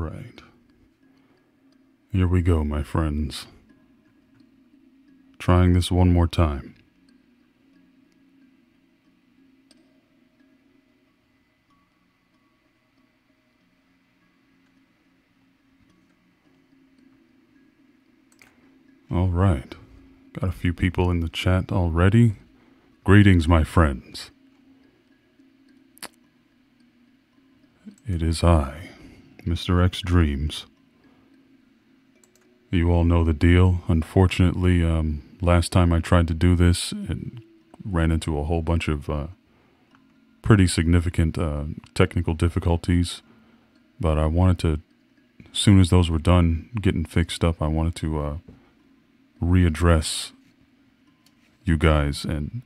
right. Here we go, my friends. Trying this one more time. All right. Got a few people in the chat already. Greetings, my friends. It is I, Mr. X Dreams. You all know the deal. Unfortunately, last time I tried to do this, it ran into a whole bunch of pretty significant technical difficulties. But I wanted to, as soon as those were done, getting fixed up, I wanted to readdress you guys and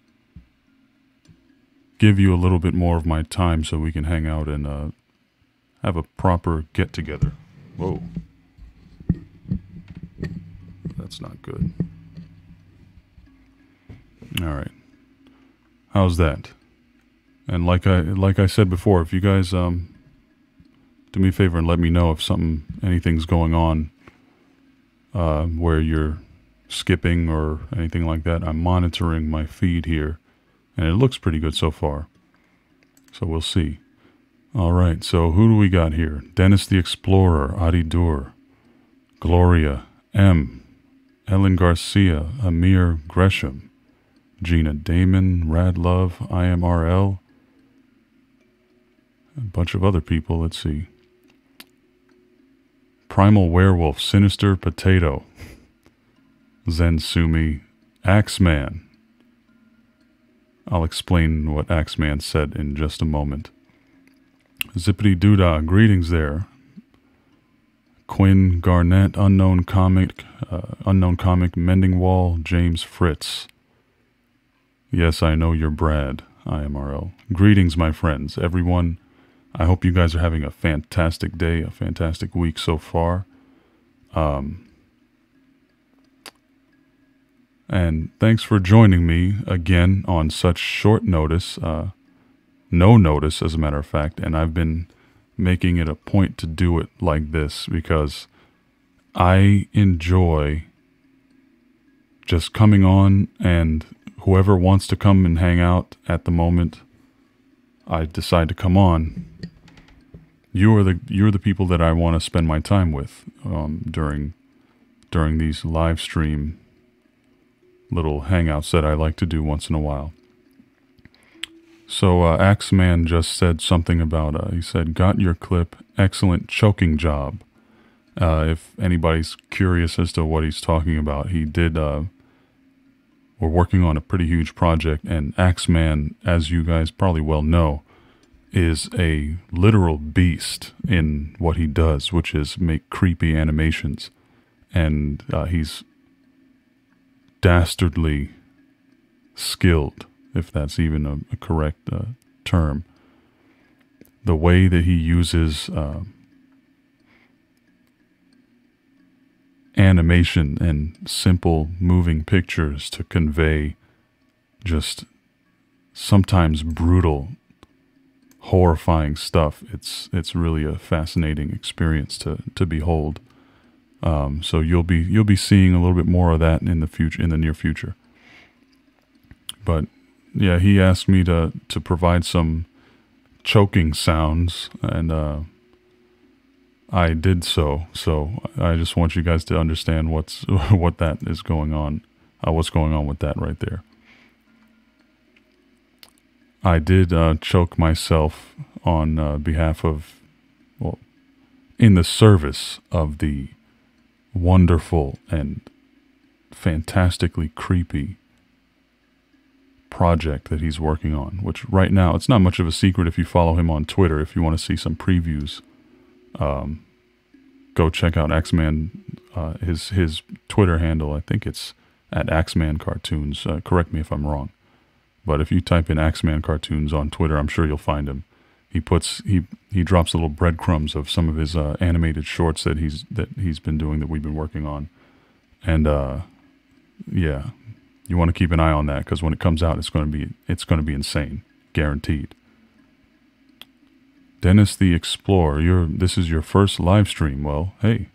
give you a little bit more of my time so we can hang out and have a proper get-together. Whoa. That's not good. Alright. How's that? And like I said before, if you guys do me a favor and let me know if anything's going on where you're skipping or anything like that. I'm monitoring my feed here and it looks pretty good so far. So we'll see. Alright, so who do we got here? Dennis the Explorer, Adi Dur, Gloria, M, Ellen Garcia, Amir Gresham, Gina Damon, Rad Love, IMRL, a bunch of other people, let's see. Primal Werewolf, Sinister Potato, Zen Sumi, Axeman. I'll explain what Axeman said in just a moment. Zippity Doodah, greetings there. Quinn Garnett, Unknown Comic, Mending Wall, James Fritz. Yes, I know you're Brad, IMRL. Greetings, my friends, everyone. I hope you guys are having a fantastic day, a fantastic week so far. And thanks for joining me again on such short notice. No notice, as a matter of fact, and I've been making it a point to do it like this because I enjoy just coming on, and whoever wants to come and hang out at the moment I decide to come on. You're the people that I want to spend my time with during these live stream little hangouts that I like to do once in a while. So Axeman just said something about, he said, got your clip, excellent choking job. If anybody's curious as to what he's talking about, he did, we're working on a pretty huge project, and Axeman, as you guys probably well know, is a literal beast in what he does, which is make creepy animations. And he's dastardly skilled, if that's even a correct term. The way that he uses animation and simple moving pictures to convey just sometimes brutal, horrifying stuff. It's really a fascinating experience to behold. So you'll be seeing a little bit more of that in the future, in the near future. But yeah, he asked me to provide some choking sounds, and I did so. So I just want you guys to understand what that is going on, what's going on with that right there. I did choke myself on behalf of, well, in the service of the wonderful and fantastically creepy project that he's working on, which right now, it's not much of a secret if you follow him on Twitter. If you want to see some previews, go check out Axeman, his Twitter handle. I think it's at Axeman Cartoons. Correct me if I'm wrong. But if you type in Axeman Cartoons on Twitter, I'm sure you'll find him. He drops little breadcrumbs of some of his animated shorts that he's been doing, that we've been working on. And yeah, you want to keep an eye on that, because when it comes out, it's going to be insane, guaranteed. Dennis the Explorer, this is your first live stream. Well, hey,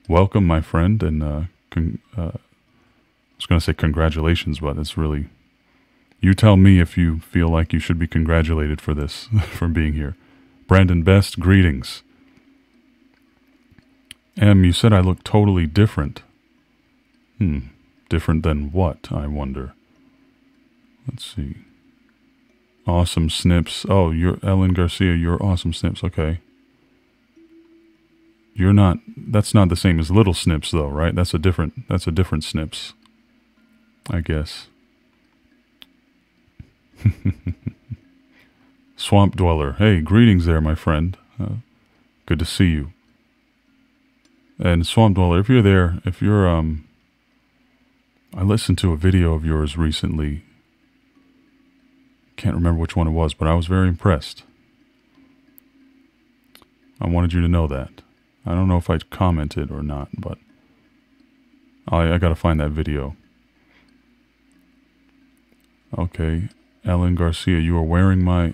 welcome, my friend, and I was going to say congratulations, but it's really, you tell me if you feel like you should be congratulated for this, for being here. Brandon Best, greetings. You said I look totally different. Different than what, I wonder? Let's see. Awesome Snips. Oh, you're Ellen Garcia, you're Awesome Snips, okay. You're not, that's not the same as Little Snips though, right? That's a different Snips, I guess. Swamp Dweller. Hey, greetings there, my friend. Good to see you. And Swamp Dweller, if you're there, I listened to a video of yours recently. Can't remember which one it was, but I was very impressed. I wanted you to know that. I don't know if I commented or not, but I gotta find that video. Okay, Ellen Garcia, you are wearing my...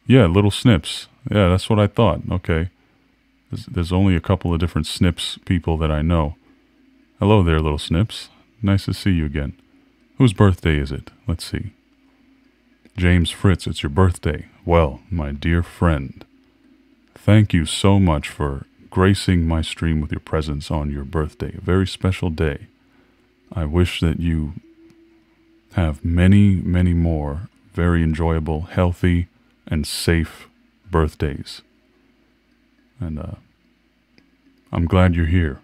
Yeah, Little Snips. Yeah, that's what I thought. Okay. There's only a couple of different Snips people that I know. Hello there, Little Snips. Nice to see you again. Whose birthday is it? Let's see. James Fritz, it's your birthday. Well, my dear friend, thank you so much for gracing my stream with your presence on your birthday. A very special day. I wish that you have many, many more very enjoyable, healthy, and safe birthdays. And I'm glad you're here.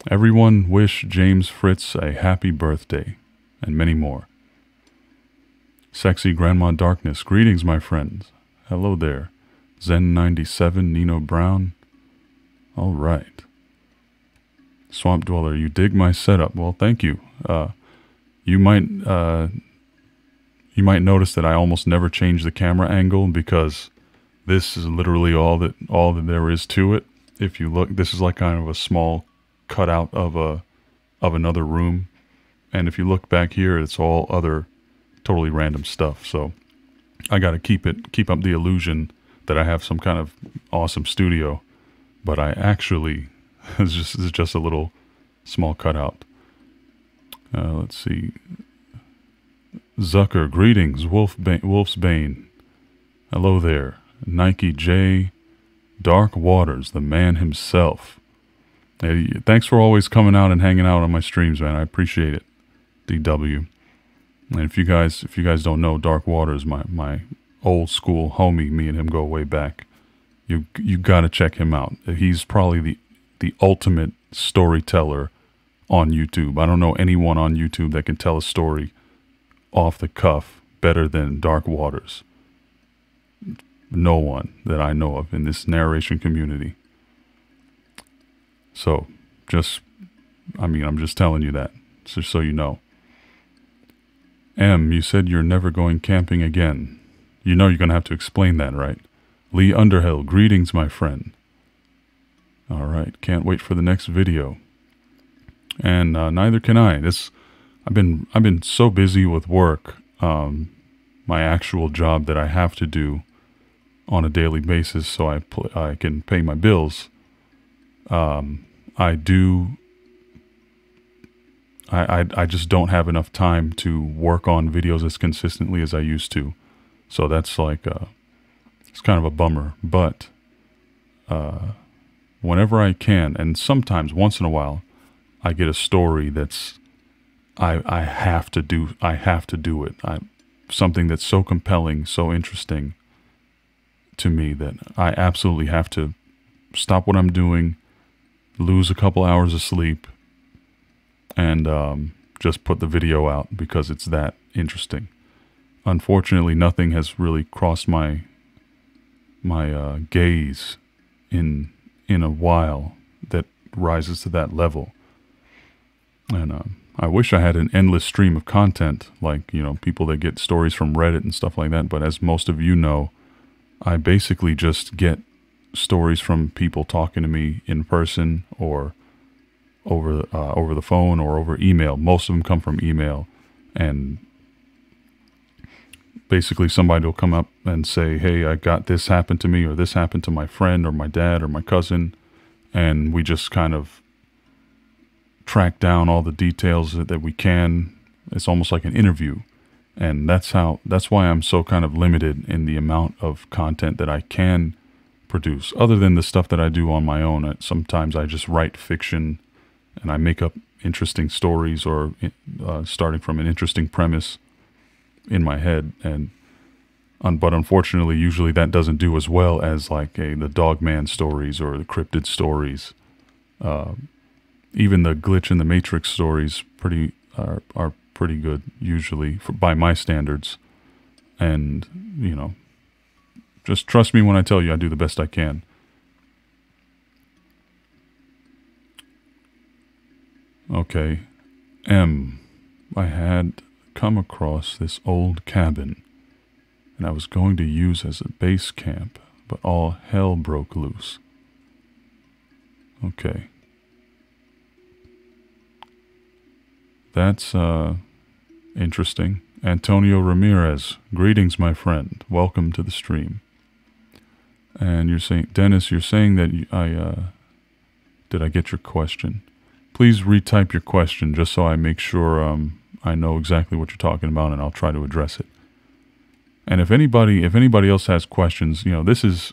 Everyone wish James Fritz a happy birthday, and many more. Sexy Grandma Darkness, greetings, my friends. Hello there. Zen97, Nino Brown. All right. Swamp Dweller, you dig my setup. Well, thank you. You might notice that I almost never change the camera angle because this is literally all that there is to it. If you look, this is like kind of a small cutout of another room, and if you look back here, it's all other totally random stuff. So I got to keep up the illusion that I have some kind of awesome studio, but I actually it's just a little small cutout. Let's see. Zucker, greetings. Wolf's Bane. Hello there. Nike J. Dark Waters, the man himself. Hey, thanks for always coming out and hanging out on my streams, man. I appreciate it. DW. And if you guys don't know, Dark Waters, my old school homie, me and him go way back. You gotta check him out. He's probably the ultimate storyteller on YouTube. I don't know anyone on YouTube that can tell a story off the cuff better than Dark Waters. No one that I know of in this narration community. So, I'm just telling you that, just so you know. M, you said you're never going camping again. You know you're going to have to explain that, right? Lee Underhill, greetings, my friend. All right, can't wait for the next video. And neither can I. I've been so busy with work, my actual job that I have to do on a daily basis, so I can pay my bills. I just don't have enough time to work on videos as consistently as I used to. So that's like, it's kind of a bummer, but, whenever I can, and sometimes once in a while, I get a story that's, I have to do it. Something that's so compelling, so interesting to me that I absolutely have to stop what I'm doing, lose a couple hours of sleep, and just put the video out because it's that interesting. Unfortunately, nothing has really crossed my gaze in a while that rises to that level. And I wish I had an endless stream of content, like, you know, people that get stories from Reddit and stuff like that. But as most of you know, I basically just get stories from people talking to me in person or over the phone or over email. Most of them come from email, and basically somebody will come up and say, hey, I got this happened to me, or this happened to my friend or my dad or my cousin. And we just kind of track down all the details that we can. It's almost like an interview. And that's why I'm so kind of limited in the amount of content that I can produce. Other than the stuff that I do on my own, sometimes I just write fiction and I make up interesting stories, or starting from an interesting premise in my head. But unfortunately, usually that doesn't do as well as like the Dogman stories or the cryptid stories. Even the glitch in the Matrix stories are pretty good usually by my standards. And, you know, just trust me when I tell you I do the best I can. Okay. I had come across this old cabin, and I was going to use as a base camp, but all hell broke loose. Okay. That's, interesting. Antonio Ramirez, greetings, my friend. Welcome to the stream. And you're saying, Dennis, you're saying that did I get your question? Please retype your question just so I make sure I know exactly what you're talking about, and I'll try to address it. And if anybody else has questions, you know, this is,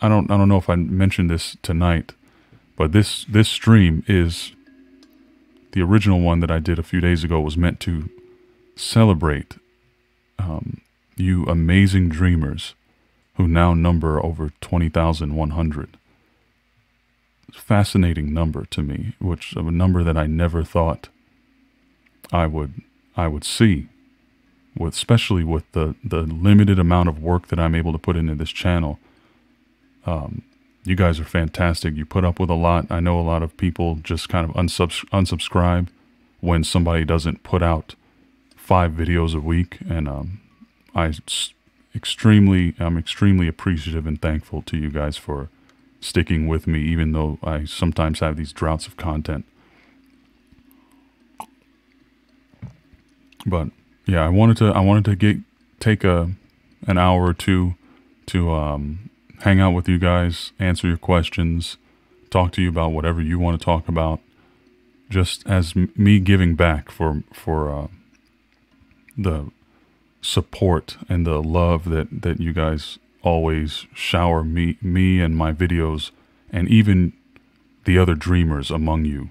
I don't know if I mentioned this tonight, but this stream is, the original one that I did a few days ago was meant to celebrate you amazing dreamers who now number over 20,100. Fascinating number to me, which a number that I never thought I would see, especially with the limited amount of work that I'm able to put into this channel. You guys are fantastic. You put up with a lot. I know a lot of people just kind of unsubscribe when somebody doesn't put out 5 videos a week, and I'm extremely appreciative and thankful to you guys for sticking with me, even though I sometimes have these droughts of content. But yeah, I wanted to take an hour or two to hang out with you guys, answer your questions, talk to you about whatever you want to talk about, just as me giving back for the support and the love that you guys always shower me and my videos, and even the other dreamers among you.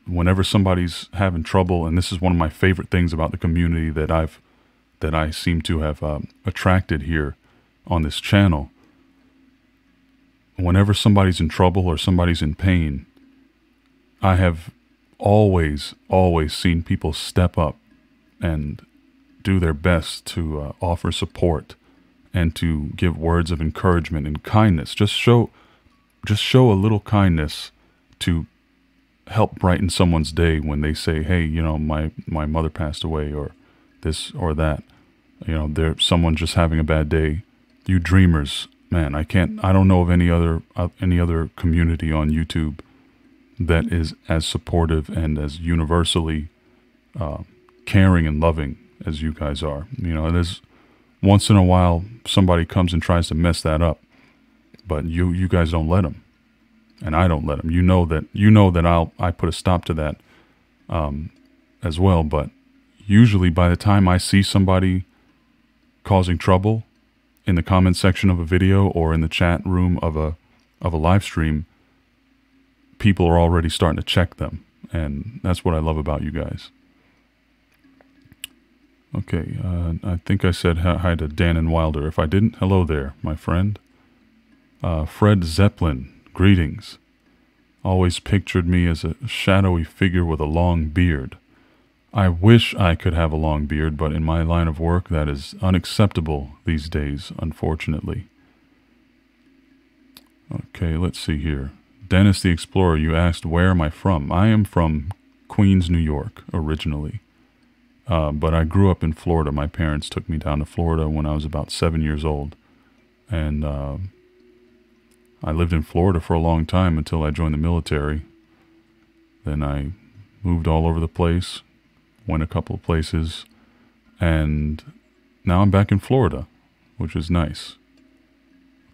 Whenever somebody's having trouble, and this is one of my favorite things about the community that I seem to have attracted here on this channel. Whenever somebody's in trouble or somebody's in pain, I have always seen people step up and do their best to offer support and to give words of encouragement and kindness. Just show a little kindness to help brighten someone's day when they say, hey, you know, my mother passed away, or this or that. You know, there's someone just having a bad day. You dreamers, man, I don't know of any other community on YouTube that is as supportive and as universally caring and loving as you guys are. You know, there's once in a while somebody comes and tries to mess that up, but you guys don't let them, and I don't let them. You know that I put a stop to that as well. But usually by the time I see somebody causing trouble in the comment section of a video or in the chat room of a live stream, people are already starting to check them, and that's what I love about you guys. Okay, I think I said hi to Dan and Wilder. If I didn't, hello there, my friend. Fred Zeppelin, greetings. Always pictured me as a shadowy figure with a long beard. I wish I could have a long beard, but in my line of work, that is unacceptable these days, unfortunately. Okay, let's see here. Dennis the Explorer, you asked, where am I from? I am from Queens, New York, originally. But I grew up in Florida. My parents took me down to Florida when I was about 7 years old. And I lived in Florida for a long time until I joined the military. Then I moved all over the place, went a couple of places, And now I'm back in Florida, which is nice.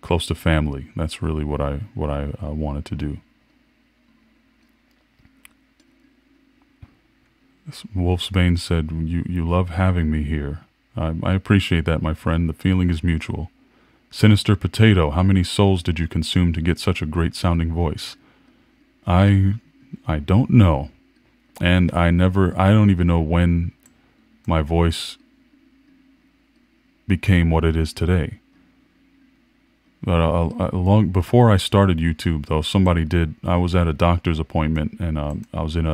Close to family. That's really what I wanted to do. Wolfsbane said, you love having me here. I appreciate that, my friend. The feeling is mutual. Sinister Potato, how many souls did you consume to get such a great sounding voice? I don't know. And I don't even know when my voice became what it is today. But long before I started YouTube, though, I was at a doctor's appointment, and I was in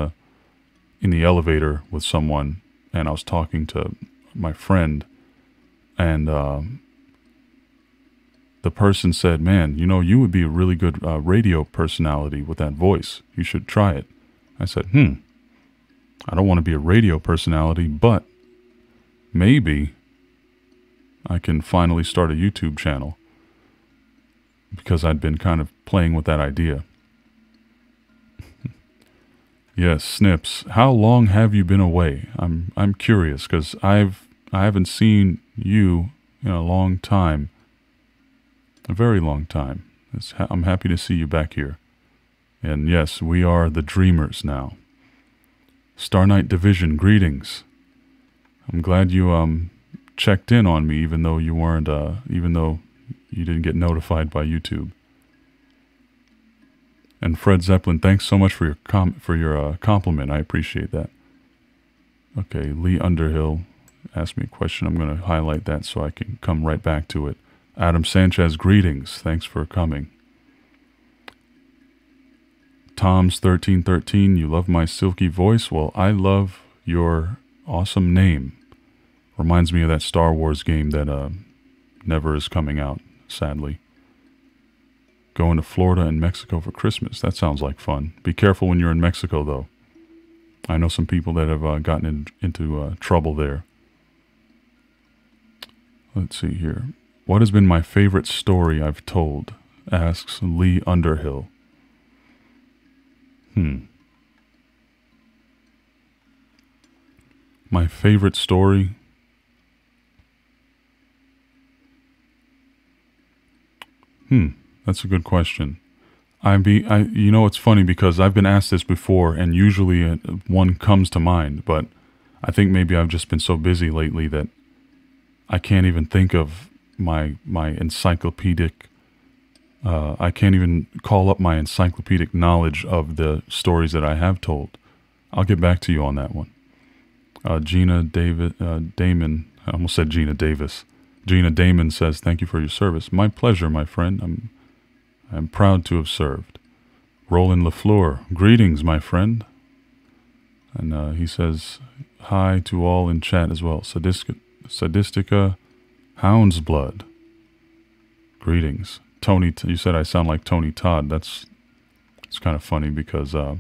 the elevator with someone, and I was talking to my friend, and the person said, man, you would be a really good radio personality with that voice. You should try it. I said, I don't want to be a radio personality, but maybe I can finally start a YouTube channel, because I'd been kind of playing with that idea. Yes, Snips. How long have you been away? I'm curious, because I haven't seen you in a long time. A very long time. I'm happy to see you back here. And yes, we are the Dreamers now. Star Knight Division, greetings. I'm glad you checked in on me, even though you weren't, even though you didn't get notified by YouTube. And Fred Zeppelin, thanks so much for your compliment. I appreciate that. Okay, Lee Underhill asked me a question. I'm going to highlight that so I can come right back to it. Adam Sanchez, greetings. Thanks for coming. Tom's 1313, you love my silky voice? Well, I love your awesome name. Reminds me of that Star Wars game that never is coming out, sadly. Going to Florida and Mexico for Christmas. That sounds like fun. Be careful when you're in Mexico, though. I know some people that have gotten into trouble there. Let's see here. What has been my favorite story I've told? Asks Lee Underhill. My favorite story? That's a good question. It's funny because I've been asked this before, and usually one comes to mind, but I think maybe I've just been so busy lately that I can't even think of my encyclopedic, I can't even call up my encyclopedic knowledge of the stories that I have told. I'll get back to you on that one. Damon, I almost said Gina Davis. Gina Damon says, thank you for your service. My pleasure, my friend. I'm proud to have served. Roland LaFleur, greetings, my friend. And he says, hi to all in chat as well. Sadistica Hound's Blood. Greetings. Tony, you said I sound like Tony Todd. It's kind of funny because I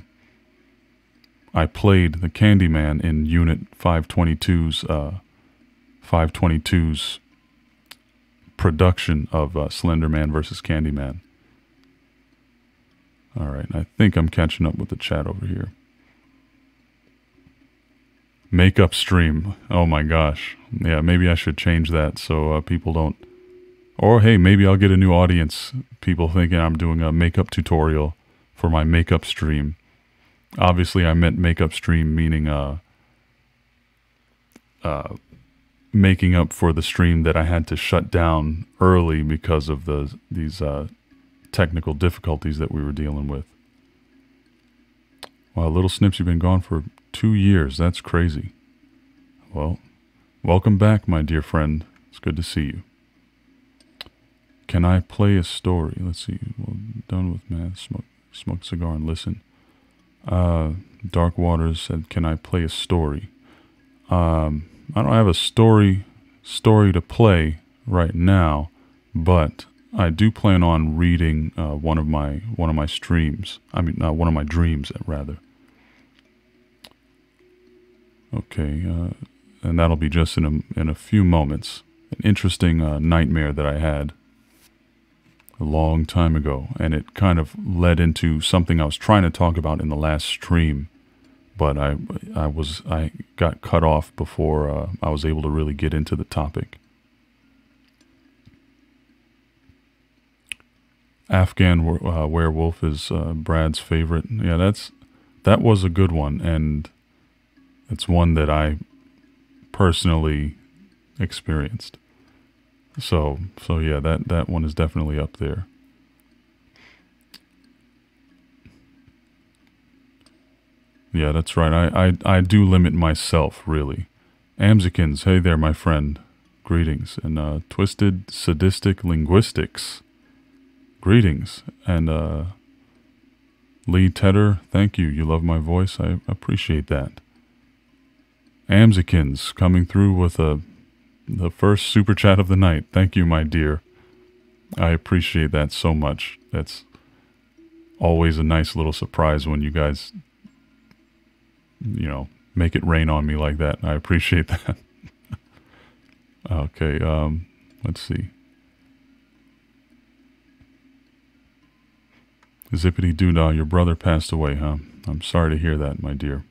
played the Candyman in Unit 522's production of Slender Man vs. Candyman. Alright, I think I'm catching up with the chat over here. Makeup stream. Oh my gosh. Yeah, maybe I should change that so people don't... Or hey, maybe I'll get a new audience. People thinking I'm doing a makeup tutorial for my makeup stream. Obviously, I meant makeup stream meaning making up for the stream that I had to shut down early because of these technical difficulties that we were dealing with. Wow, Little Snips, you've been gone for 2 years. That's crazy. Well, welcome back, my dear friend. It's good to see you. Can I play a story? Let's see. Well, done with math. Smoke a cigar and listen. Dark Waters said, can I play a story? I don't have a story to play right now, but I do plan on reading one of my streams. I mean, one of my dreams, rather. Okay, and that'll be just in a few moments. An interesting nightmare that I had a long time ago, and it kind of led into something I was trying to talk about in the last stream, but I got cut off before I was able to really get into the topic. Afghan werewolf is Brad's favorite. Yeah, that was a good one, and it's one that I personally experienced. So yeah, that one is definitely up there. Yeah, that's right. I do limit myself, really. Amzikins, hey there, my friend. Greetings. And Twisted Sadistic Linguistics. Greetings. And Lee Tedder, thank you. You love my voice. I appreciate that. Amzikins coming through with the first super chat of the night. Thank you, my dear. I appreciate that so much. That's always a nice little surprise when you guys, make it rain on me like that. I appreciate that. Okay, let's see. Zippity doodah, your brother passed away, huh? I'm sorry to hear that, my dear.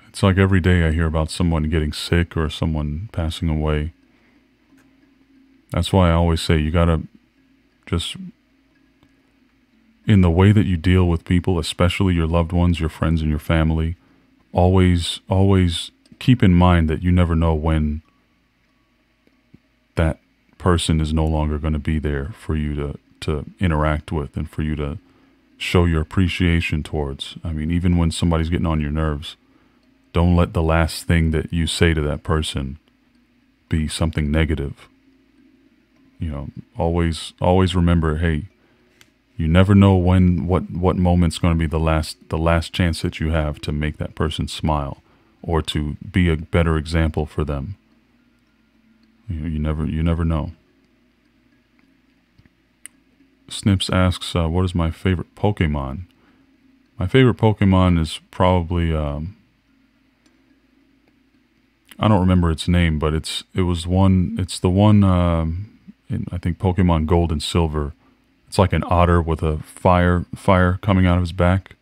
It's like every day I hear about someone getting sick or someone passing away. That's why I always say you gotta just, in the way that you deal with people, especially your loved ones, your friends and your family, always keep in mind that you never know when that person is no longer going to be there for you to interact with and for you to show your appreciation towards. I mean, even when somebody's getting on your nerves, don't let the last thing that you say to that person be something negative. Always remember, hey, you never know what moment's going to be the last chance that you have to make that person smile or to be a better example for them. You never know. Snips asks, what is my favorite Pokemon? My favorite Pokemon is probably I don't remember its name, but it's the one in, I think, Pokemon Gold and Silver. It's like an otter with a fire coming out of his back.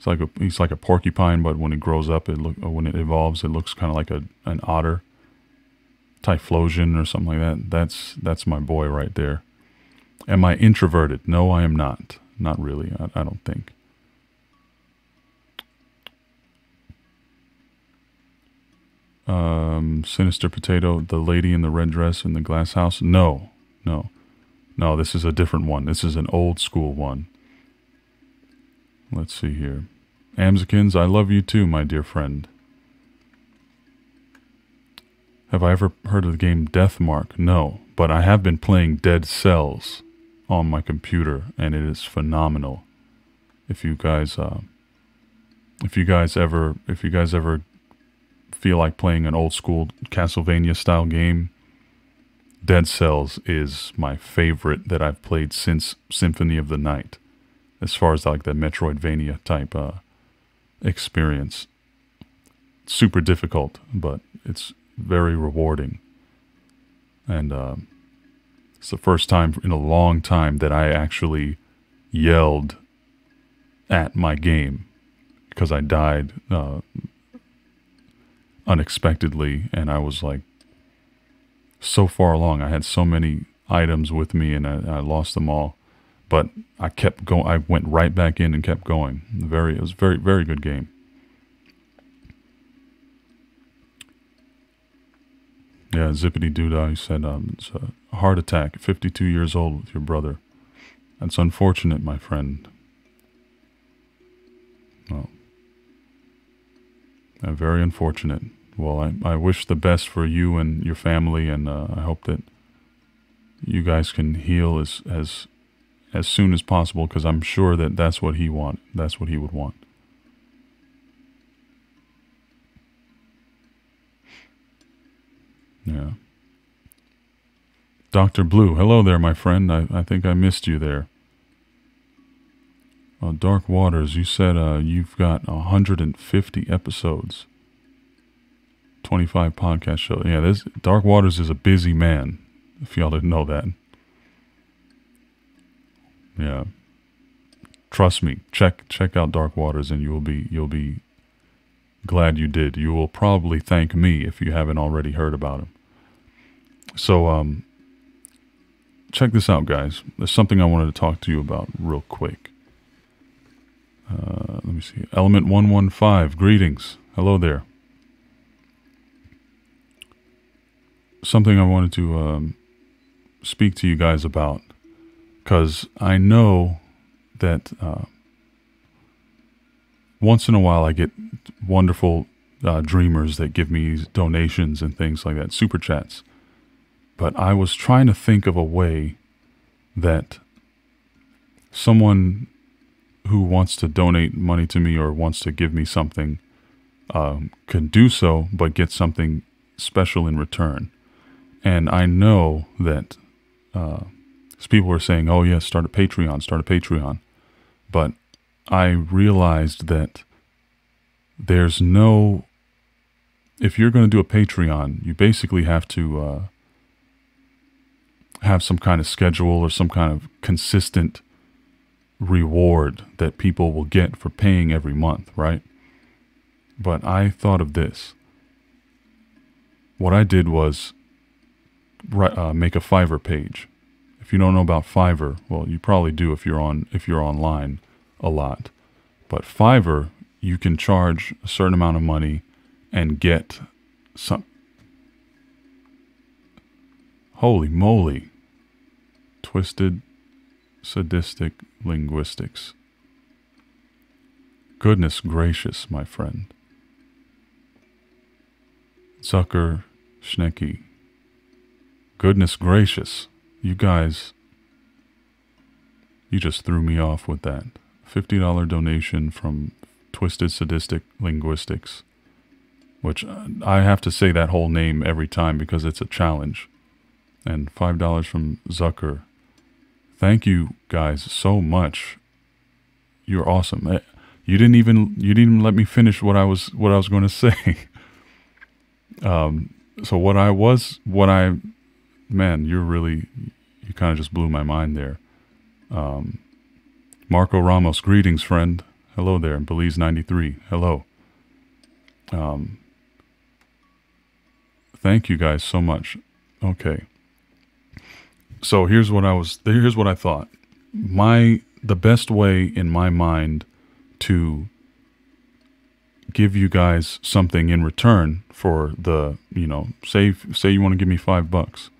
He's like a porcupine, but when it grows up, when it evolves, it looks kind of like an otter. Typhlosion or something like that. That's my boy right there. Am I introverted? No, I am not. Not really. I don't think. Sinister Potato, the lady in the red dress in the glass house. No. This is a different one. This is an old school one. Let's see here. Amzikins, I love you too, my dear friend. Have I ever heard of the game Deathmark? No, but I have been playing Dead Cells on my computer, and it is phenomenal. If you guys ever feel like playing an old school Castlevania style game, Dead Cells is my favorite that I've played since Symphony of the Night, as far as like the Metroidvania type experience. It's super difficult, but it's very rewarding. And it's the first time in a long time that I actually yelled at my game because I died unexpectedly, and I was like so far along. I had so many items with me, and I lost them all. But I kept going. I went right back in and kept going. It was a very, very good game. Yeah, Zippity Doodah, you said it's a heart attack, 52 years old with your brother. That's unfortunate, my friend. Well, very unfortunate. Well, I wish the best for you and your family, and I hope that you guys can heal as soon as possible, because I'm sure that that's what he would want. Yeah. Dr. Blue, hello there, my friend. I think I missed you there. Dark Waters, you said you've got 150 episodes. 25 podcast shows. Yeah, this Dark Waters is a busy man, if y'all didn't know that. Yeah. Trust me, check out Dark Waters, and you'll be glad you did. You will probably thank me if you haven't already heard about him. So check this out, guys. There's something I wanted to talk to you about real quick. Let me see. Element 115, greetings. Hello there. Something I wanted to speak to you guys about, because I know that once in a while I get wonderful dreamers that give me donations and things like that, super chats. But I was trying to think of a way that someone who wants to donate money to me or wants to give me something can do so, but get something special in return. And I know that people are saying, oh yes, start a Patreon. But I realized that there's no, if you're going to do a Patreon, you basically have to have some kind of schedule or some kind of consistent reward that people will get for paying every month, right? But I thought of this. What I did was make a Fiverr page. If you don't know about Fiverr, well, you probably do if you're online a lot. But Fiverr, you can charge a certain amount of money and get some. Holy moly. Twisted sadistic linguistics. Goodness gracious, my friend. Zucker Schnecky. Goodness gracious. You guys, you just threw me off with that. $50 donation from Twisted Sadistic Linguistics, which I have to say that whole name every time because it's a challenge. And $5 from Zucker. Thank you guys so much. You're awesome. You didn't even let me finish what I was going to say. So man, you kind of just blew my mind there. Marco Ramos, greetings, friend. Hello there. Belize 93. Hello. Thank you guys so much. Okay. So here's what I thought. The best way in my mind to give you guys something in return for the, say you want to give me $5.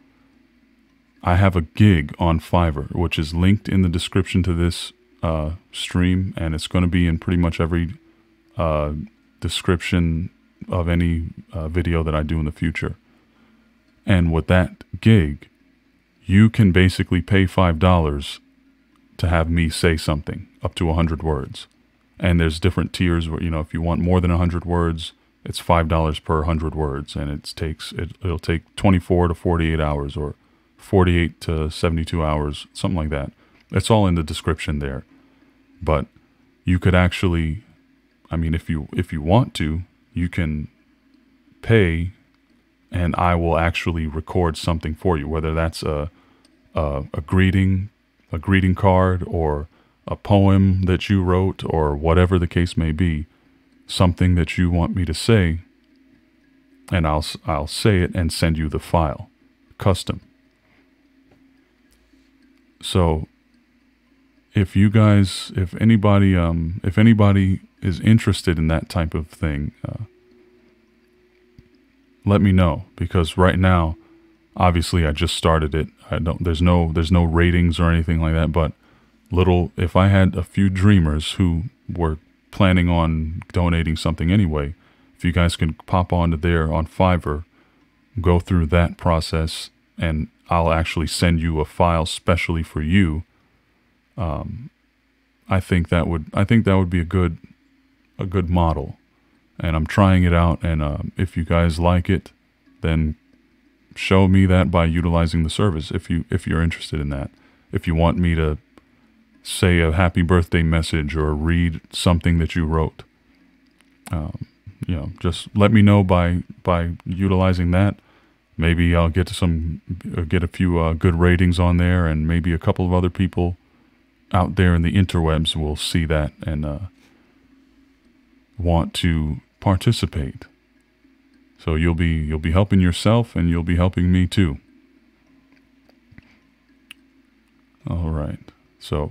I have a gig on Fiverr, which is linked in the description to this stream, and it's going to be in pretty much every description of any video that I do in the future. And with that gig, you can basically pay $5 to have me say something up to 100 words. And there's different tiers where, if you want more than 100 words, it's $5 per 100 words, and it'll take 24 to 48 hours or 48 to 72 hours, something like that. It's all in the description there. But you could actually, if you want to, you can pay and I will actually record something for you, whether that's a greeting card or a poem that you wrote or whatever the case may be, something that you want me to say, and I'll say it and send you the file, custom. So if anybody is interested in that type of thing, let me know, because right now, obviously I just started it. There's no ratings or anything like that, but if I had a few dreamers who were planning on donating something anyway, if you guys can pop onto there on Fiverr, go through that process, and I'll actually send you a file specially for you. I think that would be a good model, and I'm trying it out. And if you guys like it, then show me that by utilizing the service. If you're interested in that, if you want me to say a happy birthday message or read something that you wrote, just let me know by utilizing that. Maybe I'll get a few good ratings on there, and maybe a couple of other people out there in the interwebs will see that and want to participate. So you'll be helping yourself, and you'll be helping me too. All right. So,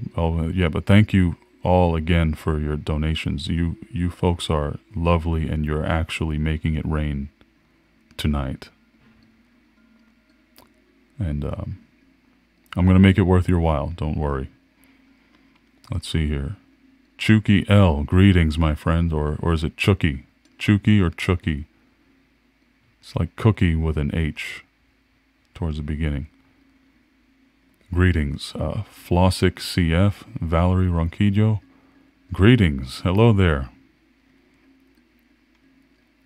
yeah, but thank you all again for your donations. You folks are lovely, and you're actually making it rain tonight. And I'm going to make it worth your while. Don't worry. Let's see here. Chuki L, greetings, my friend. Or is it Chucky? Chuki or Chucky? It's like cookie with an H towards the beginning. Greetings. Flossic CF, Valerie Ronquillo. Greetings. Hello there.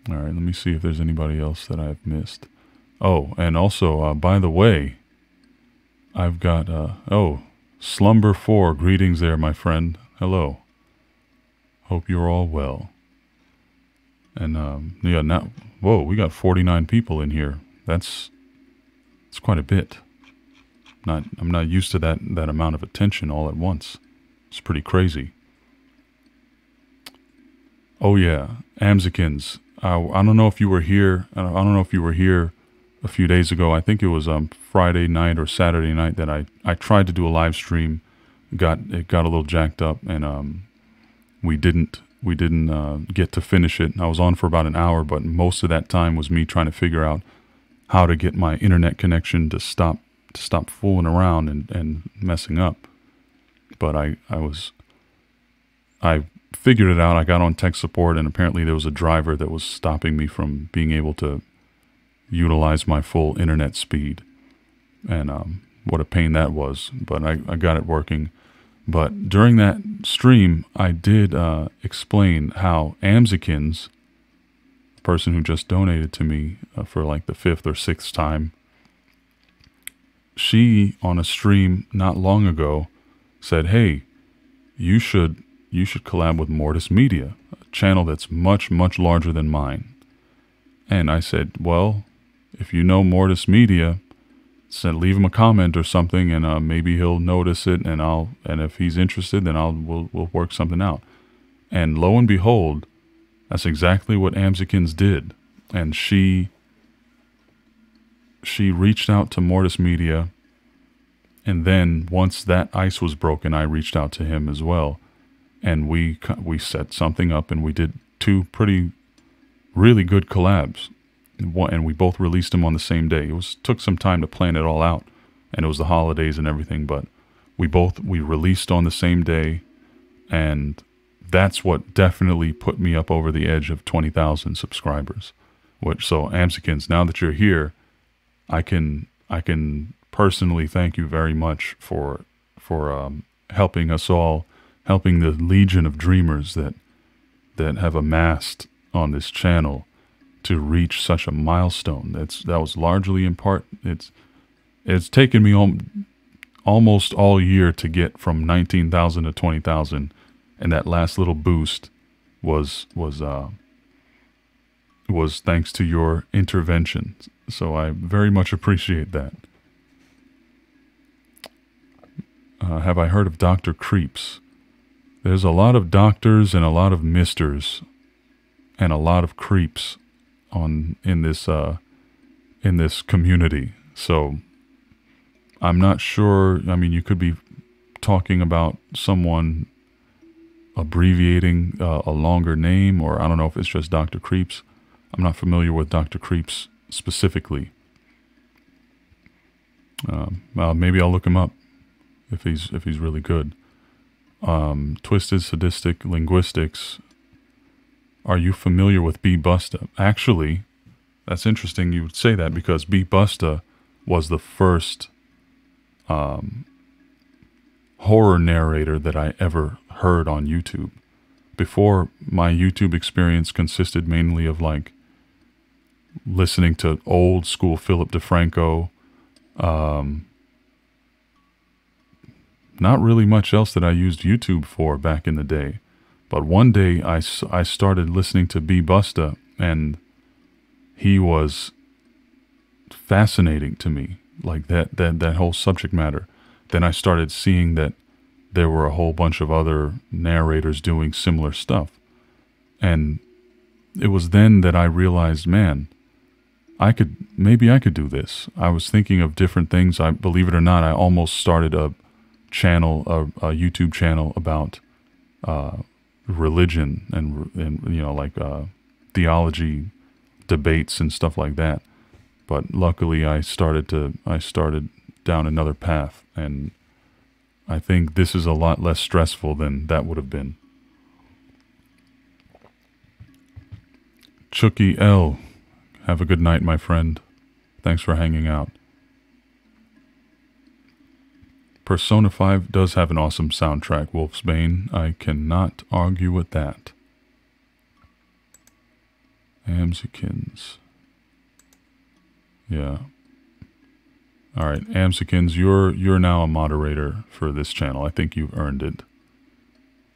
All right, let me see if there's anybody else that I've missed. Oh, and also, by the way, I've got, Slumber 4, greetings there, my friend. Hello. Hope you're all well. And, yeah, now, whoa, we got 49 people in here. That's quite a bit. I'm not used to that amount of attention all at once. It's pretty crazy. Oh, yeah, Amzikins. I don't know if you were here. I don't know if you were here a few days ago. I think it was Friday night or Saturday night that I tried to do a live stream. It got a little jacked up, and we didn't get to finish it. I was on for about an hour, but most of that time was me trying to figure out how to get my internet connection to stop fooling around and messing up. But I figured it out. I got on tech support, and apparently there was a driver that was stopping me from being able to utilize my full internet speed. And what a pain that was. But I got it working. But during that stream, I did explain how Amzikins, the person who just donated to me for like the 5th or 6th time, she, on a stream not long ago, said, hey, you should collab with Mortis Media, a channel that's much, much larger than mine. And I said, well, if you know Mortis Media, leave him a comment or something, and maybe he'll notice it, and if he's interested, then we'll work something out. And lo and behold, that's exactly what Amzikins did. And she reached out to Mortis Media, and then once that ice was broken, I reached out to him as well, and we set something up, and we did 2 really good collabs, and we both released them on the same day. It took some time to plan it all out, and it was the holidays and everything, but we released on the same day, and that's what definitely put me up over the edge of 20,000 subscribers. So Amzikins, now that you're here, I can personally thank you very much for helping us all, helping the legion of dreamers that have amassed on this channel to reach such a milestone. That was largely in part. It's taken me almost all year to get from 19,000 to 20,000, and that last little boost was thanks to your intervention. So I very much appreciate that. Have I heard of Dr. Creeps? There's a lot of doctors and a lot of misters and a lot of creeps in this community. So I'm not sure. I mean, you could be talking about someone abbreviating a longer name, or I don't know if it's just Dr. Creeps. I'm not familiar with Dr. Creeps specifically. Maybe I'll look him up if he's really good. Twisted Sadistic Linguistics. Are you familiar with B. Busta? Actually, that's interesting you would say that, because B. Busta was the first horror narrator that I ever heard on YouTube. Before, my YouTube experience consisted mainly of like listening to old school Philip DeFranco. Not really much else that I used YouTube for back in the day. But one day I started listening to B. Busta, and he was fascinating to me, like that whole subject matter. Then I started seeing that there were a whole bunch of other narrators doing similar stuff. And it was then that I realized, man, maybe I could do this. I was thinking of different things. Believe it or not, I almost started a YouTube channel about religion and you know, like theology debates and stuff like that. But luckily I started down another path, and I think this is a lot less stressful than that would have been. Chucky L, have a good night, my friend. Thanks for hanging out. Persona 5 does have an awesome soundtrack, Wolfsbane. I cannot argue with that. Amzikins. Yeah. All right, Amzikins, you're now a moderator for this channel. I think you've earned it.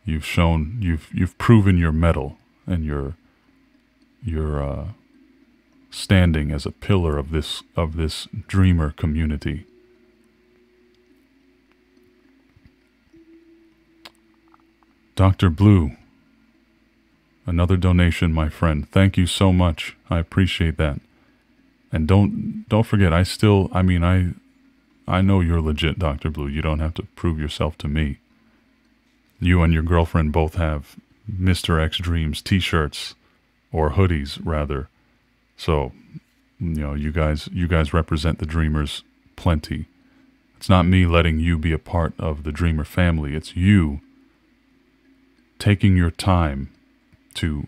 You've proven your mettle and your standing as a pillar of this dreamer community. Dr. Blue, another donation, my friend. Thank you so much. I appreciate that. And don't forget, I know you're legit, Dr. Blue. You don't have to prove yourself to me. You and your girlfriend both have Mr. X Dreams t-shirts, or hoodies rather. So, you know, you guys represent the dreamers plenty. It's not me letting you be a part of the dreamer family. It's you taking your time to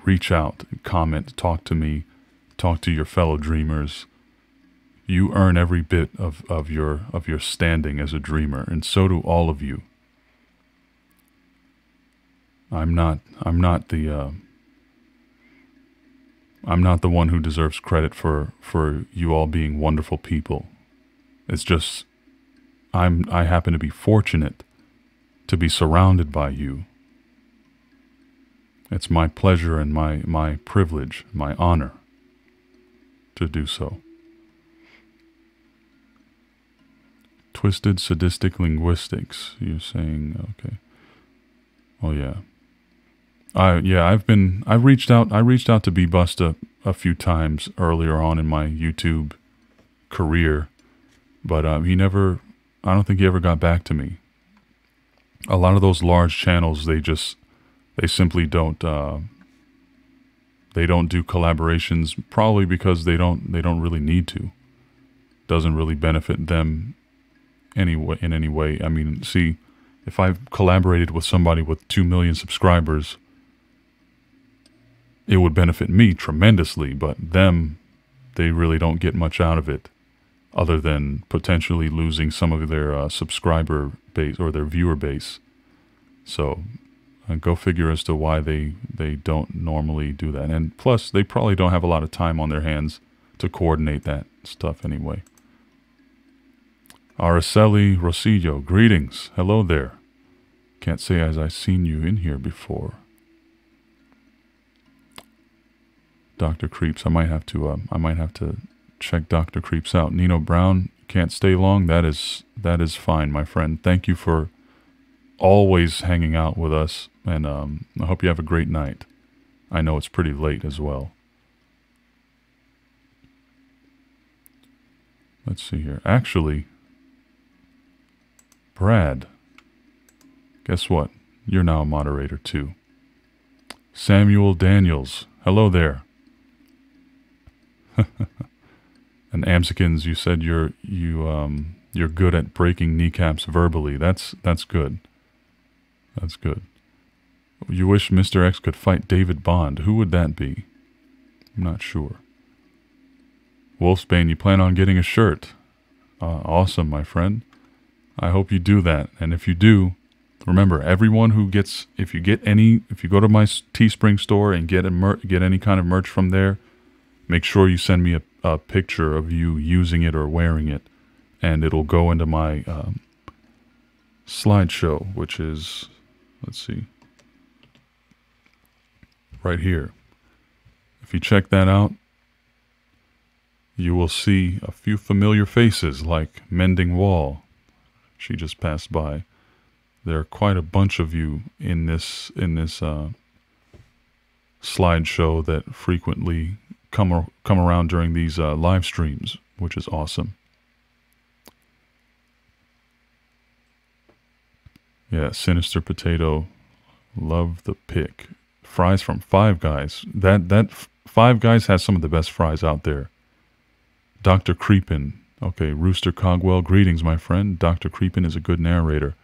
reach out, comment, talk to me, talk to your fellow dreamers. You earn every bit of your standing as a dreamer, and so do all of you. I'm not the one who deserves credit for you all being wonderful people. It's just I happen to be fortunate to be surrounded by you. It's my pleasure and my privilege, my honor to do so. Twisted sadistic linguistics. You're saying, okay. Oh yeah. I've reached out to B-Busta a few times earlier on in my YouTube career, but I don't think he ever got back to me. A lot of those large channels, they simply don't do collaborations, probably because they don't really need to. Doesn't really benefit them in any way. I mean, see, if I collaborated with somebody with 2 million subscribers, it would benefit me tremendously, but them, they really don't get much out of it, other than potentially losing some of their subscriber base or their viewer base. So go figure as to why they don't normally do that. And plus, they probably don't have a lot of time on their hands to coordinate that stuff anyway. Araceli Rosillo, greetings. Hello there. Can't say as I've seen you in here before. Dr. Creeps, I might have to check Dr. Creeps out. Nino Brown, can't stay long. That is fine, my friend. Thank you for always hanging out with us, and I hope you have a great night. I know it's pretty late as well. Let's see here. Actually, Brad, guess what? You're now a moderator too. Samuel Daniels, hello there. And Amzikins, you said you're good at breaking kneecaps verbally. That's good. That's good. You wish Mr. X could fight David Bond. Who would that be? I'm not sure. Wolfsbane, you plan on getting a shirt? Awesome, my friend. I hope you do that. And if you do, remember, everyone who gets, if you go to my Teespring store and get any kind of merch from there, make sure you send me a picture of you using it or wearing it, and it'll go into my slideshow, which is, let's see, right here. If you check that out, you will see a few familiar faces like Mending Wall. She just passed by. There are quite a bunch of you in this slideshow that frequently come around during these live streams, which is awesome. Yeah, Sinister Potato, love the pick. Fries from Five Guys. That Five Guys has some of the best fries out there. Dr. Creepin. Okay, Rooster Cogwell, greetings, my friend. Dr. Creepin is a good narrator.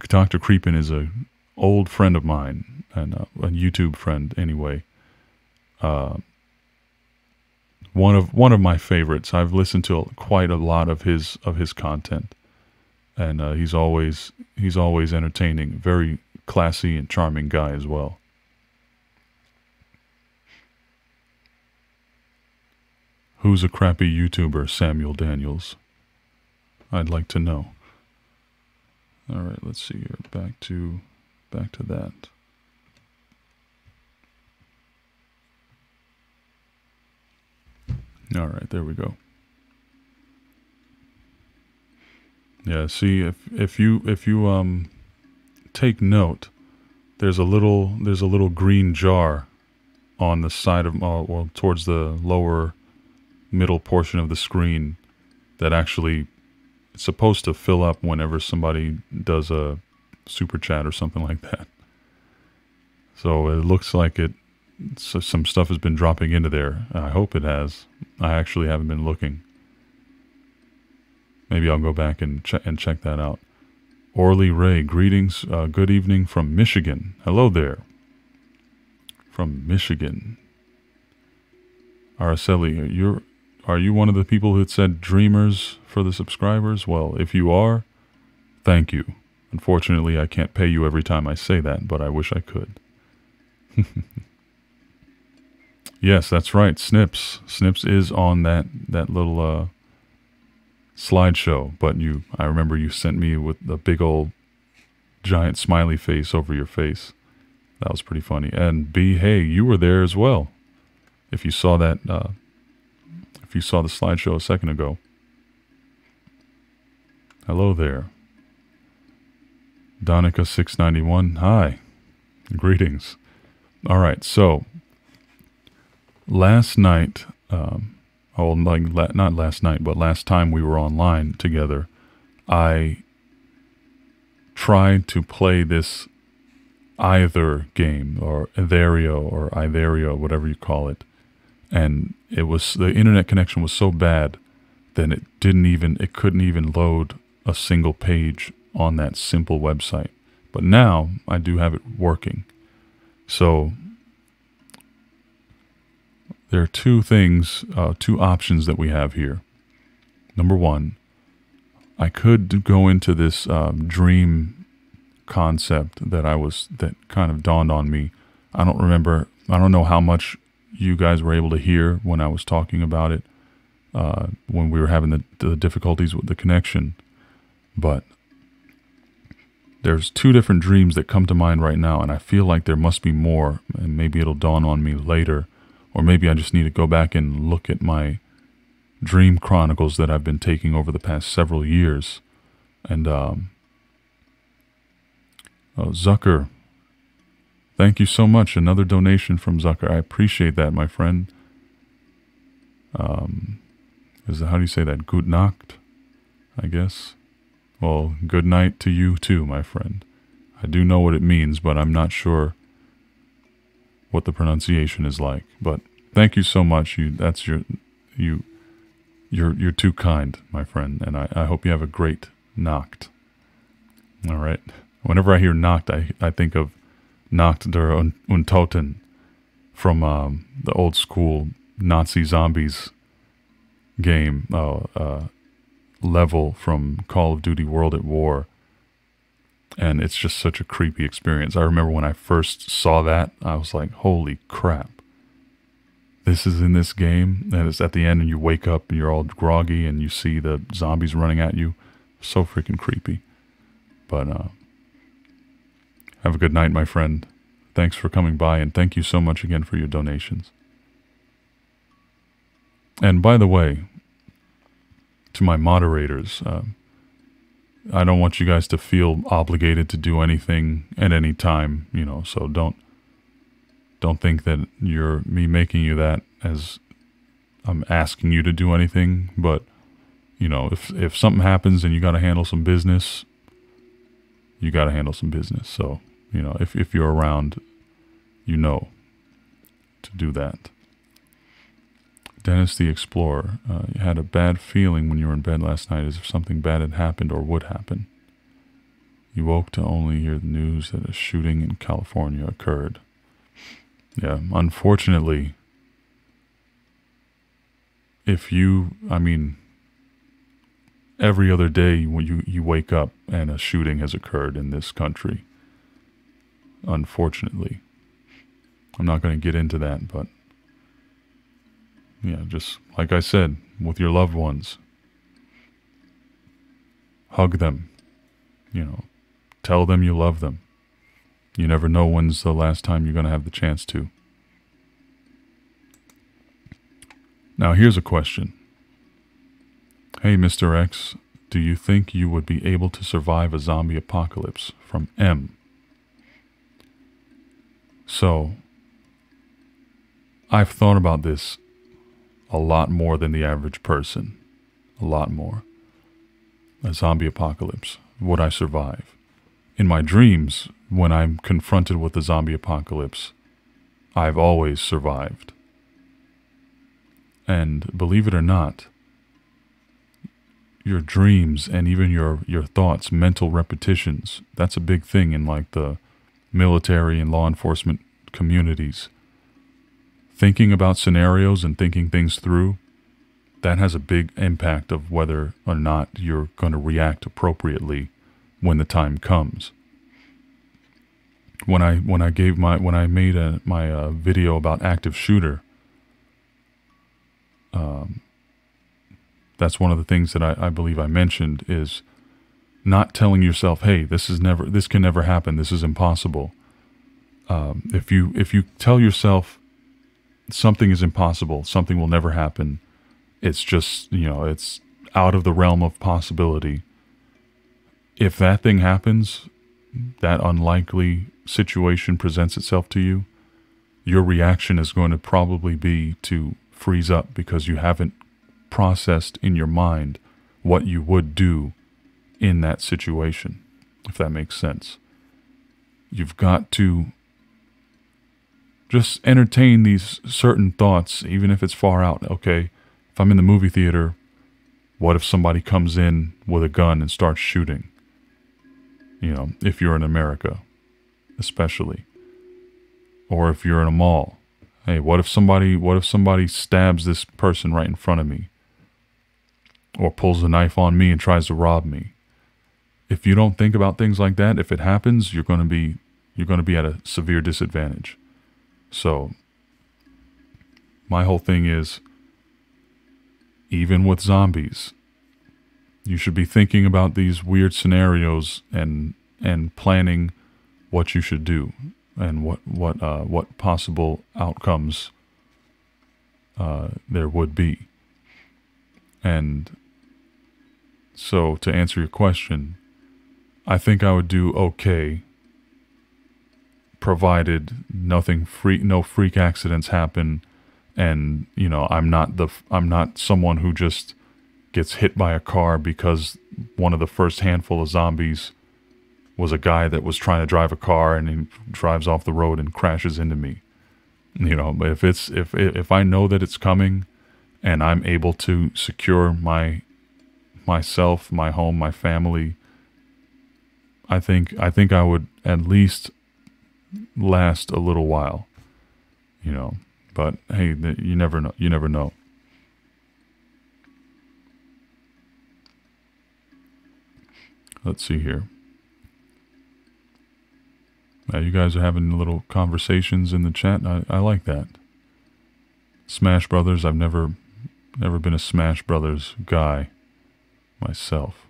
Dr. Creepin is a old friend of mine, and a YouTube friend anyway. One of my favorites. I've listened to quite a lot of his content, and he's always entertaining. Very classy and charming guy as well. Who's a crappy YouTuber, Samuel Daniels? I'd like to know. All right, let's see here. Back to that. All right, there we go. Yeah, see, if you take note, there's a little green jar on the side of well, towards the lower middle portion of the screen that actually it's supposed to fill up whenever somebody does a super chat or something like that. So it looks like some stuff has been dropping into there. I hope it has. I actually haven't been looking. Maybe I'll go back and check that out. Orly Ray, greetings. Good evening from Michigan. Hello there. From Michigan. Araceli, are you one of the people who said dreamers for the subscribers? Well, if you are, thank you. Unfortunately, I can't pay you every time I say that, but I wish I could. Yes, that's right. Snips. Snips is on that little slideshow, but I remember you sent me with a big old giant smiley face over your face. That was pretty funny. And B, hey, you were there as well. If you saw that, if you saw the slideshow a second ago. Hello there. Donica691, hi. Greetings. All right, so last night, not last night, but last time we were online together, I tried to play this either game, or Itherio, whatever you call it, and the internet connection was so bad that it couldn't even load a single page on that simple website. But now I do have it working. So there are two options that we have here. Number one, I could go into this dream concept that kind of dawned on me. I don't know how much you guys were able to hear when I was talking about it, when we were having the difficulties with the connection, but there's two different dreams that come to mind right now, and I feel like there must be more, and maybe it'll dawn on me later, or maybe I just need to go back and look at my dream chronicles that I've been taking over the past several years. And Zucker, thank you so much. Another donation from Zucker. I appreciate that, my friend. How do you say that? Good Nacht, I guess. Well, good night to you too, my friend. I do know what it means, but I'm not sure what the pronunciation is like. But thank you so much. You're too kind, my friend, and I hope you have a great Nacht. All right. Whenever I hear Nacht, I think of Nacht der Untoten from the old school Nazi zombies game level from Call of Duty World at War. And it's just such a creepy experience. I remember when I first saw that, I was like, holy crap. This is in this game, and it's at the end, and you wake up, and you're all groggy, and you see the zombies running at you. So freaking creepy. But have a good night, my friend. Thanks for coming by, and thank you so much again for your donations. And by the way, to my moderators, I don't want you guys to feel obligated to do anything at any time, you know, so don't think that me making you that as I'm asking you to do anything. But, you know, if something happens and you got to handle some business, you got to handle some business. So, you know, if you're around, you know to do that. Dennis the Explorer, you had a bad feeling when you were in bed last night as if something bad had happened or would happen. You woke to only hear the news that a shooting in California occurred. Yeah, unfortunately, every other day when you wake up and a shooting has occurred in this country. Unfortunately. I'm not going to get into that, but yeah, just like I said, with your loved ones, hug them, you know, tell them you love them. You never know when's the last time you're going to have the chance to. Now here's a question. Hey, Mr. X, do you think you would be able to survive a zombie apocalypse? From M. So, I've thought about this a lot more than the average person. A lot more. A zombie apocalypse. Would I survive? In my dreams, when I'm confronted with the zombie apocalypse, I've always survived. And believe it or not, your dreams and even your thoughts, mental repetitions, that's a big thing in like the military and law enforcement communities. Thinking about scenarios and thinking things through, that has a big impact of whether or not you're going to react appropriately when the time comes. When I made my video about active shooter, that's one of the things that I believe I mentioned is not telling yourself, hey, this can never happen, this is impossible. If you tell yourself something is impossible, something will never happen, it's just, you know, it's out of the realm of possibility. If that thing happens, that unlikely situation presents itself to you, your reaction is going to probably be to freeze up because you haven't processed in your mind what you would do in that situation, if that makes sense. You've got to just entertain these certain thoughts, even if it's far out. Okay, if I'm in the movie theater, what if somebody comes in with a gun and starts shooting? You know, if you're in America, especially. Or if you're in a mall. Hey, what if somebody stabs this person right in front of me? Or pulls a knife on me and tries to rob me? If you don't think about things like that, if it happens, you're going to be at a severe disadvantage. So, my whole thing is, even with zombies, you should be thinking about these weird scenarios and planning what you should do and what possible outcomes there would be. And so, to answer your question, I think I would do okay, provided no freak accidents happen, and you know, I'm not someone who just gets hit by a car because one of the first handful of zombies was a guy that was trying to drive a car and he drives off the road and crashes into me. You know, but if I know that it's coming and I'm able to secure myself, my home, my family, I think I would at least last a little while, you know. But hey, you never know. Let's see here. You guys are having little conversations in the chat. I like that. Smash Brothers. I've never been a Smash Brothers guy myself.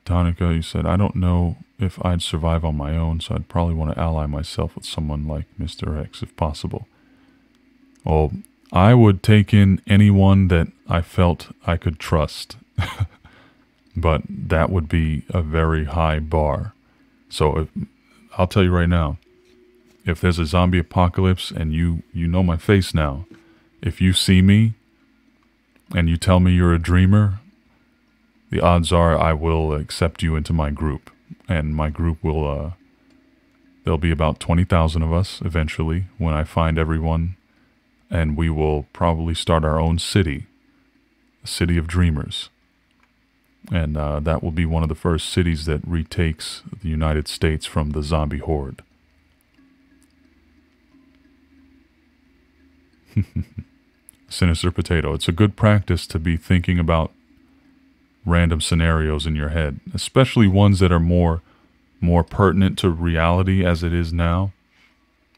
Tonica, you said, I don't know if I'd survive on my own, so I'd probably want to ally myself with someone like Mr. X if possible. Well, I would take in anyone that I felt I could trust. but that would be a very high bar. So I'll tell you right now, if there's a zombie apocalypse and you know my face now, if you see me and you tell me you're a dreamer, the odds are I will accept you into my group. And my group will, there'll be about 20,000 of us eventually when I find everyone. And we will probably start our own city, a city of dreamers. And that will be one of the first cities that retakes the United States from the zombie horde. Sinister Potato. It's a good practice to be thinking about random scenarios in your head, especially ones that are more pertinent to reality as it is now.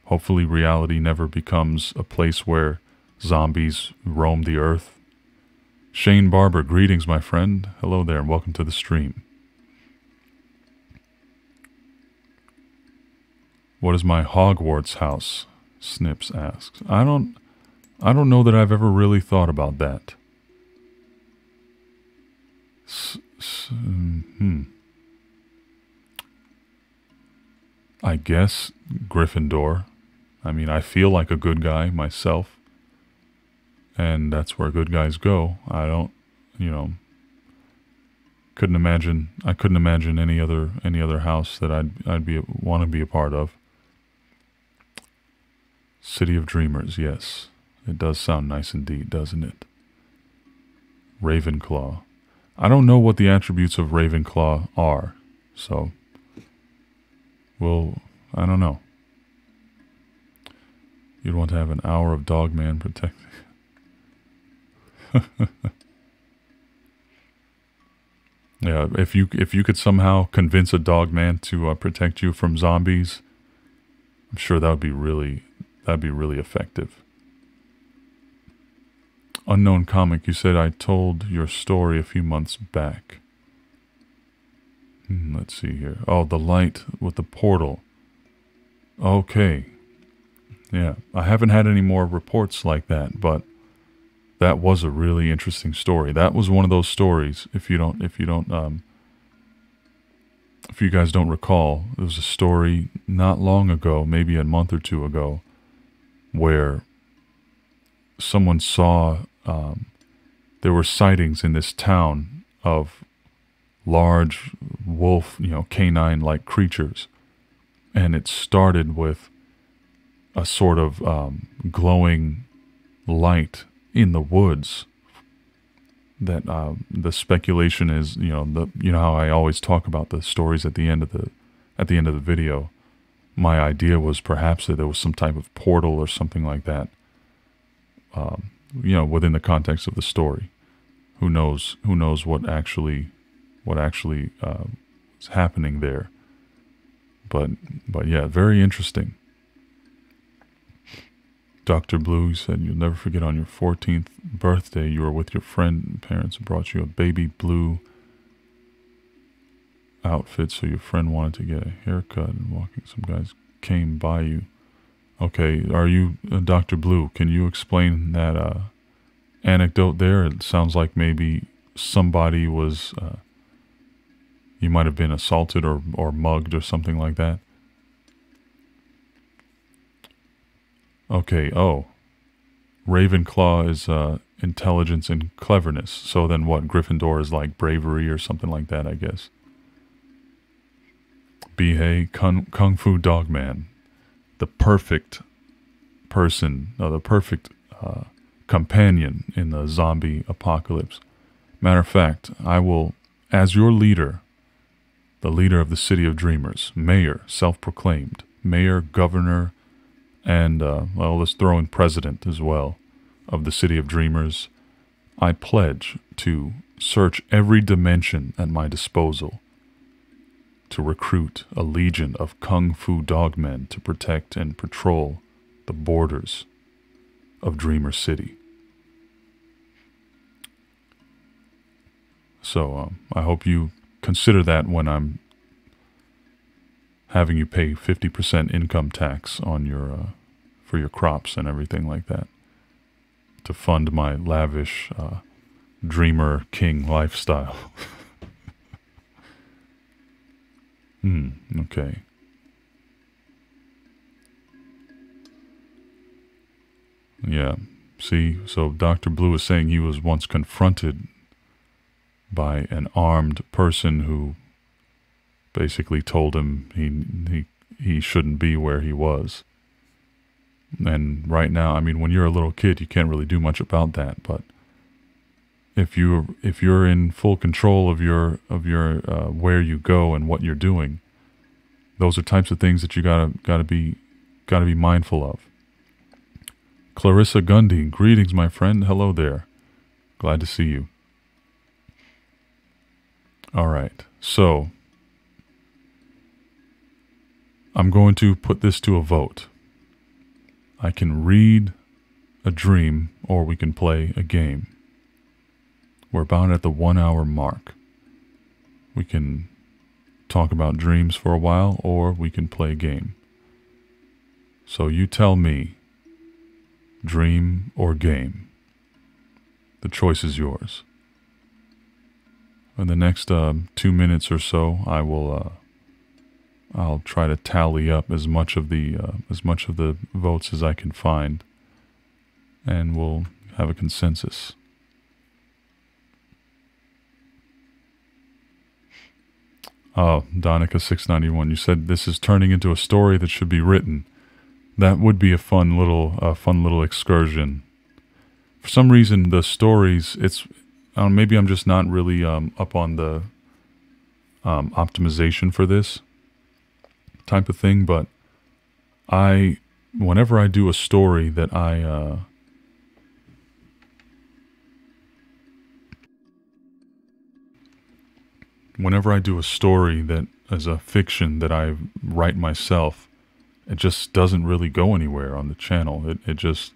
Hopefully reality never becomes a place where zombies roam the earth. Shane Barber, greetings, my friend. Hello there, and welcome to the stream. What is my Hogwarts house? Snips asks. I don't know that I've ever really thought about that. I guess Gryffindor. I mean, I feel like a good guy myself. And that's where good guys go. I don't, I couldn't imagine any other house that I'd want to be a part of. City of Dreamers, yes. It does sound nice indeed, doesn't it? Ravenclaw. I don't know what the attributes of Ravenclaw are, so I don't know. You'd want to have an hour of Dogman protecting. Yeah, if you could somehow convince a dogman to protect you from zombies, I'm sure that'd be really effective. Unknown Comic, you said I told your story a few months back. Let's see here. Oh, the light with the portal. Okay. Yeah, I haven't had any more reports like that, but that was a really interesting story. That was one of those stories. If you guys don't recall, there was a story not long ago, maybe a month or two ago, where someone saw there were sightings in this town of large wolf, canine-like creatures, and it started with a sort of glowing light in the woods. That the speculation is, how I always talk about the stories at the end of the video. My idea was perhaps that there was some type of portal or something like that. Within the context of the story. Who knows what actually is happening there. But yeah, very interesting. Dr. Blue said, you'll never forget on your 14th birthday, you were with your friend and parents brought you a baby blue outfit, so your friend wanted to get a haircut and walking. Some guys came by you. Okay, are you Dr. Blue? Can you explain that anecdote there? It sounds like maybe somebody was, you might have been assaulted or mugged or something like that. Okay, oh. Ravenclaw is intelligence and cleverness. So then what? Gryffindor is like bravery or something like that, I guess. Bihei, Kung Fu Dogman. The perfect person, the perfect companion in the zombie apocalypse. Matter of fact, I will, as your leader, the leader of the City of Dreamers, mayor, self-proclaimed, mayor, governor, and, let's throw in president as well, of the City of Dreamers, I pledge to search every dimension at my disposal to recruit a legion of Kung Fu dogmen to protect and patrol the borders of Dreamer City. So, I hope you consider that when I'm having you pay 50% income tax on your for your crops and everything like that to fund my lavish Dreamer King lifestyle. Okay. Yeah. See, so Dr. Blue is saying he was once confronted by an armed person who basically told him he shouldn't be where he was. And right now, I mean, when you're a little kid, you can't really do much about that. But if you're in full control of your where you go and what you're doing, those are types of things that you gotta be mindful of. Clarissa Gundy, greetings, my friend. Hello there. Glad to see you. All right, so I'm going to put this to a vote. I can read a dream, or we can play a game. We're about at the 1 hour mark. We can talk about dreams for a while, or we can play a game. So you tell me, dream or game. The choice is yours. In the next 2 minutes or so, I'll try to tally up as much of the votes as I can find, and we'll have a consensus. Oh, Donica691, you said this is turning into a story that should be written. That would be a fun little excursion. For some reason, the stories, maybe I'm just not really up on the optimization for this type of thing, but whenever I do a story that whenever I do a story that is a fiction that I write myself, it just doesn't really go anywhere on the channel. It just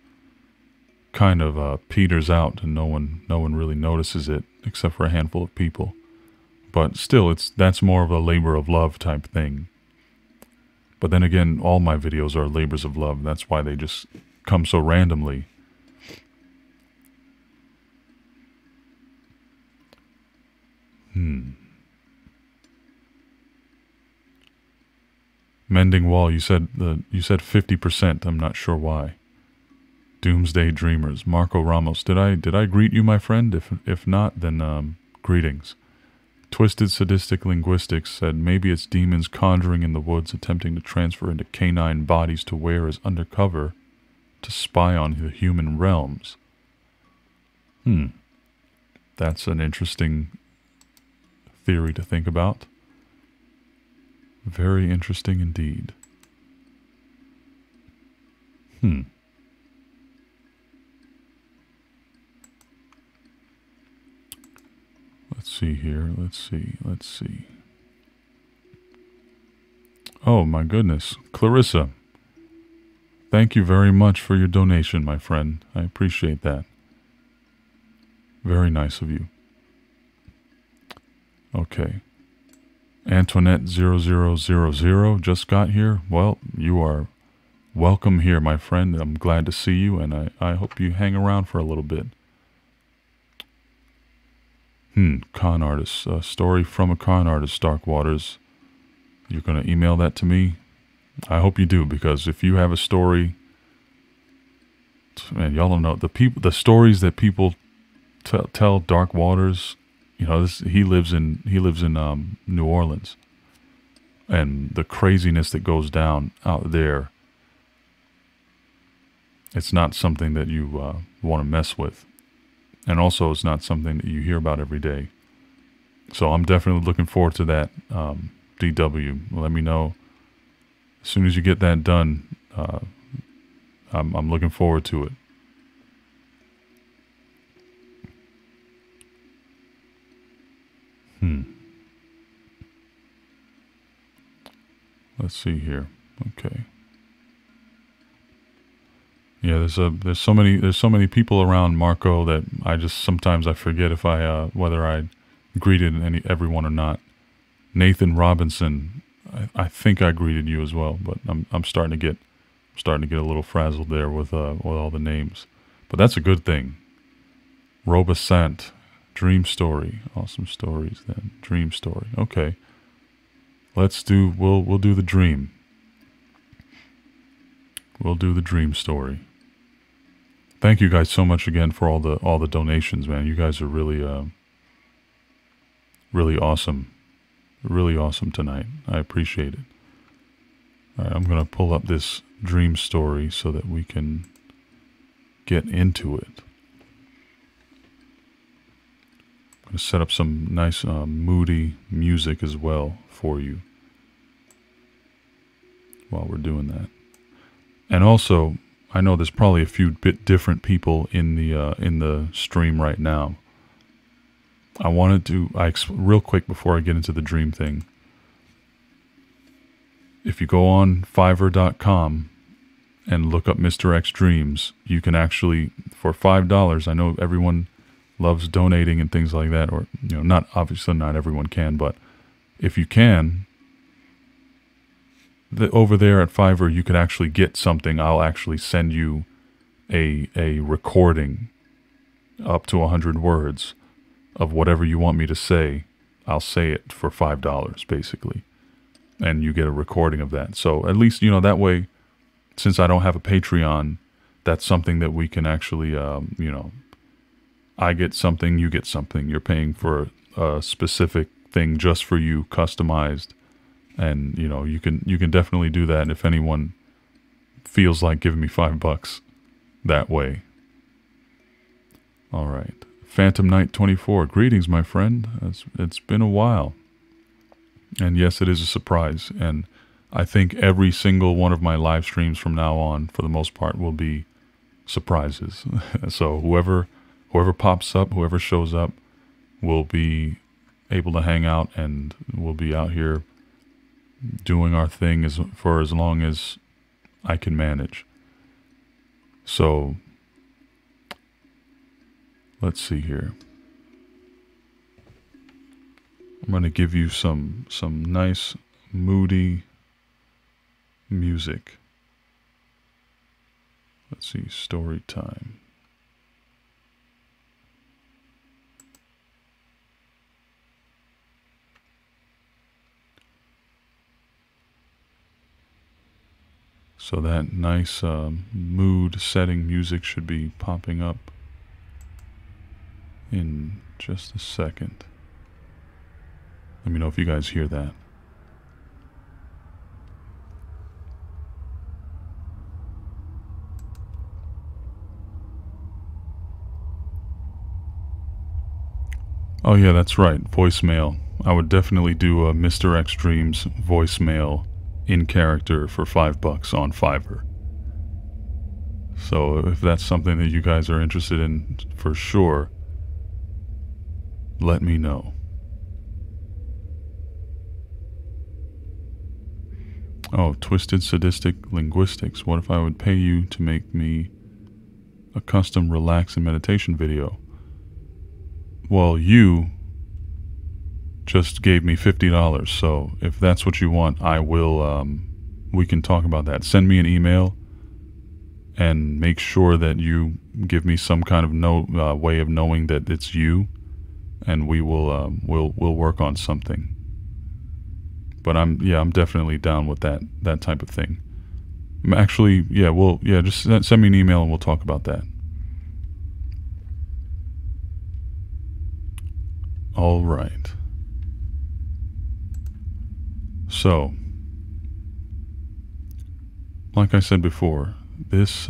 kind of peters out, and no one really notices it except for a handful of people. But still, that's more of a labor of love type thing. But then again, all my videos are labors of love. That's why they just come so randomly. Mending Wall, you said 50%. I'm not sure why. Doomsday Dreamers, Marco Ramos. Did I greet you, my friend? If not, then greetings. Twisted Sadistic Linguistics said maybe it's demons conjuring in the woods, attempting to transfer into canine bodies to wear as undercover to spy on the human realms. That's an interesting theory to think about. Very interesting indeed. Let's see here. Let's see. Oh my goodness. Clarissa. Thank you very much for your donation, my friend. I appreciate that. Very nice of you. Okay. Antoinette0000 just got here. Well, you are welcome here, my friend. I'm glad to see you, and I hope you hang around for a little bit. Con artist. A story from a con artist, Dark Waters. You're going to email that to me? I hope you do, because if you have a story, man, y'all don't know the stories that people tell Dark Waters. You know, he lives in New Orleans, and the craziness that goes down out there. It's not something that you want to mess with, and also it's not something that you hear about every day. So I'm definitely looking forward to that. DW, let me know as soon as you get that done. I'm looking forward to it. Let's see here. Okay. Yeah, there's so many people around, Marco, that sometimes I forget if whether I greeted everyone or not. Nathan Robinson, I think I greeted you as well, but I'm starting to get a little frazzled there with all the names. But that's a good thing. Robescent, Dream Story, awesome stories then. Dream Story. Okay. we'll do the dream. We'll do the dream story. Thank you guys so much again for all the donations, man. You guys are really really awesome. Really awesome tonight. I appreciate it. All right, I'm going to pull up this dream story so that we can get into it. I'm going to set up some nice moody music as well for you while we're doing that. And also, I know there's probably a few bit different people in the stream right now. I wanted to, real quick before I get into the dream thing. If you go on Fiverr.com and look up Mr. X Dreams, you can actually, for $5, I know everyone loves donating and things like that, or, you know, not, obviously not everyone can, but if you can, over there at Fiverr, you could actually get something. I'll actually send you a recording up to 100 words of whatever you want me to say. I'll say it for $5, basically. And you get a recording of that. So at least, you know, that way, since I don't have a Patreon, that's something that we can actually, you know, I get something, you get something. You're paying for a specific thing just for you, customized. And, you know, you can definitely do that if anyone feels like giving me $5 that way. All right. Phantom Knight 24. Greetings, my friend. It's been a while. And yes, it is a surprise. And I think every single one of my live streams from now on, for the most part, will be surprises. So whoever pops up, whoever shows up, will be able to hang out, and we'll be out here doing our thing for as long as I can manage. So let's see here. I'm going to give you some nice moody music. Let's see, story time. So that nice mood setting music should be popping up in just a second. Let me know if you guys hear that. Oh yeah, that's right, voicemail. I would definitely do a Mr. X Dreams voicemail in character for $5 on Fiverr. So if that's something that you guys are interested in, for sure, let me know. Oh, Twisted Sadistic Linguistics. What if I would pay you to make me a custom relax and meditation video? Well, you just gave me $50, so if that's what you want, I will, we can talk about that. Send me an email and make sure that you give me some kind of way of knowing that it's you, and we will, we'll work on something. But I'm definitely down with that type of thing. Actually, just send me an email and we'll talk about that. All right. So, like I said before, this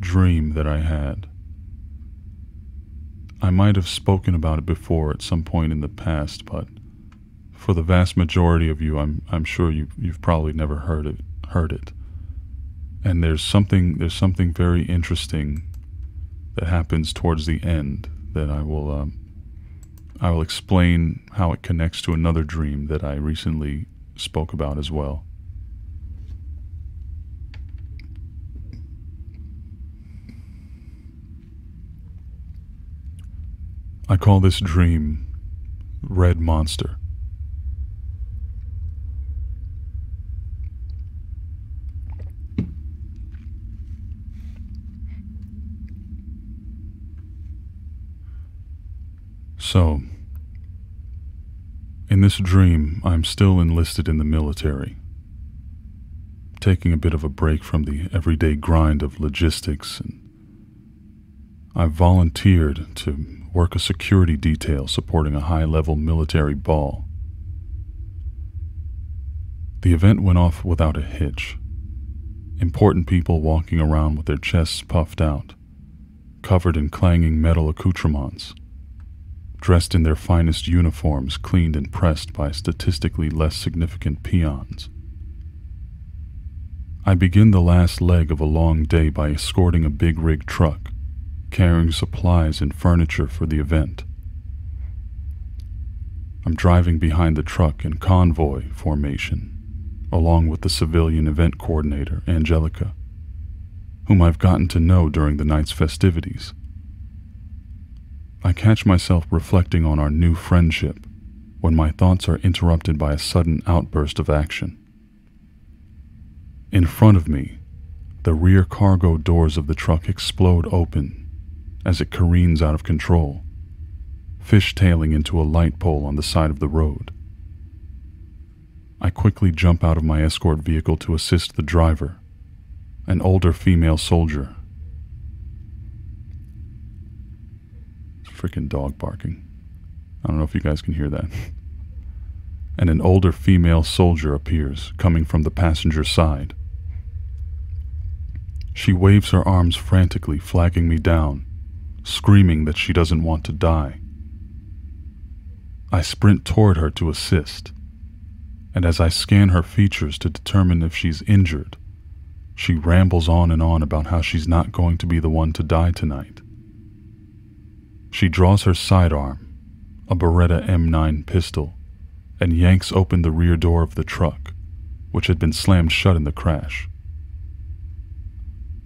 dream that I had, I might have spoken about it before at some point in the past, but for the vast majority of you, I'm sure you've probably never heard it. And there's something very interesting that happens towards the end that I will explain how it connects to another dream that I recently spoke about as well. I call this dream Red Monster. So, this dream, I'm still enlisted in the military, taking a bit of a break from the everyday grind of logistics, and I've volunteered to work a security detail supporting a high-level military ball. The event went off without a hitch. Important people walking around with their chests puffed out, covered in clanging metal accoutrements, dressed in their finest uniforms cleaned and pressed by statistically less significant peons. I begin the last leg of a long day by escorting a big rig truck, carrying supplies and furniture for the event. I'm driving behind the truck in convoy formation, along with the civilian event coordinator, Angelica, whom I've gotten to know during the night's festivities. I catch myself reflecting on our new friendship when my thoughts are interrupted by a sudden outburst of action. In front of me, the rear cargo doors of the truck explode open as it careens out of control, fishtailing into a light pole on the side of the road. I quickly jump out of my escort vehicle to assist the driver, an older female soldier. Freaking dog barking. I don't know if you guys can hear that. And an older female soldier appears, coming from the passenger side. She waves her arms frantically, flagging me down, screaming that she doesn't want to die. I sprint toward her to assist, and as I scan her features to determine if she's injured, she rambles on and on about how she's not going to be the one to die tonight. She draws her sidearm, a Beretta M9 pistol, and yanks open the rear door of the truck, which had been slammed shut in the crash.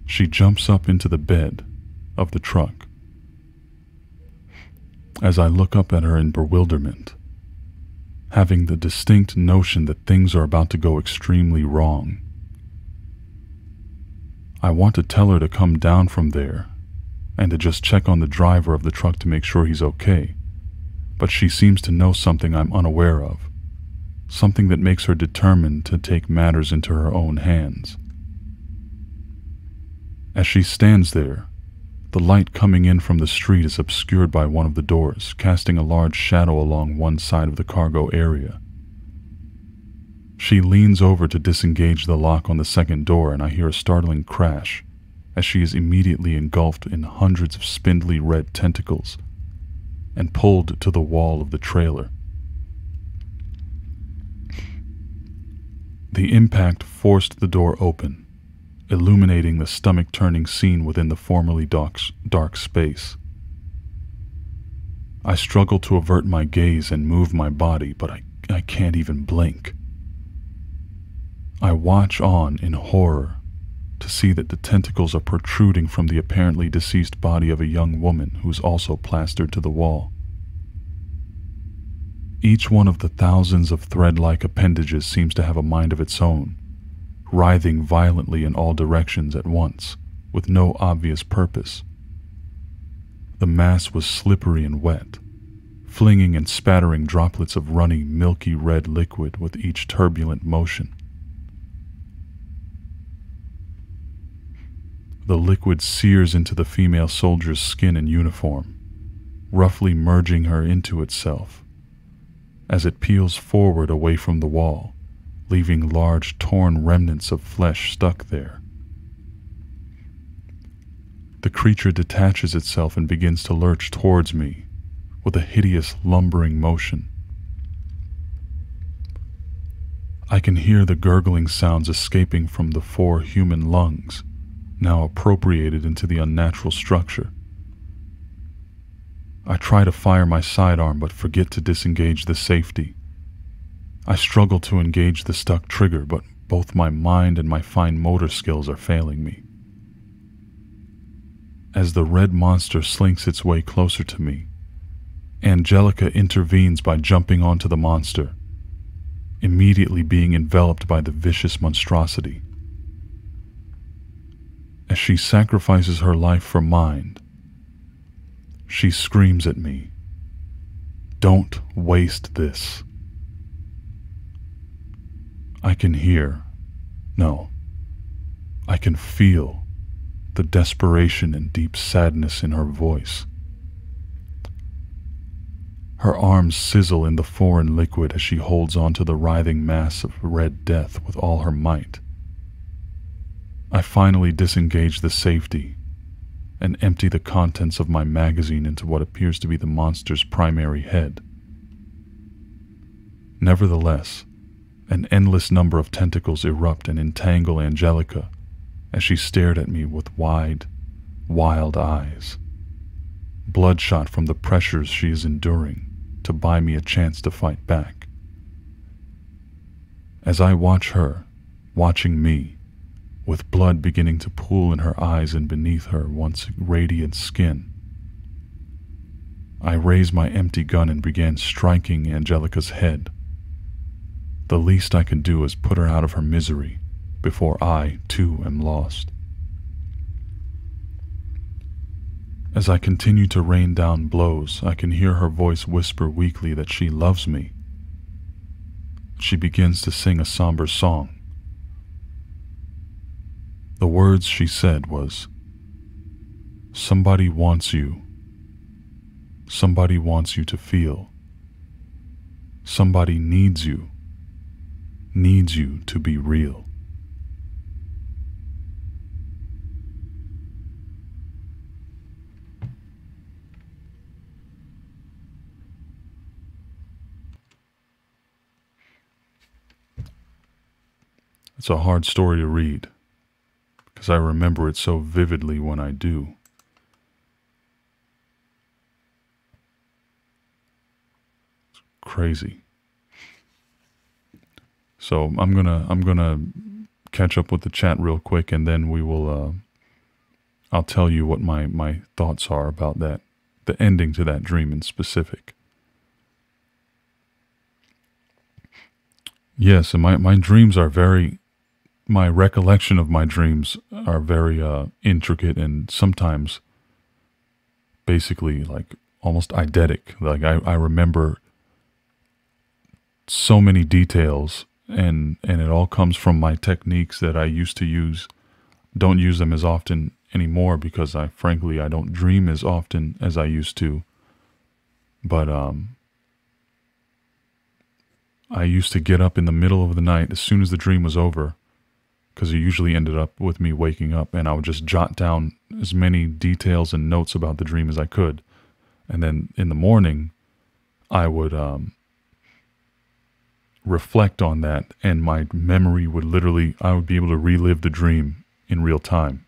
She jumps up into the bed of the truck. As I look up at her in bewilderment, having the distinct notion that things are about to go extremely wrong, I want to tell her to come down from there and to just check on the driver of the truck to make sure he's okay, but she seems to know something I'm unaware of, something that makes her determined to take matters into her own hands. As she stands there, the light coming in from the street is obscured by one of the doors, casting a large shadow along one side of the cargo area. She leans over to disengage the lock on the second door, and I hear a startling crash as she is immediately engulfed in hundreds of spindly red tentacles and pulled to the wall of the trailer. The impact forced the door open, illuminating the stomach-turning scene within the formerly dark space. I struggle to avert my gaze and move my body, but I can't even blink. I watch on in horror to see that the tentacles are protruding from the apparently deceased body of a young woman who's also plastered to the wall. Each one of the thousands of thread-like appendages seems to have a mind of its own, writhing violently in all directions at once, with no obvious purpose. The mass was slippery and wet, flinging and spattering droplets of runny, milky red liquid with each turbulent motion. The liquid sears into the female soldier's skin and uniform, roughly merging her into itself, as it peels forward away from the wall, leaving large torn remnants of flesh stuck there. The creature detaches itself and begins to lurch towards me with a hideous lumbering motion. I can hear the gurgling sounds escaping from the 4 human lungs, now appropriated into the unnatural structure. I try to fire my sidearm but forget to disengage the safety. I struggle to engage the stuck trigger, but both my mind and my fine motor skills are failing me. As the red monster slinks its way closer to me, Angelica intervenes by jumping onto the monster, immediately being enveloped by the vicious monstrosity. As she sacrifices her life for mine, she screams at me, "Don't waste this. I can hear, no, I can feel the desperation and deep sadness in her voice. Her arms sizzle in the foreign liquid as she holds onto the writhing mass of red death with all her might. I finally disengage the safety and empty the contents of my magazine into what appears to be the monster's primary head. Nevertheless, an endless number of tentacles erupt and entangle Angelica as she stared at me with wide, wild eyes, bloodshot from the pressures she is enduring to buy me a chance to fight back. As I watch her, watching me, with blood beginning to pool in her eyes and beneath her once radiant skin, I raised my empty gun and began striking Angelica's head. The least I could do is put her out of her misery before I, too, am lost. As I continue to rain down blows, I can hear her voice whisper weakly that she loves me. She begins to sing a somber song. The words she said was, "Somebody wants you. Somebody wants you to feel. Somebody needs you to be real." It's a hard story to read, because I remember it so vividly when I do. It's crazy. So I'm gonna catch up with the chat real quick, and then we will. I'll tell you what my thoughts are about that, the ending to that dream in specific. Yes, and my dreams are my recollection of my dreams are very intricate and sometimes basically like almost eidetic. Like I remember so many details, and it all comes from my techniques that I used to use. Don't use them as often anymore because frankly I don't dream as often as I used to. But I used to get up in the middle of the night as soon as the dream was over, because it usually ended up with me waking up, and I would just jot down as many details and notes about the dream as I could. And then in the morning, I would reflect on that, and my memory would I would be able to relive the dream in real time.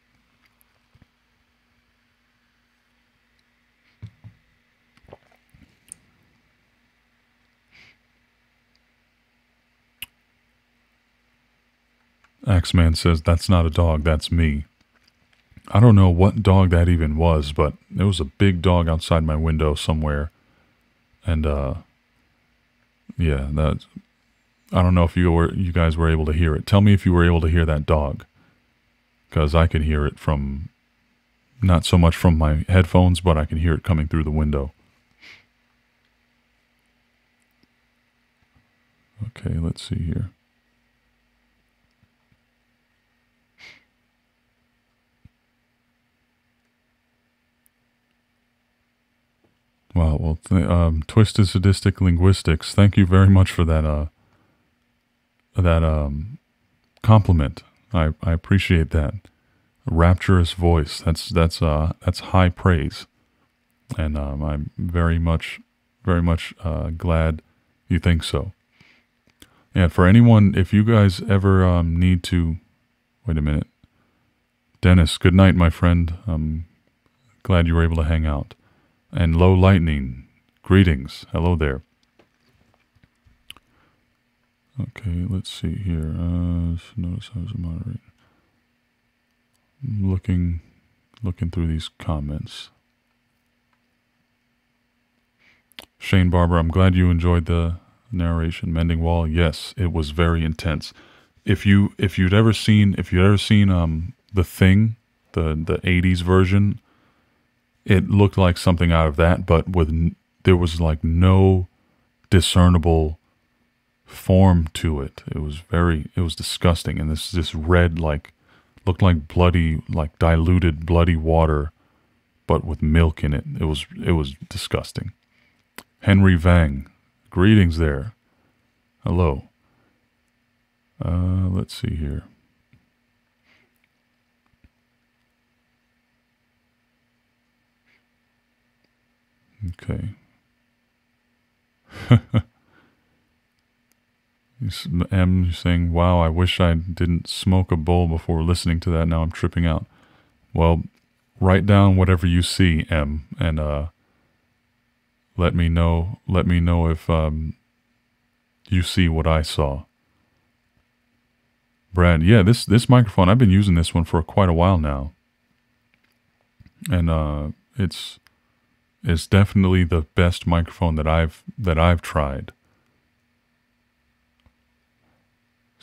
Axeman says, "That's not a dog, that's me." I don't know what dog that even was, but there was a big dog outside my window somewhere. And, yeah, I don't know if you guys were able to hear it. Tell me if you were able to hear that dog, because I could hear it from, not so much from my headphones, but I can hear it coming through the window. Okay, let's see here. Wow, well, Twisted Sadistic Linguistics, thank you very much for that compliment. I appreciate that. Rapturous voice, that's high praise, and I'm very much glad you think so. And for anyone, if you guys ever need to, wait a minute, Dennis, good night, my friend. I'm glad you were able to hang out. And Low Lightning, greetings. Hello there. Okay, let's see here. Notice I was a moderator. Looking through these comments. Shane Barber, I'm glad you enjoyed the narration. Mending Wall, yes, it was very intense. If you'd ever seen The Thing, the 80s version, it looked like something out of that, but there was like no discernible form to it. It was disgusting. And this red, like, looked like bloody, like diluted bloody water, but with milk in it. It was disgusting. Henry Vang, greetings there. Hello. Let's see here. Okay. M saying, wow, I wish I didn't smoke a bowl before listening to that. Now I'm tripping out. Well, write down whatever you see, M, and let me know if you see what I saw. Brad, yeah, this microphone, I've been using this one for quite a while now. And it's definitely the best microphone that I've tried.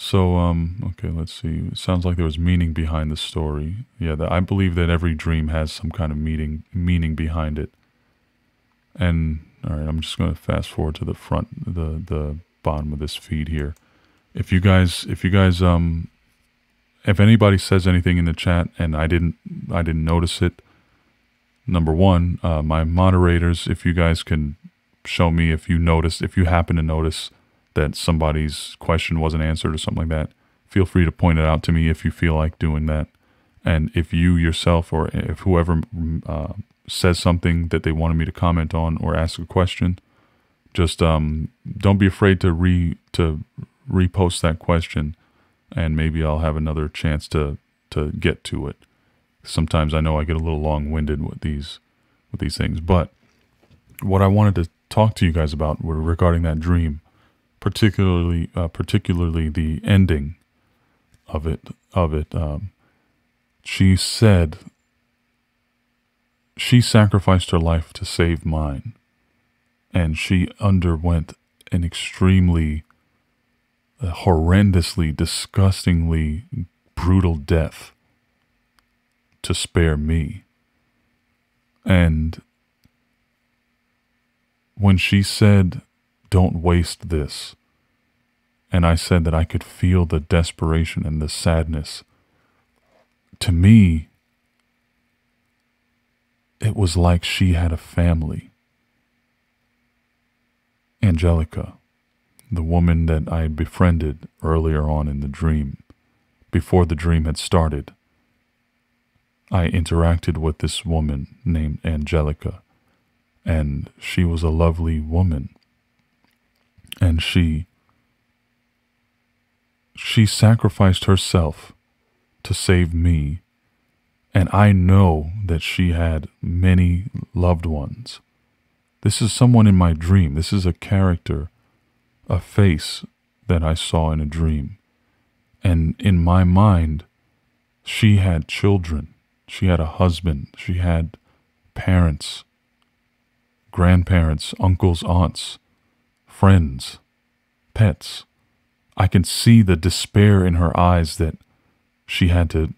So, okay, let's see. It sounds like there was meaning behind the story. Yeah, I believe that every dream has some kind of meaning behind it. And, all right, I'm just going to fast forward to the front, the bottom of this feed here. If anybody says anything in the chat and I didn't notice it, number one, my moderators, if you guys can show me if you happen to notice that somebody's question wasn't answered or something like that, feel free to point it out to me if you feel like doing that. And if you yourself or if whoever says something that they wanted me to comment on or ask a question, just don't be afraid to repost that question, and maybe I'll have another chance to get to it. Sometimes I know I get a little long-winded with these things, but what I wanted to talk to you guys about were regarding that dream, particularly the ending of it. She said she sacrificed her life to save mine, and she underwent an extremely horrendously, disgustingly brutal death to spare me. And when she said, "Don't waste this," and I said that I could feel the desperation and the sadness, to me, it was like she had a family. Angelica, the woman that I had befriended earlier on in the dream, before the dream had started, I interacted with this woman named Angelica, and she was a lovely woman. And she sacrificed herself to save me, and I know that she had many loved ones. This is someone in my dream. This is a character, a face that I saw in a dream. And in my mind, she had children. She had a husband. She had parents, grandparents, uncles, aunts, friends, pets. I can see the despair in her eyes that she had to,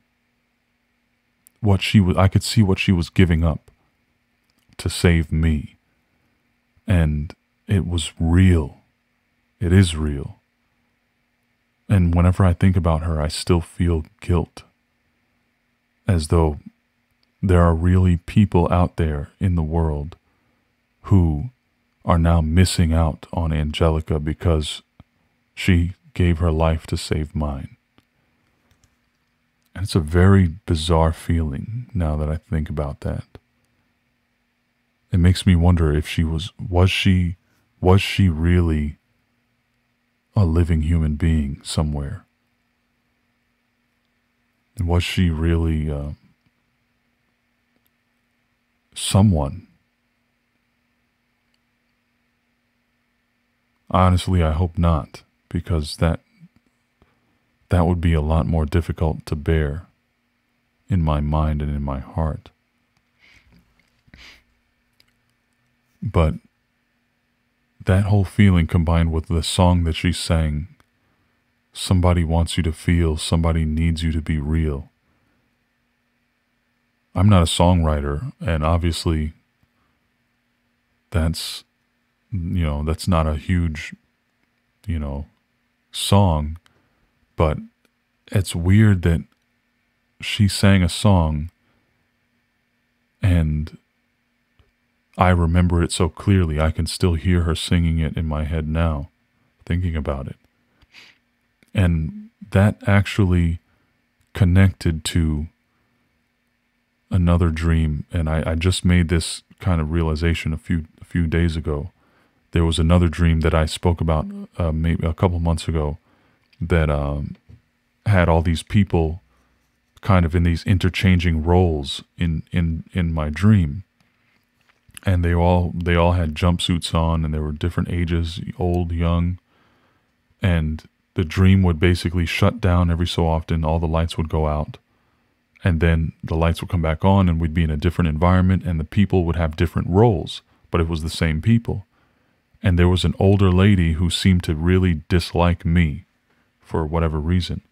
I could see what she was giving up to save me. And it was real. It is real. And whenever I think about her, I still feel guilt, as though there are really people out there in the world who are now missing out on Angelica because she gave her life to save mine. And it's a very bizarre feeling now that I think about that. It makes me wonder if she was she really a living human being somewhere? And was she really someone? Honestly, I hope not, because that would be a lot more difficult to bear in my mind and in my heart. But that whole feeling combined with the song that she sang, somebody wants you to feel, somebody needs you to be real. I'm not a songwriter, and obviously that's not a huge, song, but it's weird that she sang a song and I remember it so clearly. I can still hear her singing it in my head now, thinking about it. And that actually connected to another dream. And I just made this kind of realization a few days ago. There was another dream that I spoke about maybe a couple months ago that had all these people kind of in these interchanging roles in my dream. And they all had jumpsuits on, and they were different ages, old, young. And the dream would basically shut down every so often. All the lights would go out, and then the lights would come back on, and we'd be in a different environment, and the people would have different roles, but it was the same people. And there was an older lady who seemed to really dislike me for whatever reason.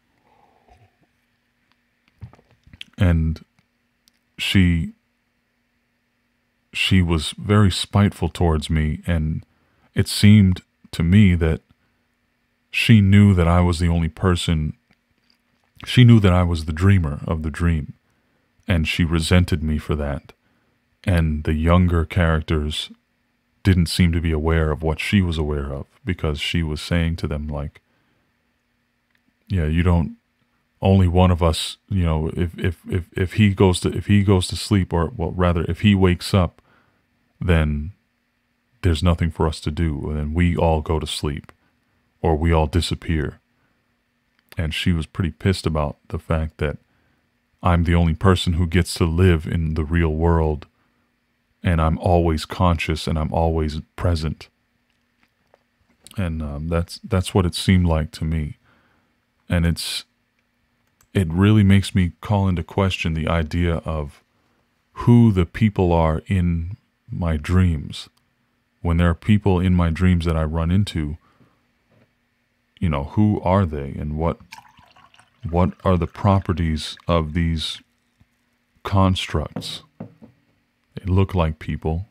And she was very spiteful towards me, and it seemed to me that she knew that I was the only person. She knew that I was the dreamer of the dream, and she resented me for that. And the younger characters didn't seem to be aware of what she was aware of, because she was saying to them, like, yeah, you don't, only one of us, you know, if he goes to sleep, or well, rather, if he wakes up, then there's nothing for us to do, and then we all go to sleep, or we all disappear. And she was pretty pissed about the fact that I'm the only person who gets to live in the real world, and I'm always conscious, and I'm always present. And that's what it seemed like to me. And it really makes me call into question the idea of who the people are in my dreams. When there are people in my dreams that I run into, you know, who are they, and what are the properties of these constructs? They look like people,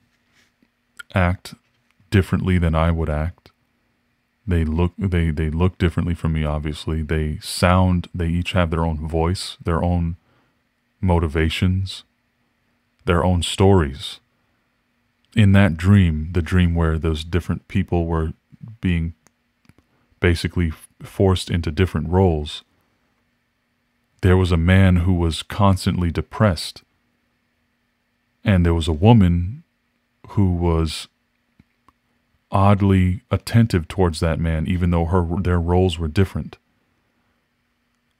act differently than I would act. They look differently from me, obviously. They each have their own voice, their own motivations, their own stories. In that dream, the dream where those different people were being basically forced into different roles, there was a man who was constantly depressed, and there was a woman who was oddly attentive towards that man, even though their roles were different.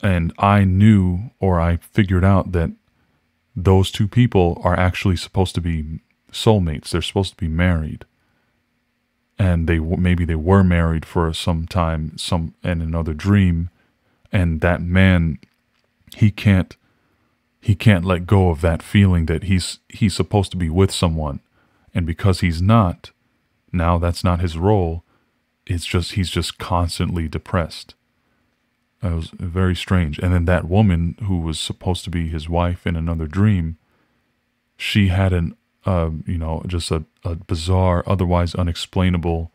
And I knew, or I figured out, that those two people are actually supposed to be soulmates. They're supposed to be married. And maybe they were married for some time, in another dream, and that man, he can't let go of that feeling that he's supposed to be with someone, and because he's not, now that's not his role. He's just constantly depressed. It was very strange. And then that woman who was supposed to be his wife in another dream, she had just a bizarre, otherwise unexplainable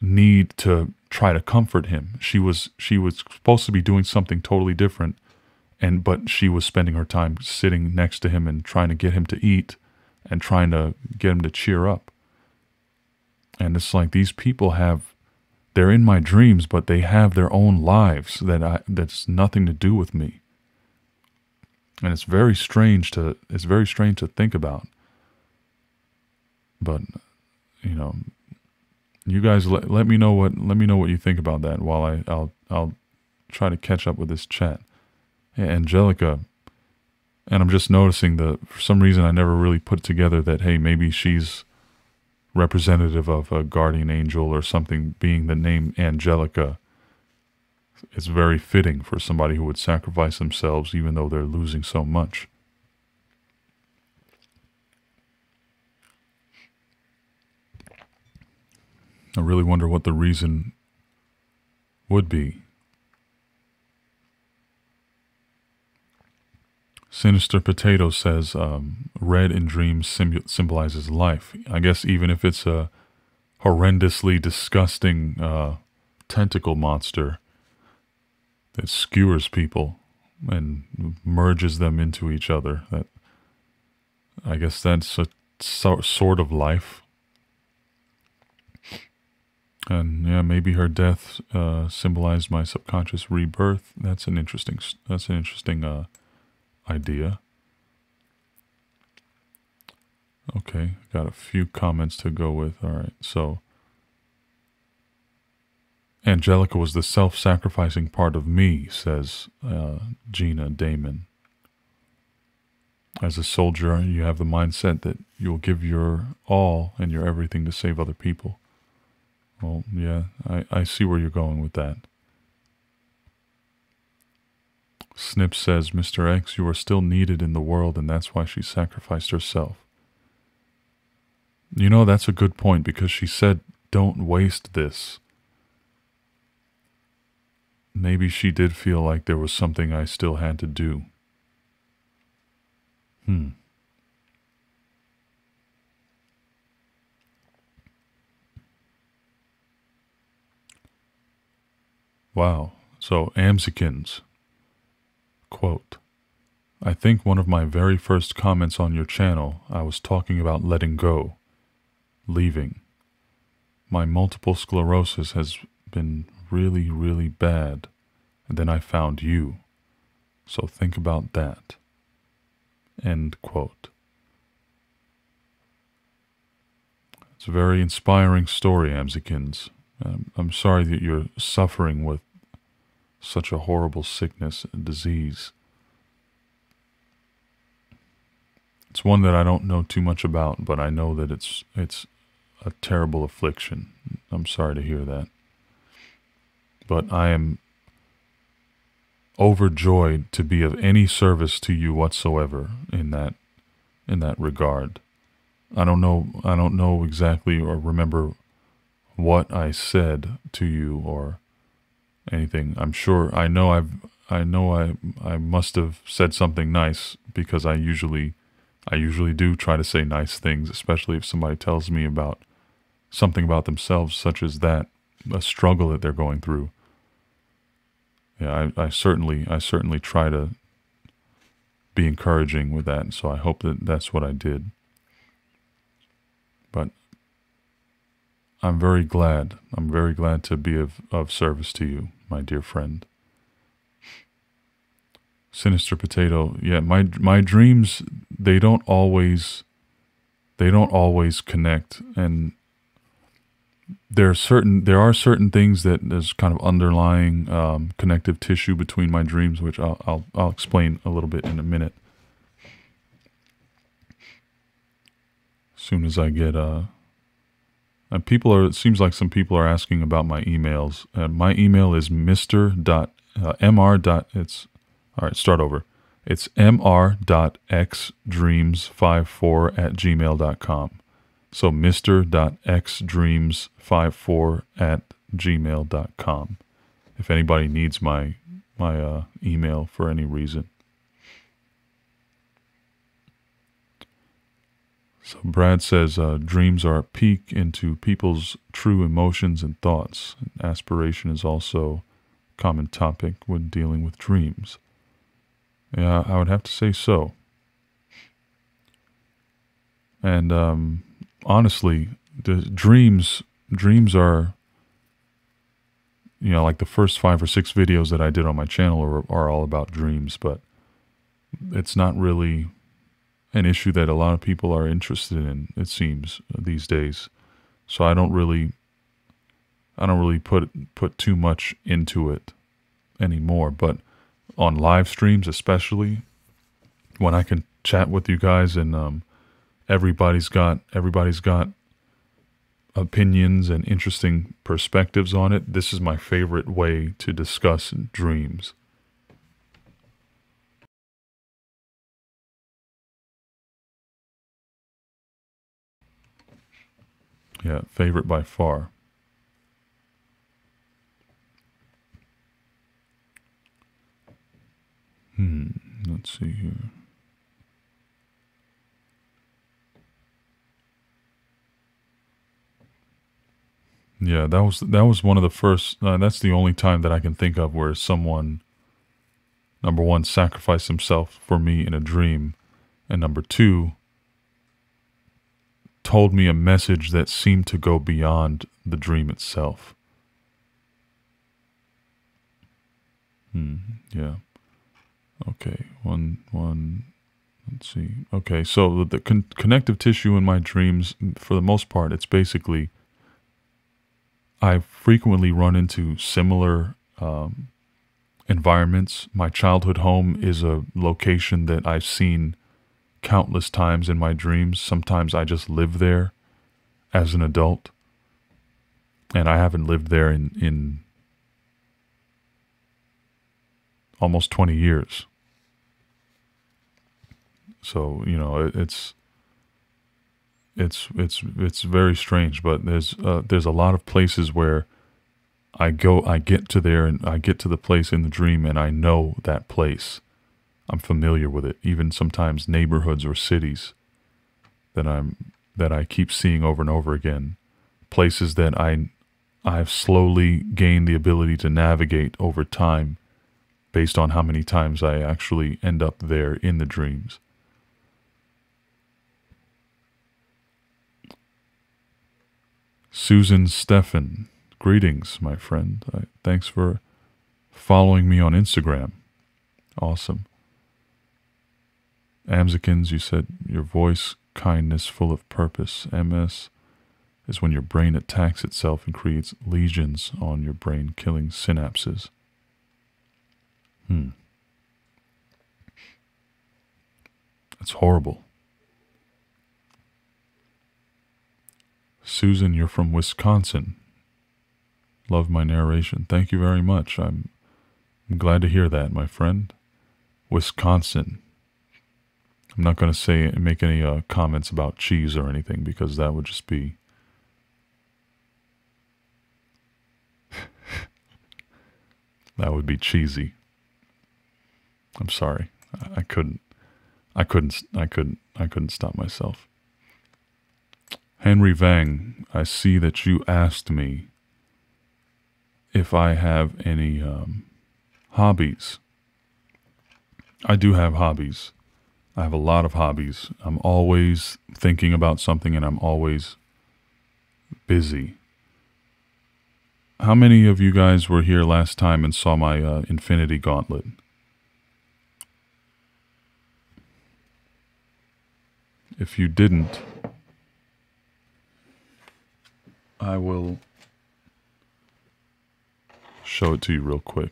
need to try to comfort him. She was supposed to be doing something totally different, but she was spending her time sitting next to him and trying to get him to eat and trying to get him to cheer up. And it's like these people they're in my dreams, but they have their own lives that's nothing to do with me. And it's very strange to think about. But, you know, you guys let me know what you think about that while I'll try to catch up with this chat. Hey, Angelica, and I'm just noticing for some reason I never really put together that, hey, maybe she's representative of a guardian angel or something, being the name Angelica. It's very fitting for somebody who would sacrifice themselves even though they're losing so much. I really wonder what the reason would be. Sinister Potato says, red in dreams symbolizes life. I guess even if it's a horrendously disgusting tentacle monster that skewers people and merges them into each other. That, I guess that's a sort of life. And yeah, maybe her death symbolized my subconscious rebirth. That's an interesting idea. Okay, got a few comments to go with. All right, so Angelica was the self-sacrificing part of me, says Gina Damon. As a soldier, you have the mindset that you'll give your all and your everything to save other people. Well, yeah, I see where you're going with that. Snip says, Mr. X, you are still needed in the world, and that's why she sacrificed herself. You know, that's a good point, because she said, don't waste this. Maybe she did feel like there was something I still had to do. Wow. So, Amzikins, quote, I think one of my very first comments on your channel, I was talking about letting go, leaving. My multiple sclerosis has been really, really bad, and then I found you. So think about that. End quote. It's a very inspiring story, Amzikins. I'm sorry that you're suffering with such a horrible sickness and disease. It's one that I don't know too much about, but I know that it's a terrible affliction. I'm sorry to hear that. But I am overjoyed to be of any service to you whatsoever in that regard. I don't know exactly or remember what I said to you or anything. I'm sure I must have said something nice, because I usually do try to say nice things, especially if somebody tells me about something about themselves, such as that, a struggle that they're going through. Yeah, I certainly try to be encouraging with that, so I hope that that's what I did. But I'm very glad to be of service to you, my dear friend. Sinister Potato, yeah, my dreams, they don't always connect, and there are certain things that there's kind of underlying connective tissue between my dreams, which I'll explain a little bit in a minute. As soon as I get it seems like some people are asking about my emails. My email is It's mr.xdreams54@gmail.com. So mr.xdreams54@gmail.com. If anybody needs my email for any reason. So Brad says, dreams are a peek into people's true emotions and thoughts. Aspiration is also a common topic when dealing with dreams. Yeah, I would have to say so. And honestly, the dreams are, like the first 5 or 6 videos that I did on my channel are all about dreams, but it's not really an issue that a lot of people are interested in, it seems, these days. So I don't really put too much into it anymore. But on live streams, especially when I can chat with you guys and everybody's got opinions and interesting perspectives on it, this is my favorite way to discuss dreams. Yeah, favorite by far. Let's see here. Yeah, that was one of the first. That's the only time that I can think of where someone, number one, sacrificed himself for me in a dream, and number two, told me a message that seemed to go beyond the dream itself. Yeah. Okay. Let's see. Okay, so the connective tissue in my dreams, for the most part, it's basically, I frequently run into similar environments. My childhood home is a location that I've seen countless times in my dreams. Sometimes I just live there as an adult, and I haven't lived there in almost 20 years. So, you know, it's very strange, but there's a lot of places where I get to there, and I get to the place in the dream, and I know that place. I'm familiar with it. Even sometimes neighborhoods or cities that I keep seeing over and over again. Places that I've slowly gained the ability to navigate over time based on how many times I actually end up there in the dreams. Susan Stefan, greetings, my friend. Thanks for following me on Instagram. Awesome. Amzikins, you said your voice, kindness, full of purpose. MS is when your brain attacks itself and creates lesions on your brain, killing synapses. That's horrible. Susan, you're from Wisconsin. Love my narration. Thank you very much. I'm glad to hear that, my friend. Wisconsin. I'm not going to make any comments about cheese or anything, because that would just be that would be cheesy. I'm sorry. I couldn't stop myself. Henry Vang, I see that you asked me if I have any hobbies. I do have hobbies. I have a lot of hobbies. I'm always thinking about something, and I'm always busy. How many of you guys were here last time and saw my Infinity Gauntlet? If you didn't, I will show it to you real quick.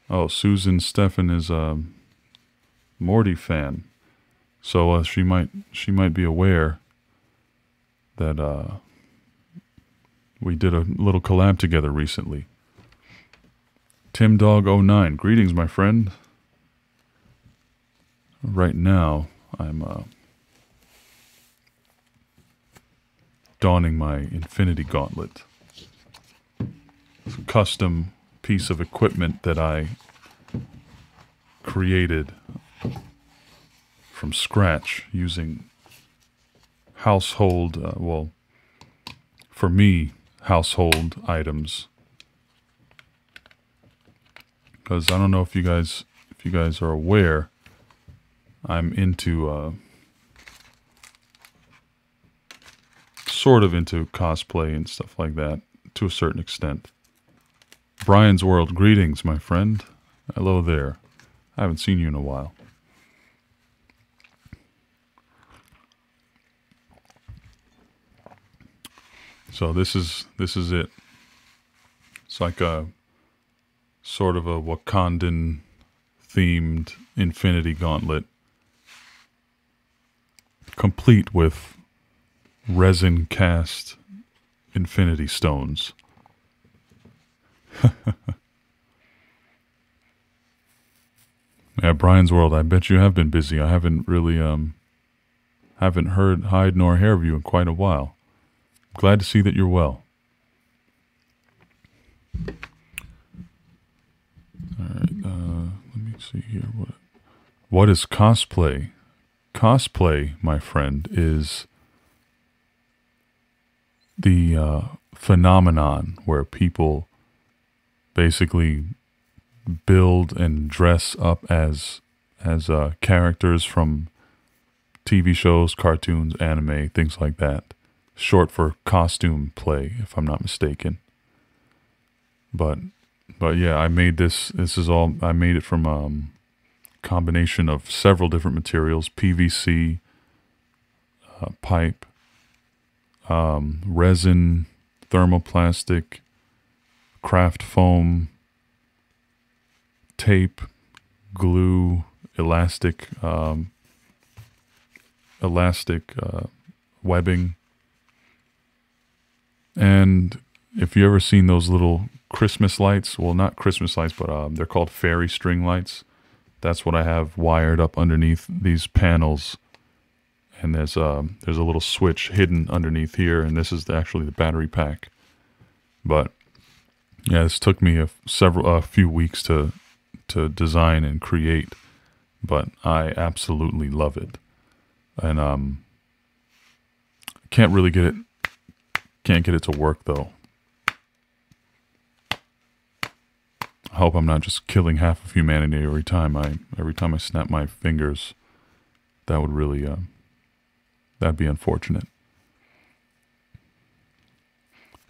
Oh, Susan Stefan is a Morty fan, so she might be aware that we did a little collab together recently. TimDog09, greetings, my friend. Right now, I'm donning my Infinity Gauntlet. It's a custom piece of equipment that I created from scratch using household, well, for me, household items. Because I don't know if you guys are aware, I'm into sort of into cosplay and stuff like that to a certain extent. Brian's World, greetings, my friend. Hello there. I haven't seen you in a while. So this is it. It's like a sort of a Wakandan themed Infinity Gauntlet, complete with resin cast Infinity Stones. Yeah, Brian's World, I bet you have been busy. I haven't really haven't heard hide nor hair of you in quite a while. Glad to see that you're well. Alright, let me see here. What is cosplay? Cosplay, my friend, is the phenomenon where people basically build and dress up as characters from TV shows, cartoons, anime, things like that. Short for costume play, if I'm not mistaken. But yeah, I made this. This is all I made it from combination of several different materials: PVC, pipe, resin, thermoplastic, craft foam, tape, glue, elastic webbing. And if you ever seen those little Christmas lights, well, not Christmas lights, but they're called fairy string lights. That's what I have wired up underneath these panels. And there's a little switch hidden underneath here, and this is actually the battery pack. But yeah, this took me a few weeks to design and create, but I absolutely love it. And can't get it to work though. I hope I'm not just killing half of humanity every time I snap my fingers. That would really that'd be unfortunate.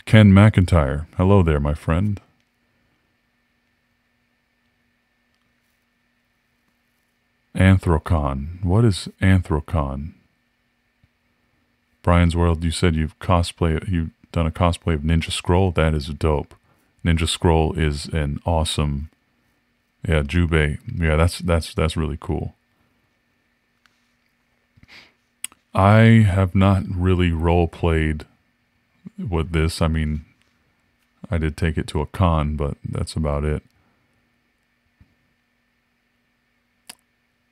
Ken McIntyre, hello there, my friend. Anthrocon. What is Anthrocon? Brian's World, you said you've done a cosplay of Ninja Scroll. That is dope. Ninja Scroll is an awesome, yeah, Jubei. Yeah, that's really cool. I have not really role played with this. I mean, I did take it to a con, but that's about it.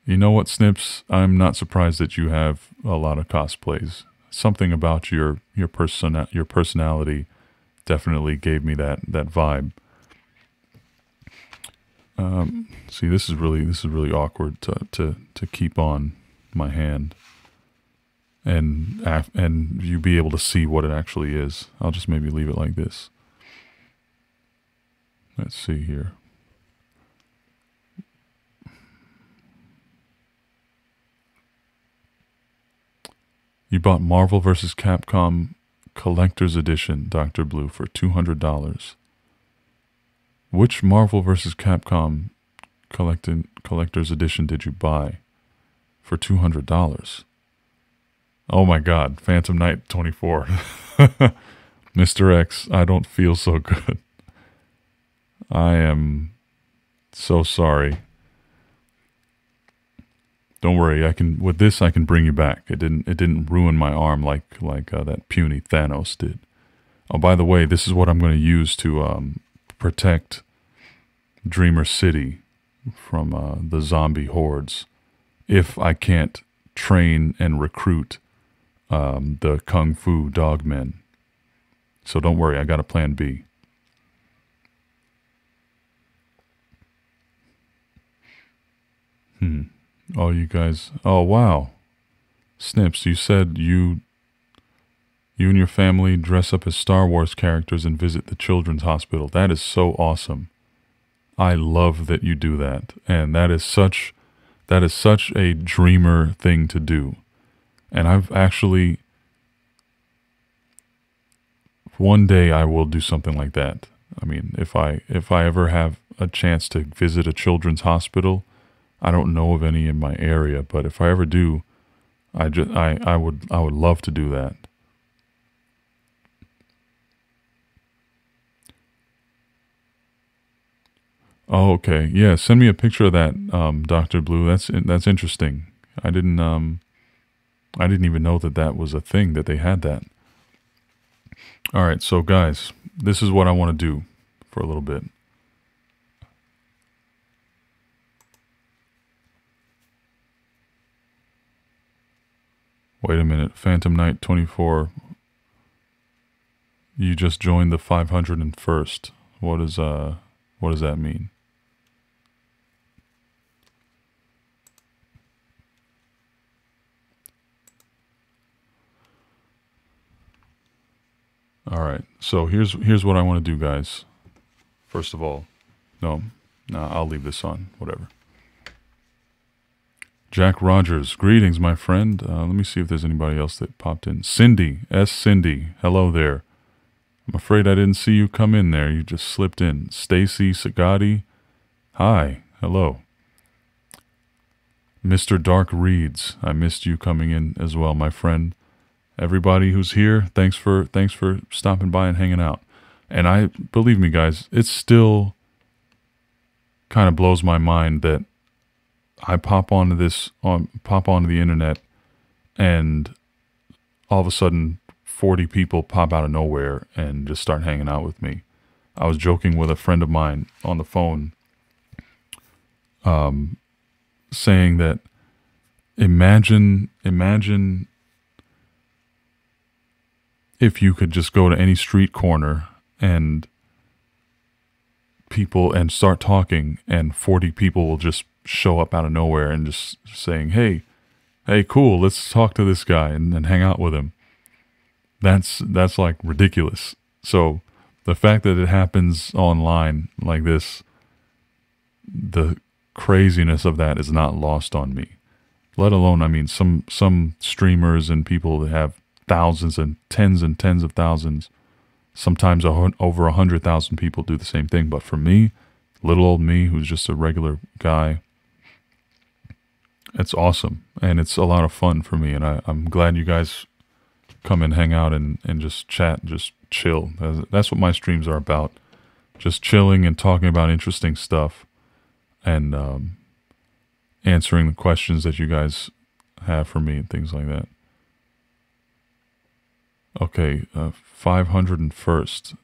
You know what, Snips? I'm not surprised that you have a lot of cosplays. Something about your personality definitely gave me that vibe. See, this is really awkward to keep on my hand, and you be able to see what it actually is. I'll just maybe leave it like this. Let's see here. You bought Marvel vs. Capcom Collector's Edition, Dr. Blue, for $200. Which Marvel vs. Capcom Collector's Edition did you buy for $200? Oh my God, Phantom Knight 24. Mr. X, I don't feel so good. I am so sorry. Don't worry, I can bring you back. It didn't ruin my arm like that puny Thanos did. Oh, by the way, this is what I'm going to use to protect Dreamer City from the zombie hordes. If I can't train and recruit the Kung Fu dogmen. So don't worry, I got a plan B. Oh, you guys. Oh, wow. Snips, you said you and your family dress up as Star Wars characters and visit the children's hospital. That is so awesome. I love that you do that. And that is such a dreamer thing to do. And I've actually, one day I will do something like that. I mean, if I ever have a chance to visit a children's hospital, I don't know of any in my area, but if I ever do, I would love to do that. Oh, okay. Yeah, send me a picture of that, Dr. Blue. That's interesting. I didn't even know that was a thing, that they had that. All right, so guys, this is what I want to do for a little bit. Wait a minute, Phantom Knight 24. You just joined the 501st. What does that mean? All right. So here's what I want to do, guys. First of all, no, I'll leave this on. Whatever. Jack Rogers, greetings, my friend. Let me see if there's anybody else that popped in. Cindy, Cindy, hello there. I'm afraid I didn't see you come in there. You just slipped in. Stacy Sagati, hi, hello. Mr. Dark Reads, I missed you coming in as well, my friend. Everybody who's here, thanks for stopping by and hanging out. And I believe me, guys, it still kind of blows my mind that I pop onto the internet, and all of a sudden 40 people pop out of nowhere and just start hanging out with me. I was joking with a friend of mine on the phone, saying that imagine if you could just go to any street corner and start talking, and 40 people will just show up out of nowhere and just saying, hey, cool, let's talk to this guy and hang out with him. That's like ridiculous. So the fact that it happens online like this, the craziness of that is not lost on me. Let alone, I mean, some streamers and people that have thousands and tens of thousands, sometimes over 100,000 people do the same thing. But for me, little old me, who's just a regular guy, it's awesome, and it's a lot of fun for me, and I'm glad you guys come and hang out and just chat, just chill. That's what my streams are about, just chilling and talking about interesting stuff, and answering the questions that you guys have for me and things like that. Okay, 501st.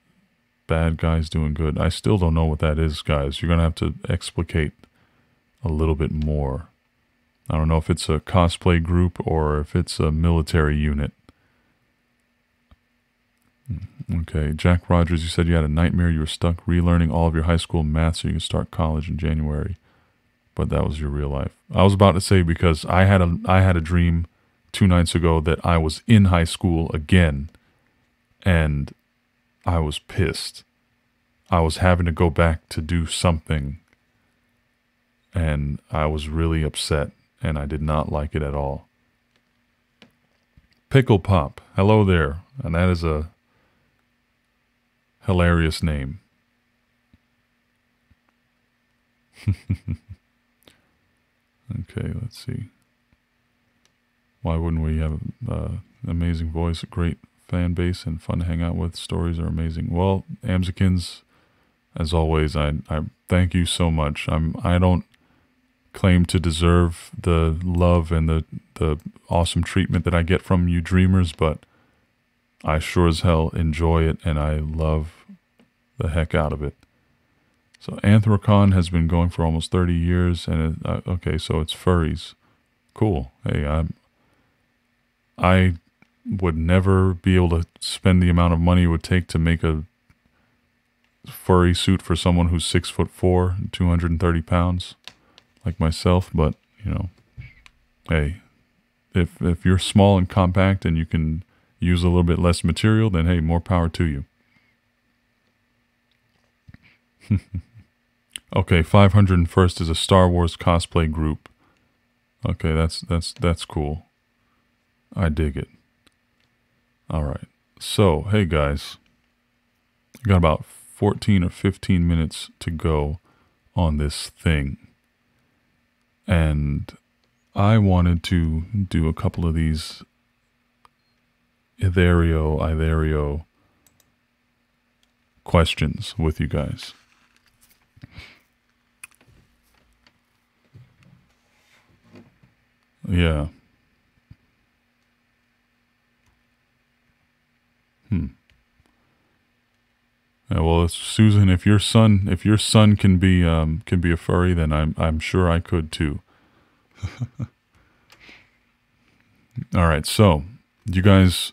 Bad guys doing good. I still don't know what that is, guys. You're going to have to explicate a little bit more. I don't know if it's a cosplay group or if it's a military unit. Okay, Jack Rogers, you said you had a nightmare. You were stuck relearning all of your high school math so you could start college in January. But that was your real life. I was about to say, because I had a dream 2 nights ago that I was in high school again, and I was pissed. I was having to go back to do something, and I was really upset, and I did not like it at all. Pickle Pop, hello there, and that is a hilarious name. Okay, let's see. Why wouldn't we have an amazing voice, a great fan base, and fun to hang out with? Stories are amazing. Well, Amzikins, as always, I thank you so much. I don't claim to deserve the love and the awesome treatment that I get from you dreamers, but I sure as hell enjoy it, and I love the heck out of it. So Anthrocon has been going for almost 30 years, and okay, so it's furries. Cool. Hey, I would never be able to spend the amount of money it would take to make a furry suit for someone who's 6'4", 230 pounds, like myself. But you know, hey, if you're small and compact and you can use a little bit less material, then hey, more power to you. Okay, 501st is a Star Wars cosplay group. Okay, that's cool. I dig it. All right. So, hey guys, I got about 14 or 15 minutes to go on this thing. And I wanted to do a couple of these Itherio questions with you guys. Yeah. Yeah, well, Susan, if your son can be a furry, then I'm sure I could too. All right, so you guys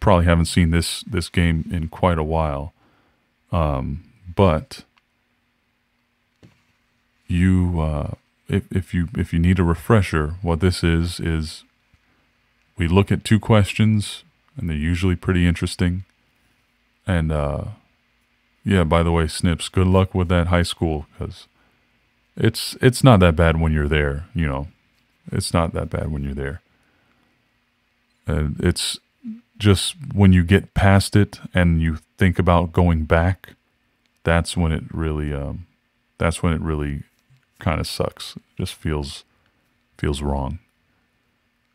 probably haven't seen this game in quite a while, but you if you need a refresher, what this is we look at 2 questions, and they're usually pretty interesting, And yeah, by the way, Snips, good luck with that high school, because it's not that bad when you're there. You know, it's not that bad when you're there. It's just when you get past it and you think about going back, that's when it really kind of sucks. Just feels wrong.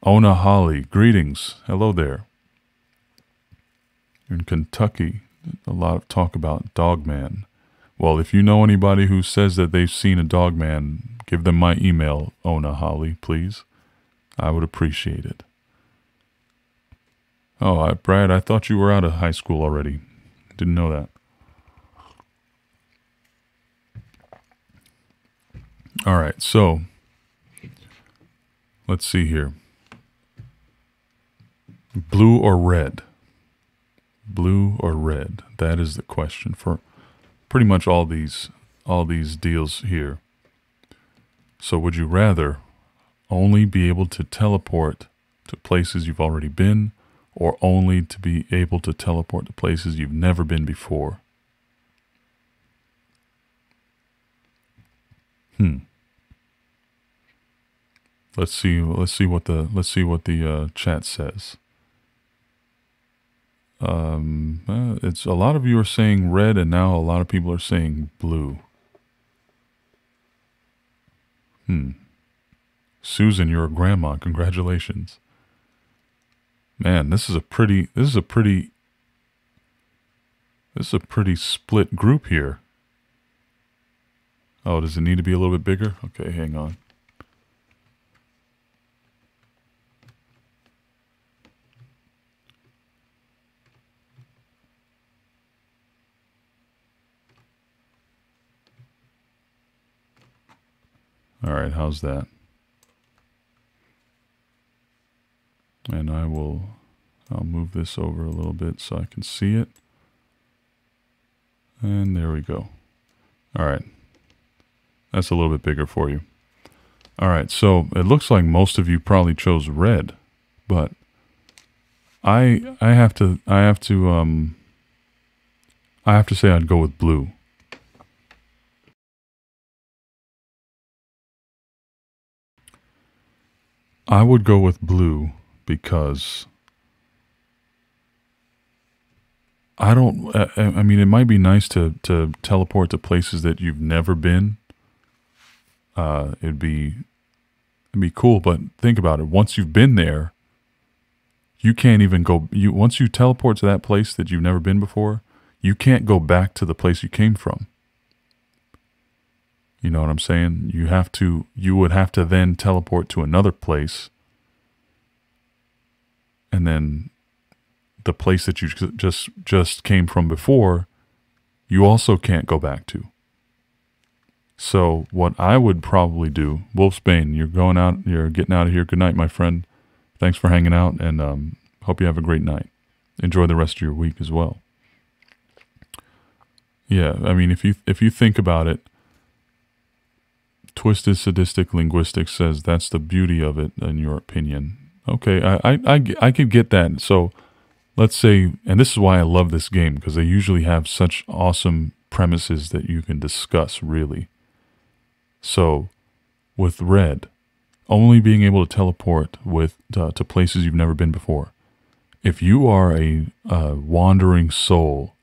Ona Holly, greetings. Hello there. In Kentucky, a lot of talk about Dogman. Well, if you know anybody who says that they've seen a Dogman, give them my email, Ona Holly, please. I would appreciate it. Oh, Brad, I thought you were out of high school already. Didn't know that. All right, so let's see here. Blue or red? Blue or red? That is the question for pretty much all these deals here. So would you rather only be able to teleport to places you've already been, or only to be able to teleport to places you've never been before? Let's see what the chat says. It's a lot of you are saying red, and now a lot of people are saying blue. Susan, you're a grandma. Congratulations. Man, this is a pretty split group here. Oh, does it need to be a little bit bigger? Okay, hang on. All right, how's that? And I'll move this over a little bit so I can see it. And there we go. All right. That's a little bit bigger for you. All right, so it looks like most of you probably chose red, but I have to say I'd go with blue. I would go with blue because I mean, it might be nice to teleport to places that you've never been. It'd be cool, but think about it. Once you've been there, you can't even go. Once you teleport to that place that you've never been before, you can't go back to the place you came from. You know what I'm saying? You would have to then teleport to another place, and then the place that you just came from before, you also can't go back to. So what I would probably do, Wolfsbane, you're getting out of here. Good night, my friend. Thanks for hanging out, and hope you have a great night. Enjoy the rest of your week as well. Yeah, I mean, if you think about it, Twisted Sadistic Linguistics says that's the beauty of it, in your opinion. Okay, I could get that. So let's say, and this is why I love this game, because they usually have such awesome premises that you can discuss, really. So with red, only being able to teleport to places you've never been before. If you are a wandering soul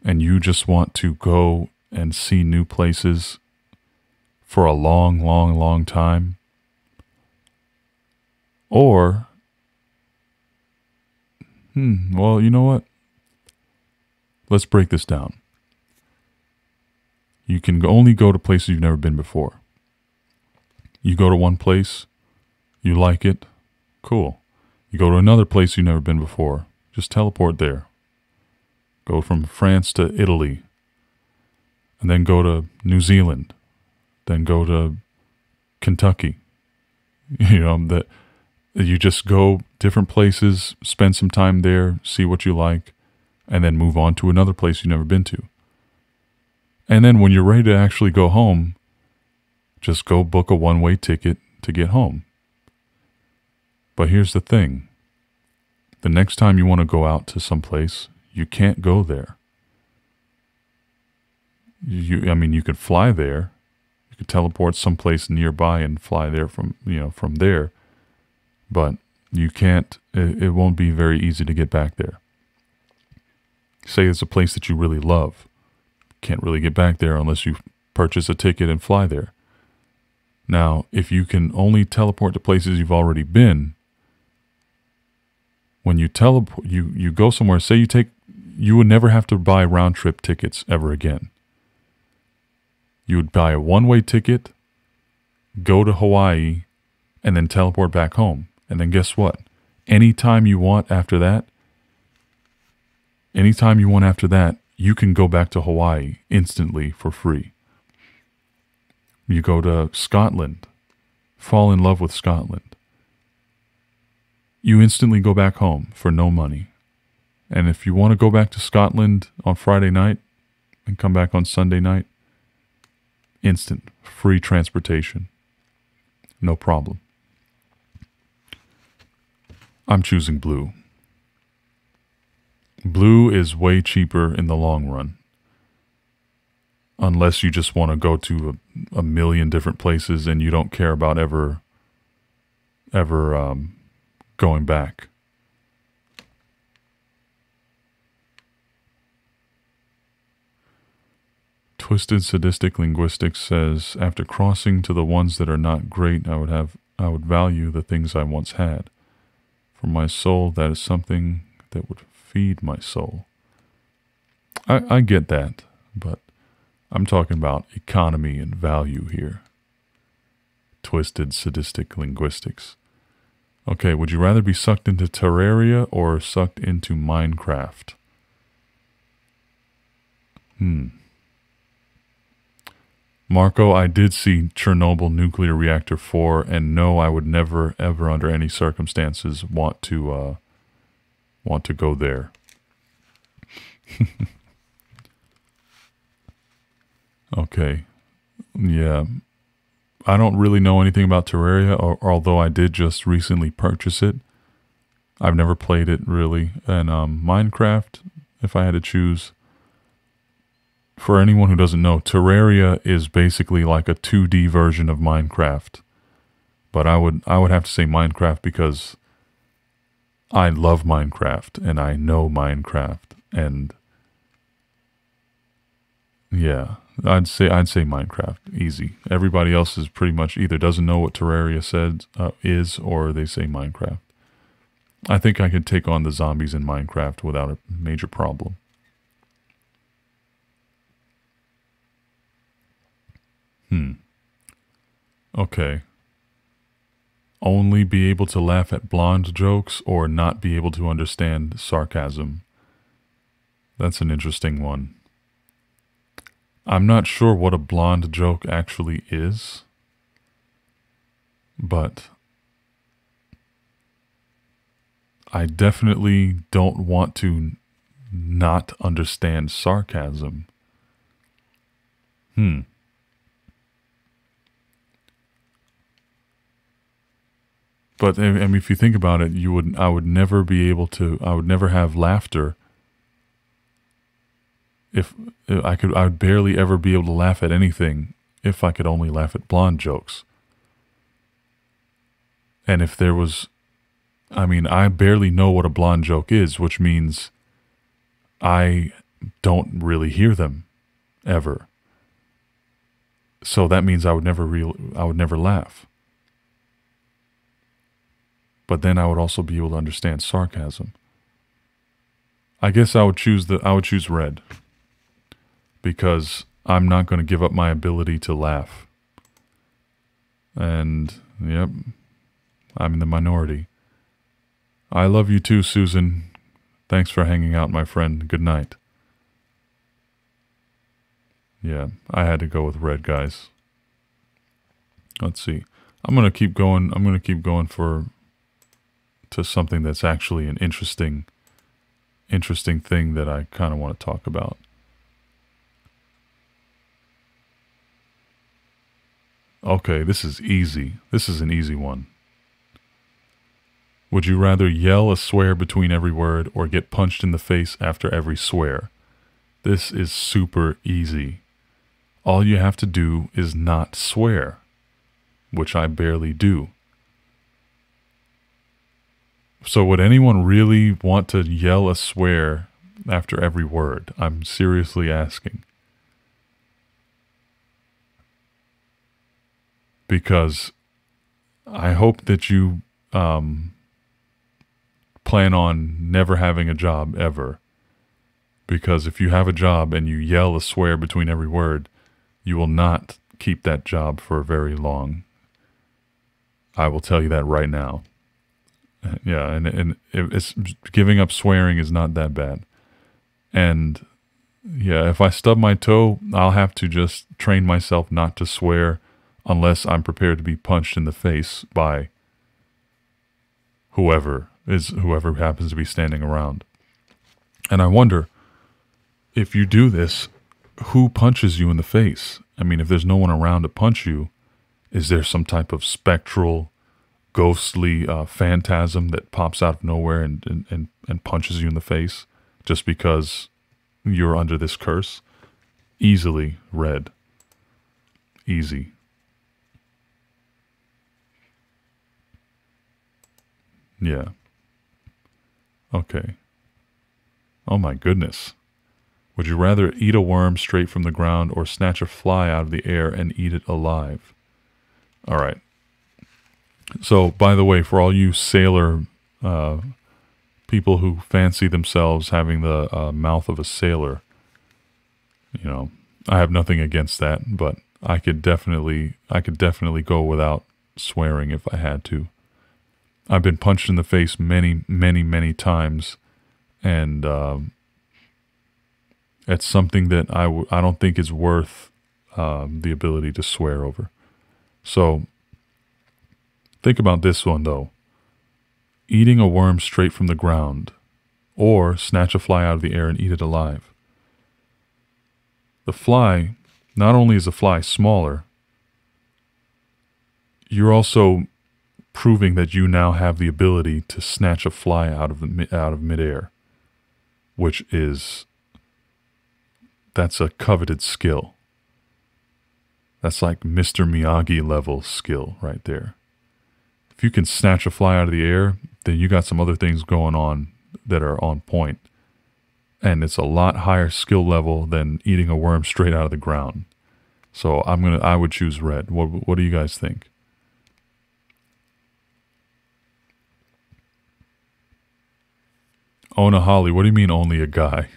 and you just want to go and see new places for a long, long, long time, or, well, you know what? Let's break this down. You can only go to places you've never been before. You go to one place, you like it, cool. You go to another place you've never been before, just teleport there. Go from France to Italy, and then go to New Zealand, then go to Kentucky. You know, that you just go different places, spend some time there, see what you like, and then move on to another place you've never been to. And then when you're ready to actually go home, just go book a one-way ticket to get home. But here's the thing. The next time you want to go out to some place, you can't go there. I mean, you could fly there. You could teleport someplace nearby and fly there from there. But you can't, it won't be very easy to get back there. Say it's a place that you really love. Can't really get back there unless you purchase a ticket and fly there. Now, if you can only teleport to places you've already been, when you teleport, you go somewhere, say you would never have to buy round trip tickets ever again. You would buy a one-way ticket, go to Hawaii, and then teleport back home. And then guess what? Anytime you want after that, you can go back to Hawaii instantly for free. You go to Scotland, fall in love with Scotland. You instantly go back home for no money. And if you want to go back to Scotland on Friday night and come back on Sunday night, instant free transportation. No problem. I'm choosing blue. Blue is way cheaper in the long run. Unless you just want to go to a million different places and you don't care about ever going back. Twisted Sadistic Linguistics says, after crossing to the ones that are not great, I would value the things I once had. For my soul, that is something that would feed my soul. I get that, but I'm talking about economy and value here. Twisted Sadistic Linguistics. Okay, would you rather be sucked into Terraria or sucked into Minecraft? Marco, I did see Chernobyl Nuclear Reactor 4, and no, I would never, ever, under any circumstances, want to go there. Okay. Yeah. I don't really know anything about Terraria, although I did just recently purchase it. I've never played it, really. And Minecraft, if I had to choose... For anyone who doesn't know, Terraria is basically like a 2D version of Minecraft. But I would have to say Minecraft because I love Minecraft and I know Minecraft, and yeah, I'd say Minecraft, easy. Everybody else is pretty much either doesn't know what Terraria is, or they say Minecraft. I think I could take on the zombies in Minecraft without a major problem. Okay. Only be able to laugh at blonde jokes or not be able to understand sarcasm. That's an interesting one. I'm not sure what a blonde joke actually is, but I definitely don't want to not understand sarcasm. But I mean, if you think about it, I would never be able to. I would never have laughter. If I would barely ever be able to laugh at anything if I could only laugh at blonde jokes. And if there was, I mean, I barely know what a blonde joke is, which means I don't really hear them ever. So that means I would never laugh. But then I would also be able to understand sarcasm. I guess I would choose red. Because I'm not going to give up my ability to laugh. And, yep, I'm in the minority. I love you too, Susan. Thanks for hanging out, my friend. Good night. Yeah, I had to go with red, guys. Let's see. I'm going to keep going. I'm going to keep going to something that's actually an interesting thing that I kind of want to talk about. Okay, this is easy. This is an easy one. Would you rather yell a swear between every word or get punched in the face after every swear? This is super easy. all you have to do is not swear, which I barely do. So would anyone really want to yell a swear after every word? I'm seriously asking. Because I hope that you plan on never having a job ever. Because if you have a job and you yell a swear between every word, you will not keep that job for very long. I will tell you that right now. Yeah, and it's giving up swearing is not that bad. And yeah, if I stub my toe, I'll have to just train myself not to swear unless I'm prepared to be punched in the face by whoever happens to be standing around. And I wonder, if you do this, who punches you in the face? I mean, if there's no one around to punch you, is there some type of spectral, ghostly phantasm that pops out of nowhere and punches you in the face just because you're under this curse? Easily red. Easy. Yeah. Okay. Oh my goodness. Would you rather eat a worm straight from the ground or snatch a fly out of the air and eat it alive? All right. So, by the way, for all you sailor people who fancy themselves having the mouth of a sailor, you know, I have nothing against that, but I could definitely go without swearing if I had to. I've been punched in the face many, many, many times, and it's something that I don't think is worth the ability to swear over. So think about this one, though. Eating a worm straight from the ground, or snatch a fly out of the air and eat it alive. The fly, not only is the fly smaller, you're also proving that you now have the ability to snatch a fly out of midair, which that's a coveted skill. That's like Mr. Miyagi level skill right there. If you can snatch a fly out of the air, then you got some other things going on that are on point. And it's a lot higher skill level than eating a worm straight out of the ground. So I would choose red. What do you guys think? Ona Holly, what do you mean only a guy?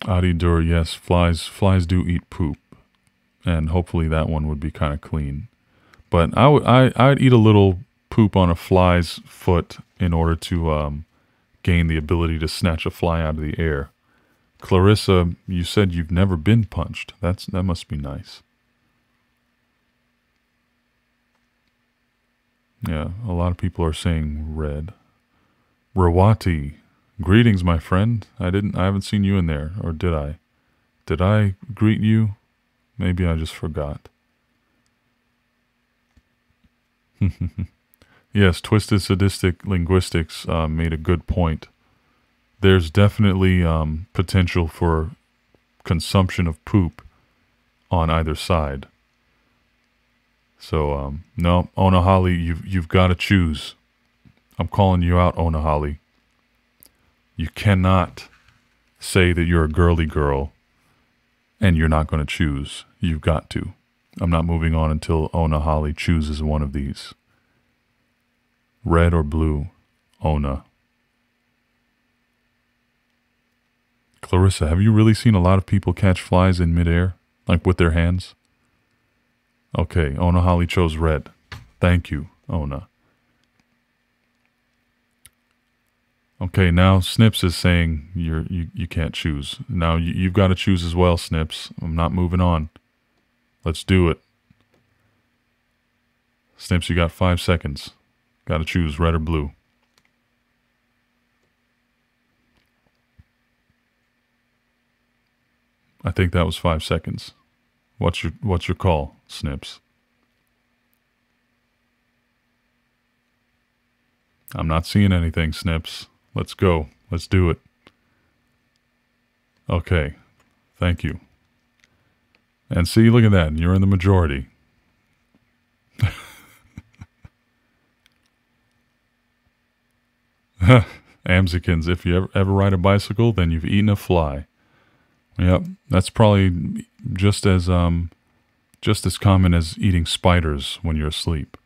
Adi Dur, yes, flies do eat poop. And hopefully that one would be kind of clean. But I'd eat a little poop on a fly's foot in order to gain the ability to snatch a fly out of the air. Clarissa, you said you've never been punched. That must be nice. Yeah, a lot of people are saying red. Rawati, greetings, my friend. I haven't seen you in there, or did I? Did I greet you? Maybe I just forgot. Yes, Twisted Sadistic Linguistics made a good point. There's definitely potential for consumption of poop on either side. So, no, Onahali, you've got to choose. I'm calling you out, Onahali. You cannot say that you're a girly girl and you're not going to choose. You've got to. I'm not moving on until Onahali chooses one of these. Red or blue, Ona. Clarissa, have you really seen a lot of people catch flies in midair? Like with their hands? Okay, Ona Holly chose red. Thank you, Ona. Okay, now Snips is saying you can't choose. Now you've got to choose as well, Snips. I'm not moving on. Let's do it. Snips, you got 5 seconds. Got to choose red or blue. I think that was 5 seconds. What's your call, Snips? I'm not seeing anything, Snips. Let's go. Let's do it. Okay, Thank you. And see, look at that. You're in the majority. Amzikins, if you ever ride a bicycle, then you've eaten a fly. Yep, that's probably just as common as eating spiders when you're asleep.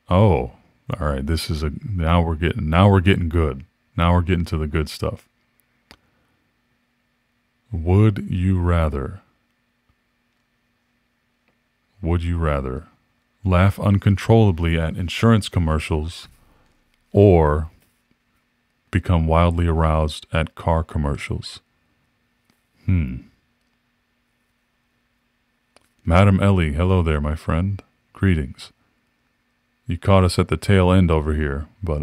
Oh, all right. This is now we're getting good. Now we're getting to the good stuff. Would you rather laugh uncontrollably at insurance commercials or become wildly aroused at car commercials? Madam Ellie, hello there, my friend. Greetings. You caught us at the tail end over here, but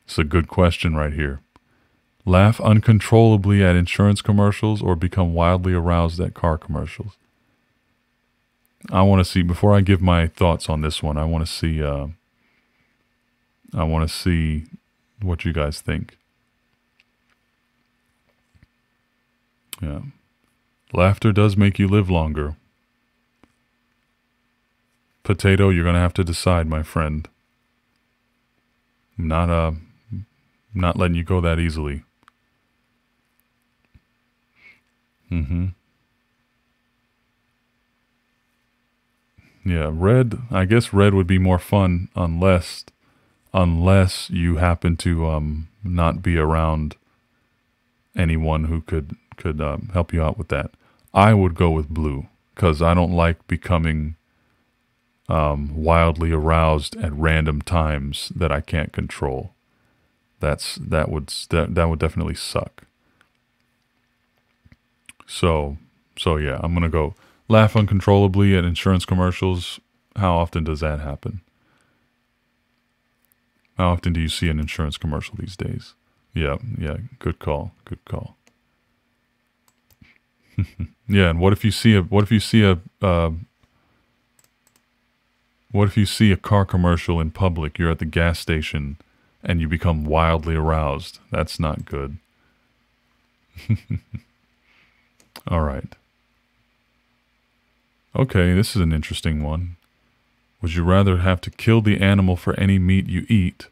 it's a good question right here. Laugh uncontrollably at insurance commercials or become wildly aroused at car commercials? I want to see, before I give my thoughts on this one, I want to see what you guys think. Yeah. Laughter does make you live longer. Potato, you're going to have to decide, my friend. I'm not letting you go that easily. Yeah, red, I guess red would be more fun unless you happen to not be around anyone who could help you out with that. I would go with blue because I don't like becoming wildly aroused at random times that I can't control. That would definitely suck. So yeah, I'm gonna go laugh uncontrollably at insurance commercials. How often does that happen? How often do you see an insurance commercial these days? Yeah, good call. Yeah, and what if you see a car commercial in public? You're at the gas station and you become wildly aroused. That's not good. All right. Okay, this is an interesting one. Would you rather have to kill the animal for any meat you eat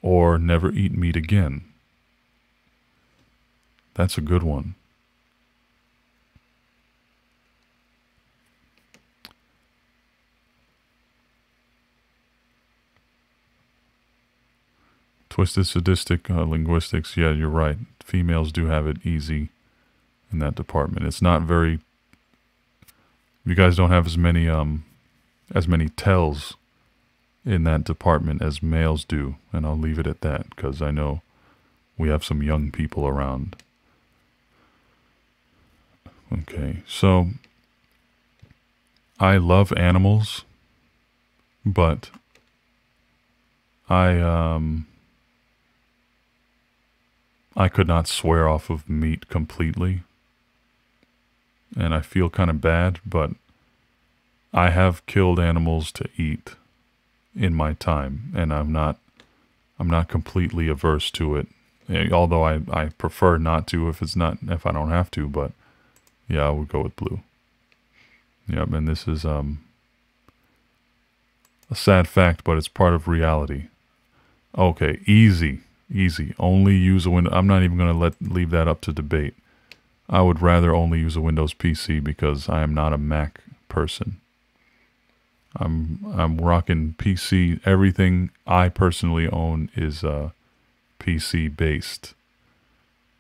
or never eat meat again? That's a good one. Twisted sadistic linguistics. Yeah, you're right. Females do have it easy in that department. It's not very... You guys don't have as many tells in that department as males do, and I'll leave it at that because I know we have some young people around. Okay, so I love animals, but I could not swear off of meat completely. And I feel kind of bad, but I have killed animals to eat in my time, and I'm not completely averse to it. Although I prefer not to if I don't have to, but yeah, I would go with blue. Yep, and this is a sad fact, but it's part of reality. Okay, easy. Only use a window. I'm not even going to leave that up to debate. I would rather only use a Windows PC because I am not a Mac person. I'm rocking PC. Everything I personally own is PC based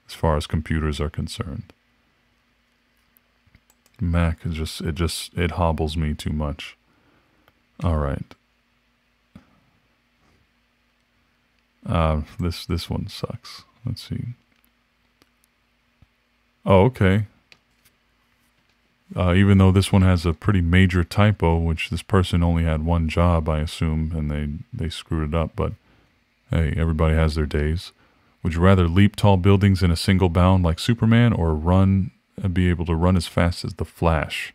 as far as computers are concerned. Mac is it hobbles me too much. All right. This one sucks. Let's see. Oh, okay. Even though this one has a pretty major typo, which this person only had one job, I assume, and they screwed it up, but hey, everybody has their days. Would you rather leap tall buildings in a single bound like Superman or be able to run as fast as the Flash?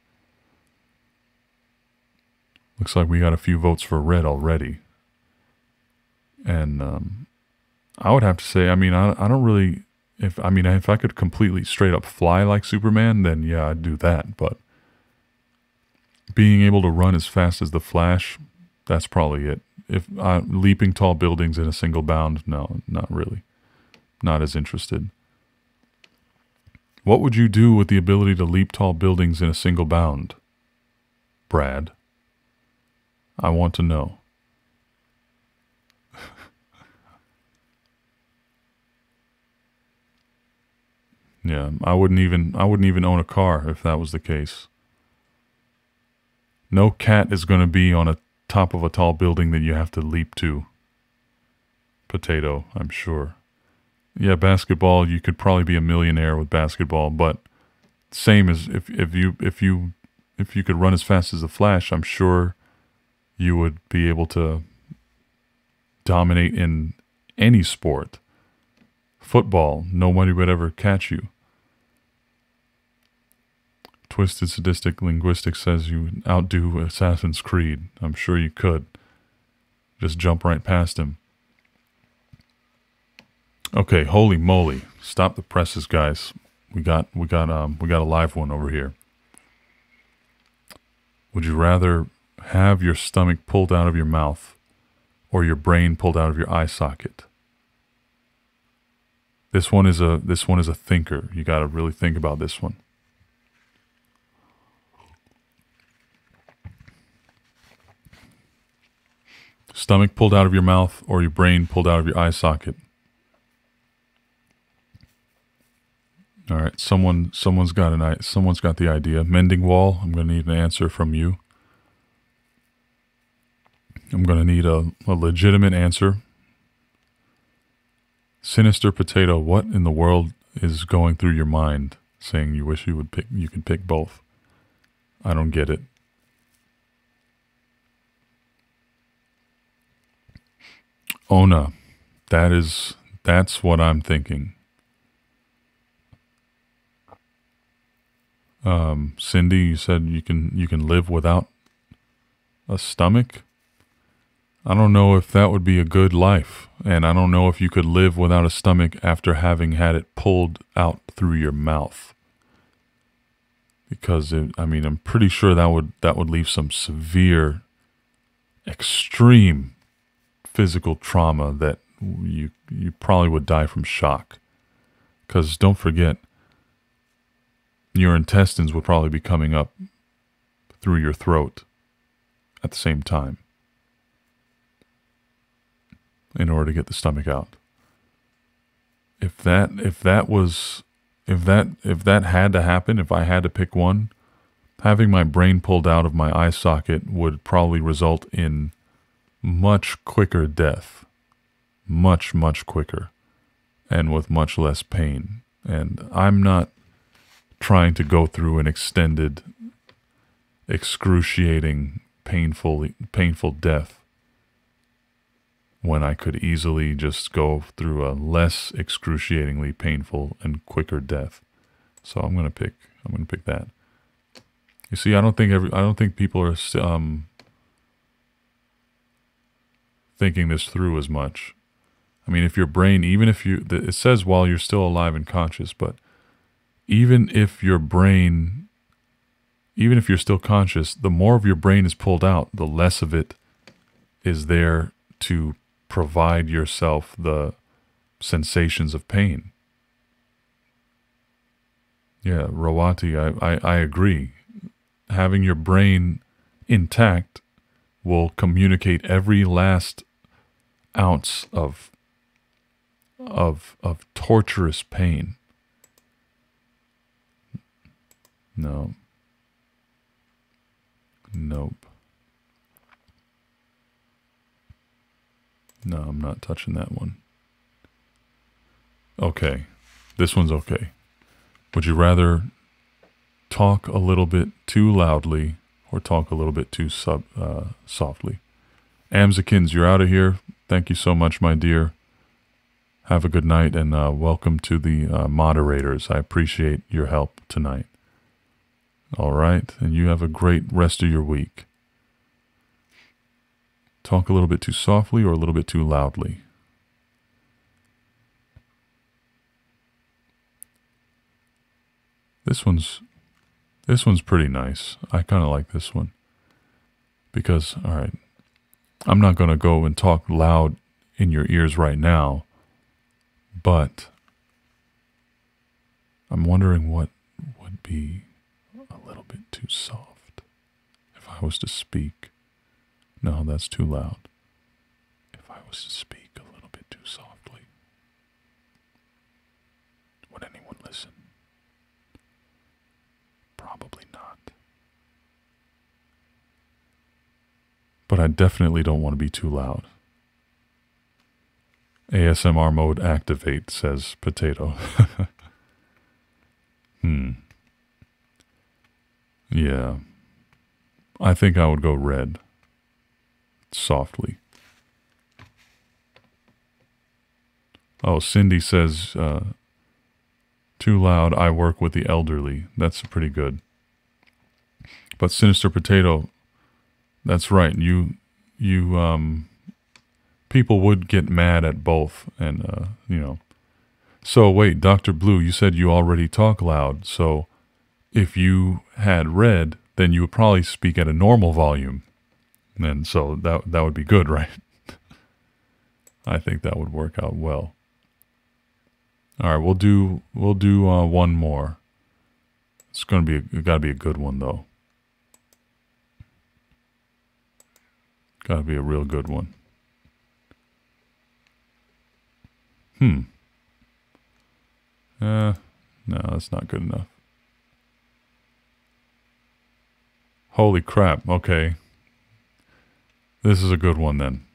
Looks like we got a few votes for red already. And I would have to say, I mean, I don't really If I could completely straight up fly like Superman, then yeah, I'd do that. But being able to run as fast as the Flash, that's probably it. If leaping tall buildings in a single bound, no, not really. Not as interested. What would you do with the ability to leap tall buildings in a single bound, Brad? I want to know. Yeah, I wouldn't even own a car if that was the case. No cat is going to be on a top of a tall building that you have to leap to. Potato, I'm sure. Yeah, basketball, you could probably be a millionaire with basketball, but same as if you could run as fast as the Flash, I'm sure you would be able to dominate in any sport. Football, nobody would ever catch you. Twisted Sadistic Linguistics says you would outdo Assassin's Creed. I'm sure you could. Just jump right past him. Okay, holy moly. Stop the presses, guys. We got a live one over here. Would you rather have your stomach pulled out of your mouth or your brain pulled out of your eye socket? This one is a thinker. You got to really think about this one. Stomach pulled out of your mouth or your brain pulled out of your eye socket? All right, someone's got the idea. Mending wall, I'm going to need an answer from you. I'm going to need a legitimate answer. Sinister Potato, what in the world is going through your mind saying you wish you could pick both? I don't get it. Ona, that's what I'm thinking. Cindy, you said you can live without a stomach. I don't know if that would be a good life, and I don't know if you could live without a stomach after having had it pulled out through your mouth. Because I'm pretty sure that would leave some severe, extreme physical trauma that you probably would die from shock. Because don't forget, your intestines would probably be coming up through your throat at the same time in order to get the stomach out. If that had to happen, if I had to pick one, having my brain pulled out of my eye socket would probably result in much quicker death. Much, much quicker. And with much less pain. And I'm not trying to go through an extended, excruciating, painful death when I could easily just go through a less excruciatingly painful and quicker death. So I'm gonna pick that. You see, I don't think people are thinking this through as much. I mean, if your brain, it says while you're still alive and conscious, but even if you're still conscious, the more of your brain is pulled out, the less of it is there to provide yourself the sensations of pain. Yeah, Rawati, I agree. Having your brain intact will communicate every last ounce of torturous pain. No. Nope. No, I'm not touching that one. Okay. This one's okay. Would you rather talk a little bit too loudly or talk a little bit too softly? Amzakins, you're out of here. Thank you so much, my dear. Have a good night, and welcome to the moderators. I appreciate your help tonight. All right, and you have a great rest of your week. Talk a little bit too softly or a little bit too loudly? This one's pretty nice. I kind of like this one. Because, all right, I'm not going to go and talk loud in your ears right now, but I'm wondering what would be a little bit too soft if I was to speak. No, that's too loud. If I was to speak a little bit too softly, would anyone listen? Probably not. But I definitely don't want to be too loud. ASMR mode activate, says Potato. Yeah. I think I would go red. Softly. Oh, Cindy says, too loud, I work with the elderly. That's pretty good. But Sinister Potato, that's right. People would get mad at both, and, you know. So, wait, Dr. Blue, you said you already talk loud, so if you had red, then you would probably speak at a normal volume. And so that would be good, right? I think that would work out well. All right, we'll do one more. It's gotta be a good one though. Gotta be a real good one. No, that's not good enough. Holy crap, okay. This is a good one then.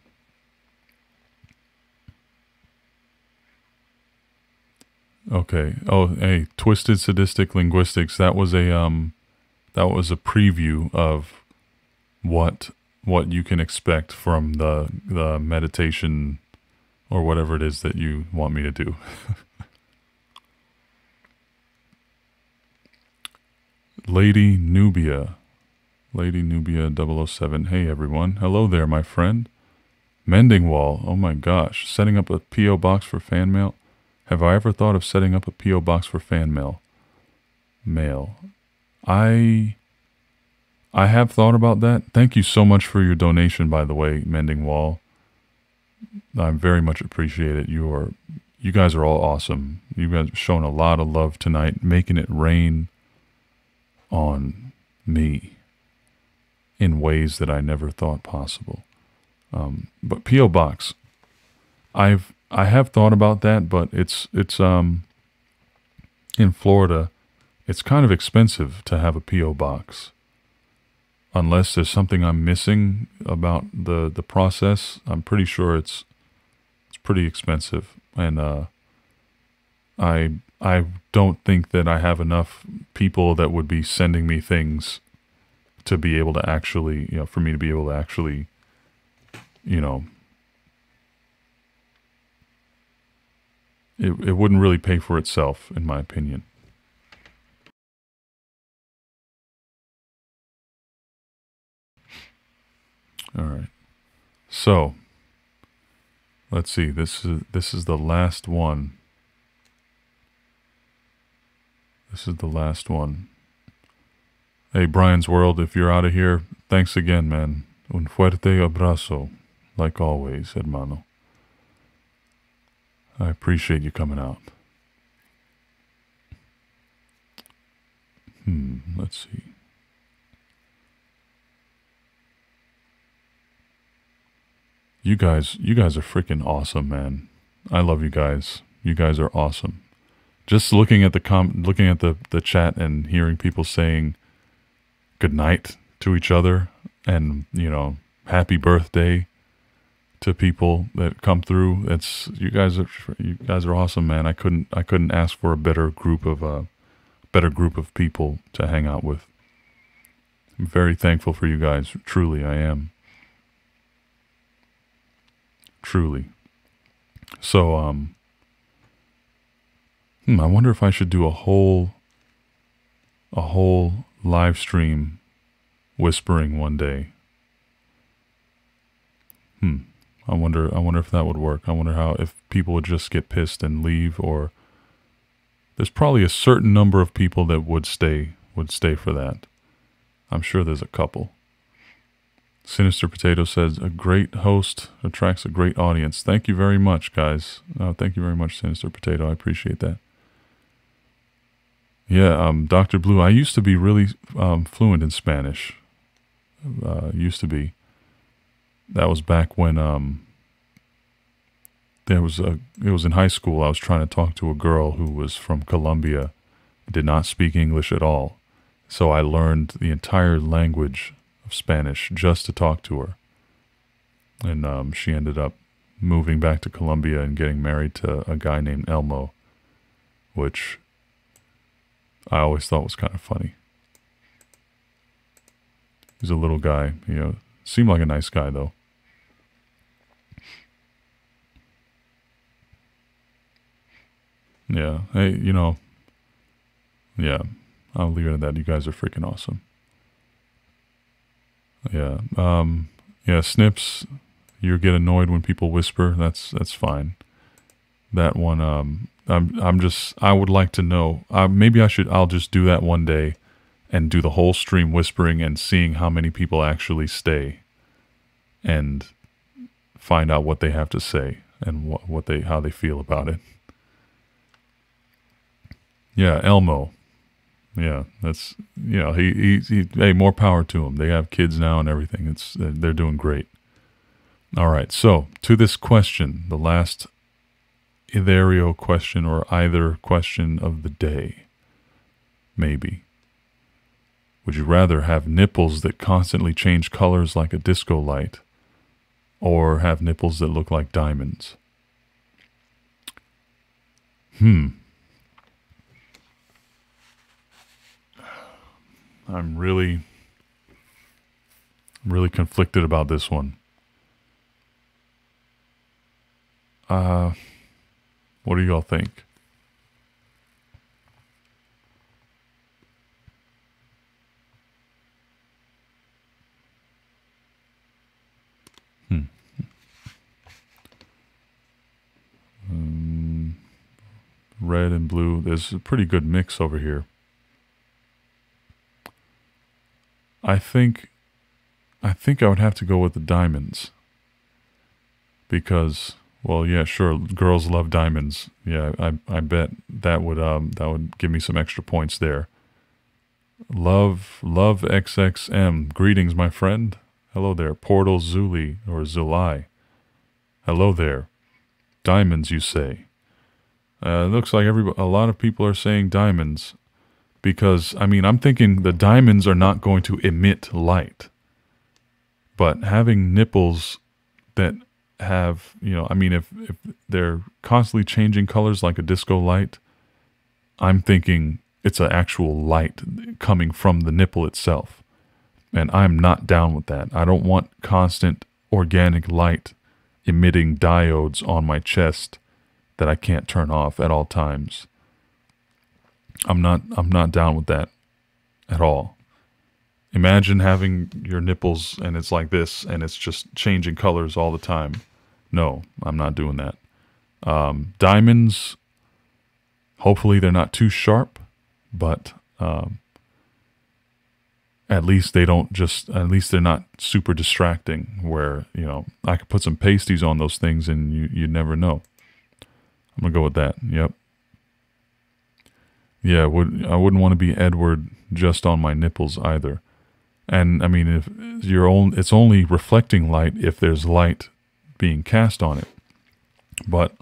Okay. Oh, hey, Twisted Sadistic Linguistics. That was a preview of what you can expect from the meditation or whatever it is that you want me to do. Lady Nubia 007. Hey everyone. Hello there, my friend. Mending Wall. Oh my gosh. Setting up a P.O. box for fan mail. Have I ever thought of setting up a P.O. box for fan mail? I have thought about that. Thank you so much for your donation, by the way, Mending Wall. I very much appreciate it. You guys are all awesome. You guys have shown a lot of love tonight, making it rain on me in ways that I never thought possible. But P.O. box, I have thought about that, but it's in Florida, it's kind of expensive to have a P.O. box. Unless there's something I'm missing about the process, I'm pretty sure it's pretty expensive. And I don't think that I have enough people that would be sending me things to be able to actually, for me to be able to actually, it wouldn't really pay for itself, in my opinion. All right. So, let's see. This is the last one. This is the last one. Hey, Brian's World, if you're out of here, thanks again, man. Un fuerte abrazo, like always, hermano. I appreciate you coming out. Let's see. You guys are freaking awesome, man. I love you guys. You guys are awesome. Just looking at the chat and hearing people saying good night to each other and, happy birthday to people that come through. You guys are awesome, man. I couldn't ask for a better group of people to hang out with. I'm very thankful for you guys. Truly, I am. Truly. So, I wonder if I should do a whole live stream whispering one day. I wonder if that would work. I wonder if people would just get pissed and leave, or There's probably a certain number of people that would stay for that. I'm sure there's a couple. Sinister Potato says, a great host attracts a great audience. Thank you very much, guys. Thank you very much, Sinister Potato. I appreciate that. Yeah, Dr. Blue, I used to be really fluent in Spanish. Used to be. That was back when it was in high school. I was trying to talk to a girl who was from Colombia, did not speak English at all. So I learned the entire language of Spanish just to talk to her. And she ended up moving back to Colombia and getting married to a guy named Elmo, which I always thought was kind of funny. He's a little guy, you know, seemed like a nice guy though. Yeah, hey, you know, yeah, I'll leave it at that. You guys are freaking awesome. Yeah, yeah, Snips, you get annoyed when people whisper. That's fine. That one, I would like to know. Maybe I'll just do that one day, and do the whole stream whispering and seeing how many people actually stay, and find out what they have to say and how they feel about it. Yeah, Elmo. Yeah, that's, you know, he hey, more power to him. They have kids now and everything. They're doing great. All right, so to this question, the last Ethereal question or either question of the day, maybe. Would you rather have nipples that constantly change colors like a disco light, or have nipples that look like diamonds? I'm really conflicted about this one. What do y'all think? Red and blue. There's a pretty good mix over here. I think I would have to go with the diamonds. Because, well, yeah, sure, girls love diamonds. Yeah, I bet that would give me some extra points there. Love XXM. Greetings, my friend. Hello there. Portal Zuli or Zulai. Hello there. Diamonds, you say? It looks like a lot of people are saying diamonds. Because, I mean, I'm thinking the diamonds are not going to emit light. But having nipples that have, you know, I mean, if they're constantly changing colors like a disco light, I'm thinking it's an actual light coming from the nipple itself. And I'm not down with that. I don't want constant organic light emitting diodes on my chest that I can't turn off at all times. I'm not down with that at all. Imagine having your nipples and it's like this and it's just changing colors all the time. No, I'm not doing that. Diamonds, hopefully they're not too sharp, but at least they're not super distracting where, you know, I could put some pasties on those things and you'd never know. I'm gonna go with that. Yep. Yeah, I wouldn't want to be Edward just on my nipples either. And I mean, it's only reflecting light if there's light being cast on it. But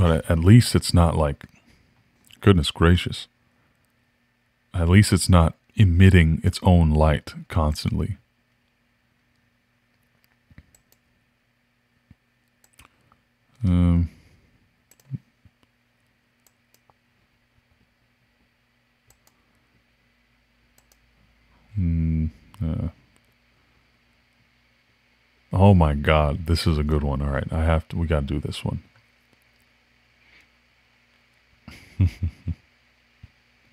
at least it's not like, goodness gracious. At least it's not emitting its own light constantly. Oh my God, this is a good one. All right, we got to do this one.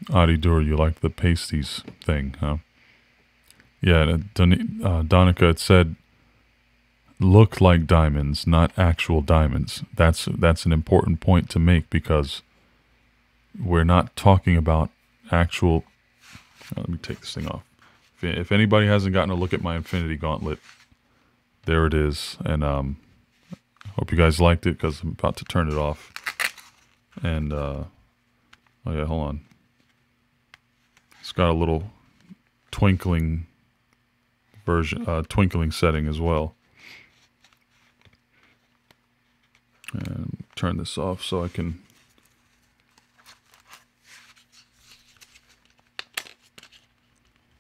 Adidur, you like the pasties thing, huh? Yeah, Donica, it said, look like diamonds, not actual diamonds. That's an important point to make, because we're not talking about actual... let me take this thing off. If anybody hasn't gotten a look at my Infinity Gauntlet, there it is. And hope you guys liked it, because I'm about to turn it off. And oh yeah, hold on. It's got a little twinkling version, twinkling setting as well. And turn this off so I can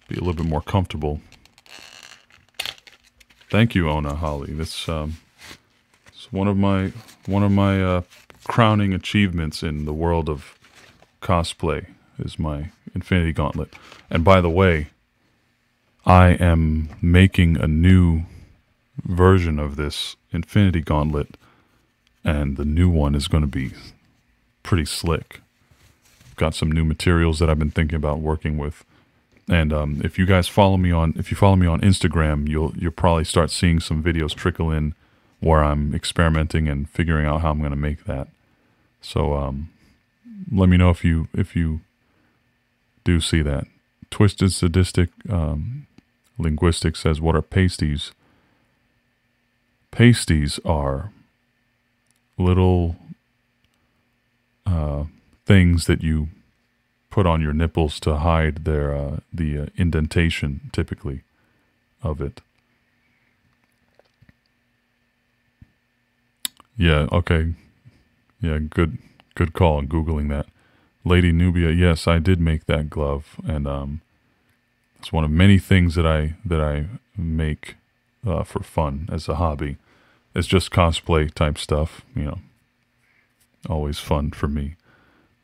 be a little bit more comfortable. Thank you, Ona Holly. This it's one of my crowning achievements in the world of cosplay is my Infinity Gauntlet. And by the way, I am making a new version of this Infinity Gauntlet, and the new one is going to be pretty slick. Got some new materials that I've been thinking about working with. And if you guys follow me on Instagram, you'll probably start seeing some videos trickle in where I'm experimenting and figuring out how I'm going to make that. So let me know if you do see that. Twisted Sadistic Linguistics says, what are pasties? Pasties are little things that you put on your nipples to hide their the indentation, typically, of it. Yeah, okay. Yeah, good call on Googling that. Lady Nubia, yes, I did make that glove, and it's one of many things that I make for fun as a hobby. It's just cosplay type stuff, you know. Always fun for me.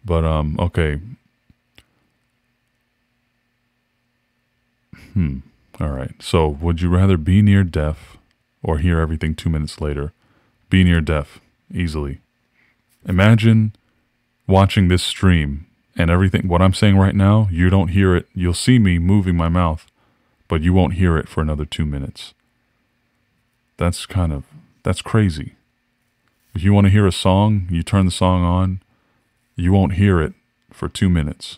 But okay. All right. So, would you rather be near death or hear everything 2 minutes later? Be near death, easily. Imagine watching this stream and everything, what I'm saying right now, you don't hear it. You'll see me moving my mouth, but you won't hear it for another 2 minutes. That's crazy. If you want to hear a song, you turn the song on, you won't hear it for 2 minutes.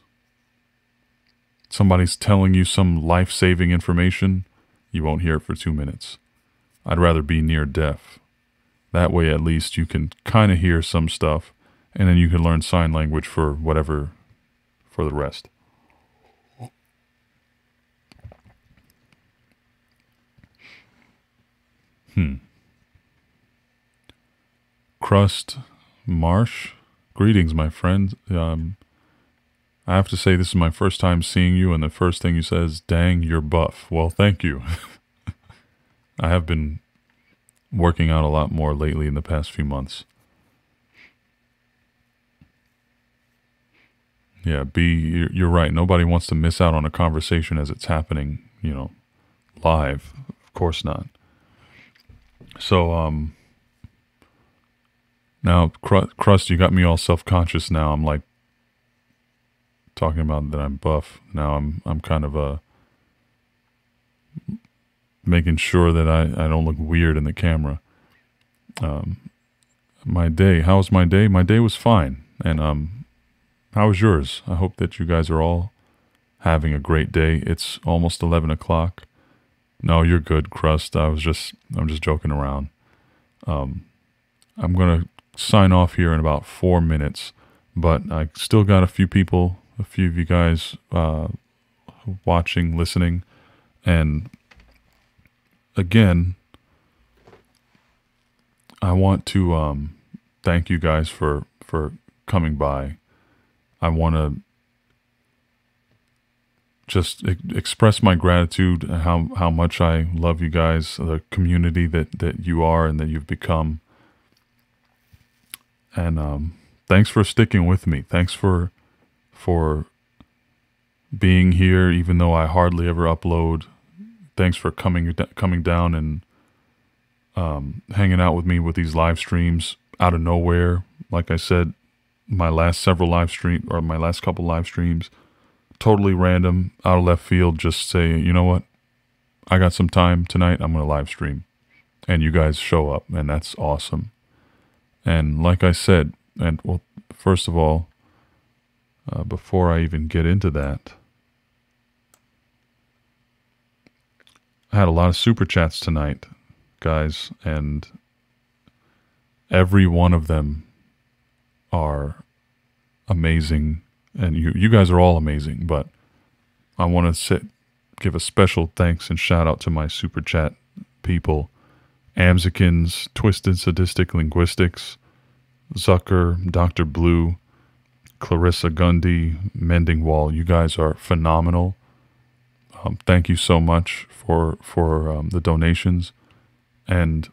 Somebody's telling you some life-saving information, you won't hear it for 2 minutes. I'd rather be near deaf. That way at least you can kind of hear some stuff, and then you can learn sign language for whatever, for the rest. Crust Marsh, greetings, my friend. I have to say this is my first time seeing you, and the first thing you said is, dang, you're buff. Well, thank you. I have been working out a lot more lately in the past few months. Yeah, you're right. Nobody wants to miss out on a conversation as it's happening, you know, live. Of course not. So, now, Crust, you got me all self-conscious now. I'm like, talking about that I'm buff. Now I'm kind of making sure that I don't look weird in the camera. My day, how was my day? My day was fine. And how was yours? I hope that you guys are all having a great day. It's almost 11 o'clock. No, you're good, Crust. I'm just joking around. I'm gonna sign off here in about 4 minutes, but I still got a few of you guys watching, listening, and again, I want to thank you guys for coming by. I want to just express my gratitude, how much I love you guys, the community that you are and that you've become, and thanks for sticking with me. Thanks for being here, even though I hardly ever upload. Thanks for coming down and hanging out with me with these live streams out of nowhere. Like I said, my last couple live streams, totally random, out of left field. Just say, you know what, I got some time tonight. I'm gonna live stream, and you guys show up, and that's awesome. And like I said, and well, first of all, before I even get into that, I had a lot of super chats tonight, guys, and every one of them are amazing, and you guys are all amazing, but I want to give a special thanks and shout out to my super chat people: Amzikins, Twisted Sadistic Linguistics, Zucker, Dr. Blue, Clarissa Gundy, Mending Wall. You guys are phenomenal. Thank you so much for the donations. And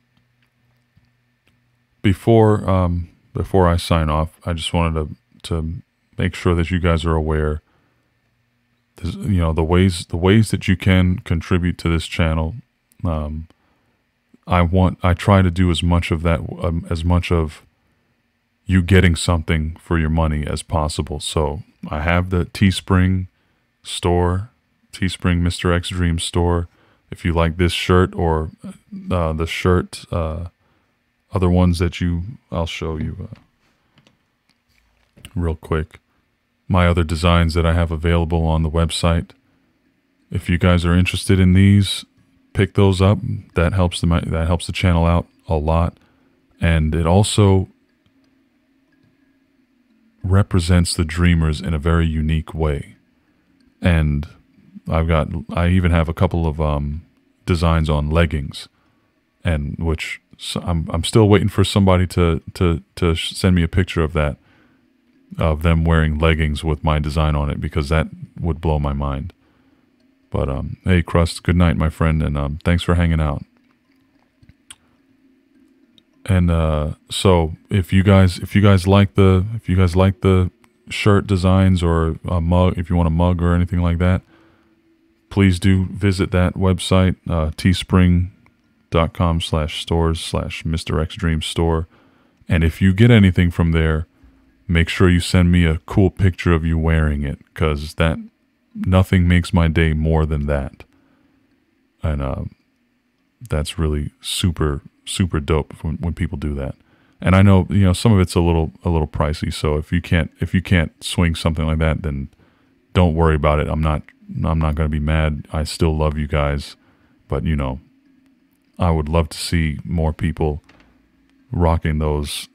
before I sign off, I just wanted to make sure that you guys are aware. You know, the ways that you can contribute to this channel. I try to do as much of that, as much of you getting something for your money as possible. So I have the Teespring store, Teespring Mr. X Dream store. If you like this shirt or the shirt, other ones that I'll show you real quick. My other designs that I have available on the website. If you guys are interested in these, pick those up. That helps the channel out a lot, and it also represents the dreamers in a very unique way. And I even have a couple of designs on leggings, and which I'm still waiting for somebody to send me a picture of that, of them wearing leggings with my design on it, because that would blow my mind. But hey, Crust, good night, my friend, and thanks for hanging out. And so if you guys like the shirt designs or a mug, if you want a mug or anything like that, please do visit that website, teespring.com/stores/Mr. X Dream store. And if you get anything from there, make sure you send me a cool picture of you wearing it, because nothing makes my day more than that. And that's really super dope when people do that. And I know, some of it's a little pricey, so if you can't swing something like that, then don't worry about it. I'm not going to be mad. I still love you guys, but I would love to see more people rocking those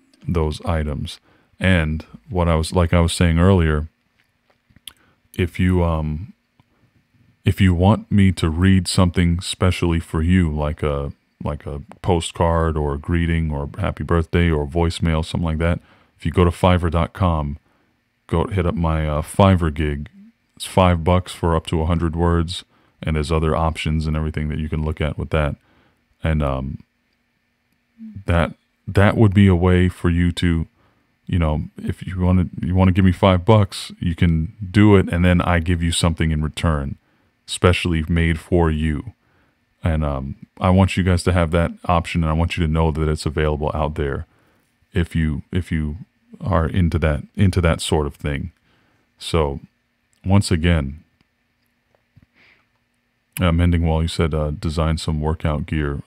items. And what I was saying earlier, if you want me to read something specially for you, like a postcard or a greeting or happy birthday or voicemail, something like that, if you go to Fiverr.com, go hit up my Fiverr gig. It's $5 for up to 100 words, and there's other options and everything that you can look at with that. And that would be a way for you to, if you want to give me $5, you can do it, and then I give you something in return, specially made for you. And I want you guys to have that option, and I want you to know that it's available out there if you are into that sort of thing. So once again, Mending Wall, you said design some workout gear.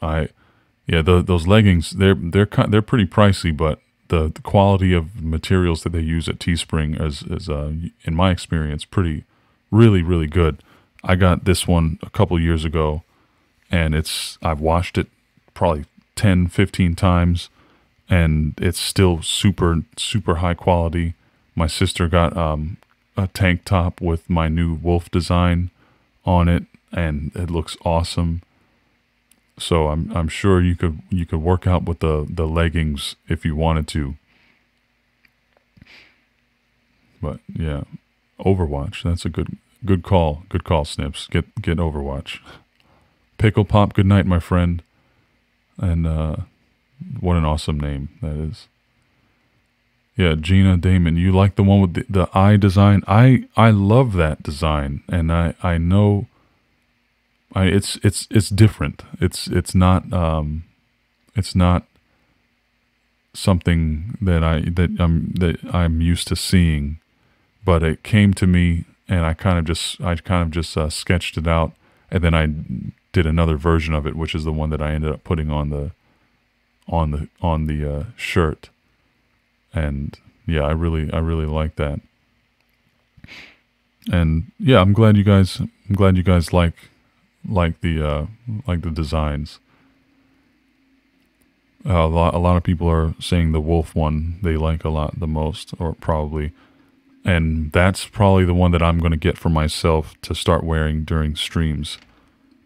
Those leggings, they're pretty pricey, but the quality of materials that they use at Teespring is in my experience really good. I got this one a couple years ago, and I've washed it probably 10-15 times, and it's still super high quality. My sister got a tank top with my new wolf design on it, and it looks awesome. So I'm sure you could work out with the leggings if you wanted to. But yeah, Overwatch, that's a good call. Good call, Snips. Get Overwatch. Pickle Pop, good night, my friend. And what an awesome name that is. Yeah, Gina Damon, you like the one with the eye design? I love that design, and I know it's different. It's not something that I'm used to seeing, but it came to me, and I kind of just sketched it out, and then I did another version of it, which is the one that I ended up putting on on the shirt, and yeah, I really like that. And yeah, I'm glad you guys like the designs. A lot of people are saying the wolf one they like a lot the most, or probably, and that's probably the one that I'm going to get for myself to start wearing during streams,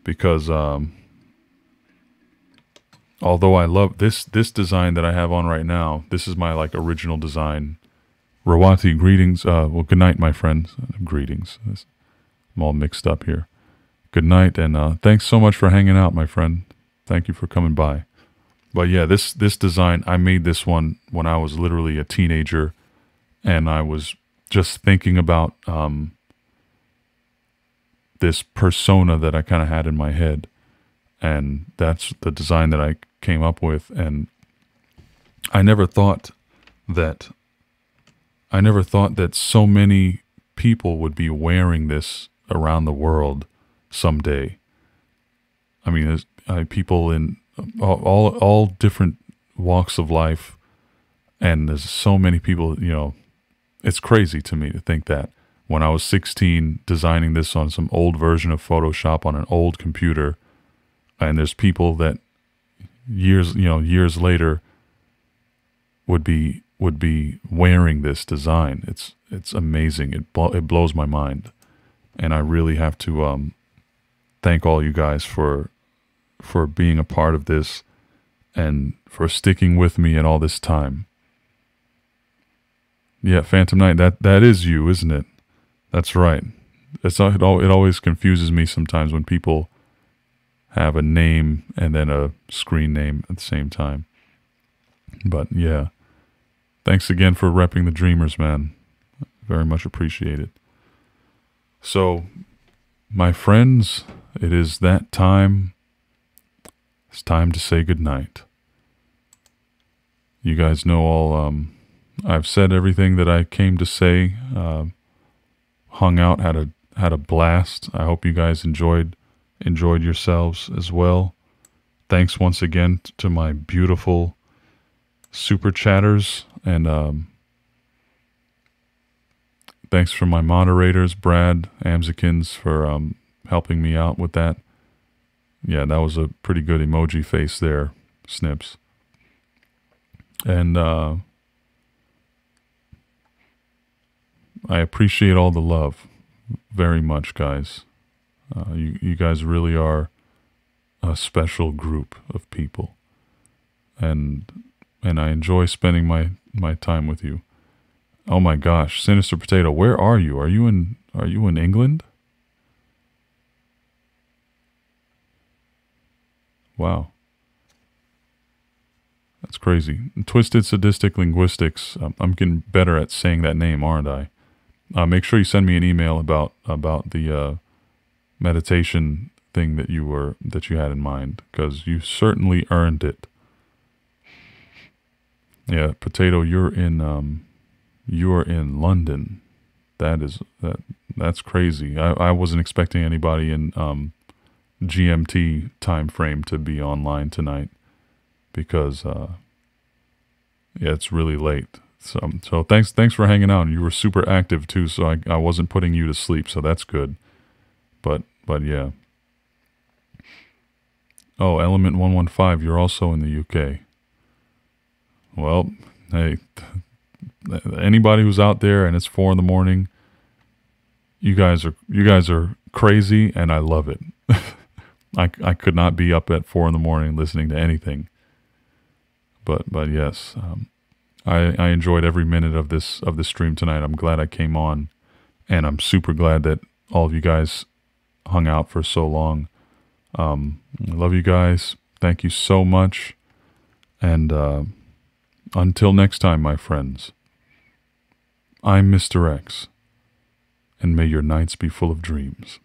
because although I love this design that I have on right now, this is my like original design. Rawati, greetings. Well, good night, my friends. Greetings. I'm all mixed up here. Good night, and thanks so much for hanging out, my friend. Thank you for coming by. But yeah, this design, I made this one when I was literally a teenager, and I was just thinking about this persona that I kind of had in my head, and that's the design that I came up with. And I never thought that so many people would be wearing this around the world someday. I mean, there's people in all different walks of life, and there's so many people, you know, it's crazy to me to think that when I was 16 designing this on some old version of Photoshop on an old computer, and there's people that years later would be wearing this design. It's amazing. It blows my mind. And I really have to thank all you guys for being a part of this and for sticking with me in all this time. Yeah, Phantom Knight, that is you, isn't it? That's right. It always confuses me sometimes when people have a name and then a screen name at the same time. But yeah, thanks again for repping the Dreamers, man. Very much appreciated. So, my friends, it is that time. It's time to say goodnight. You guys know all, I've said everything that I came to say, hung out, had a blast. I hope you guys enjoyed yourselves as well. Thanks once again to my beautiful super chatters, and thanks for my moderators, Brad, Amzikins, for helping me out with that. Yeah, that was a pretty good emoji face there, Snips. And I appreciate all the love very much, guys. You guys really are a special group of people, and I enjoy spending my time with you. Oh my gosh, Sinister Potato, where are you? Are you in England? Wow. That's crazy. Twisted Sadistic Linguistics. I'm getting better at saying that name, aren't I? Make sure you send me an email about the meditation thing that you had in mind, because you certainly earned it. Yeah, Potato, you're in London. That's crazy. I wasn't expecting anybody in GMT time frame to be online tonight, because yeah, it's really late. So thanks for hanging out. You were super active too, so I wasn't putting you to sleep, so that's good. But yeah. Oh, Element 115, you're also in the UK. Well, hey, anybody who's out there and it's 4 a.m, you guys are crazy, and I love it. I could not be up at 4 a.m. listening to anything. But yes, I enjoyed every minute of this stream tonight. I'm glad I came on, and I'm super glad that all of you guys hung out for so long. I love you guys. Thank you so much, and until next time, my friends. I'm Mr. X, and may your nights be full of dreams.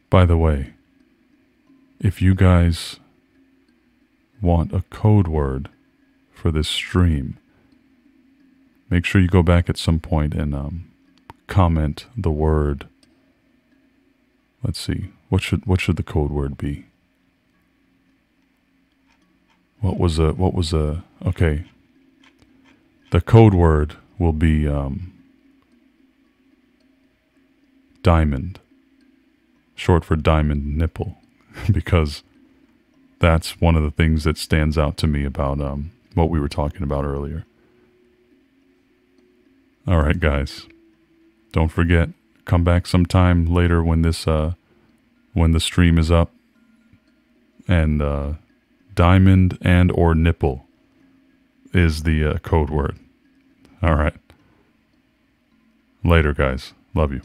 By the way, if you guys want a code word for this stream, make sure you go back at some point and comment the word. Let's see. What should the code word be? What was a okay. The code word will be diamond. Short for diamond nipple, because that's one of the things that stands out to me about what we were talking about earlier. All right, guys. Don't forget, come back sometime later when this when the stream is up, and diamond and or nipple is the code word. All right. Later, guys. Love you.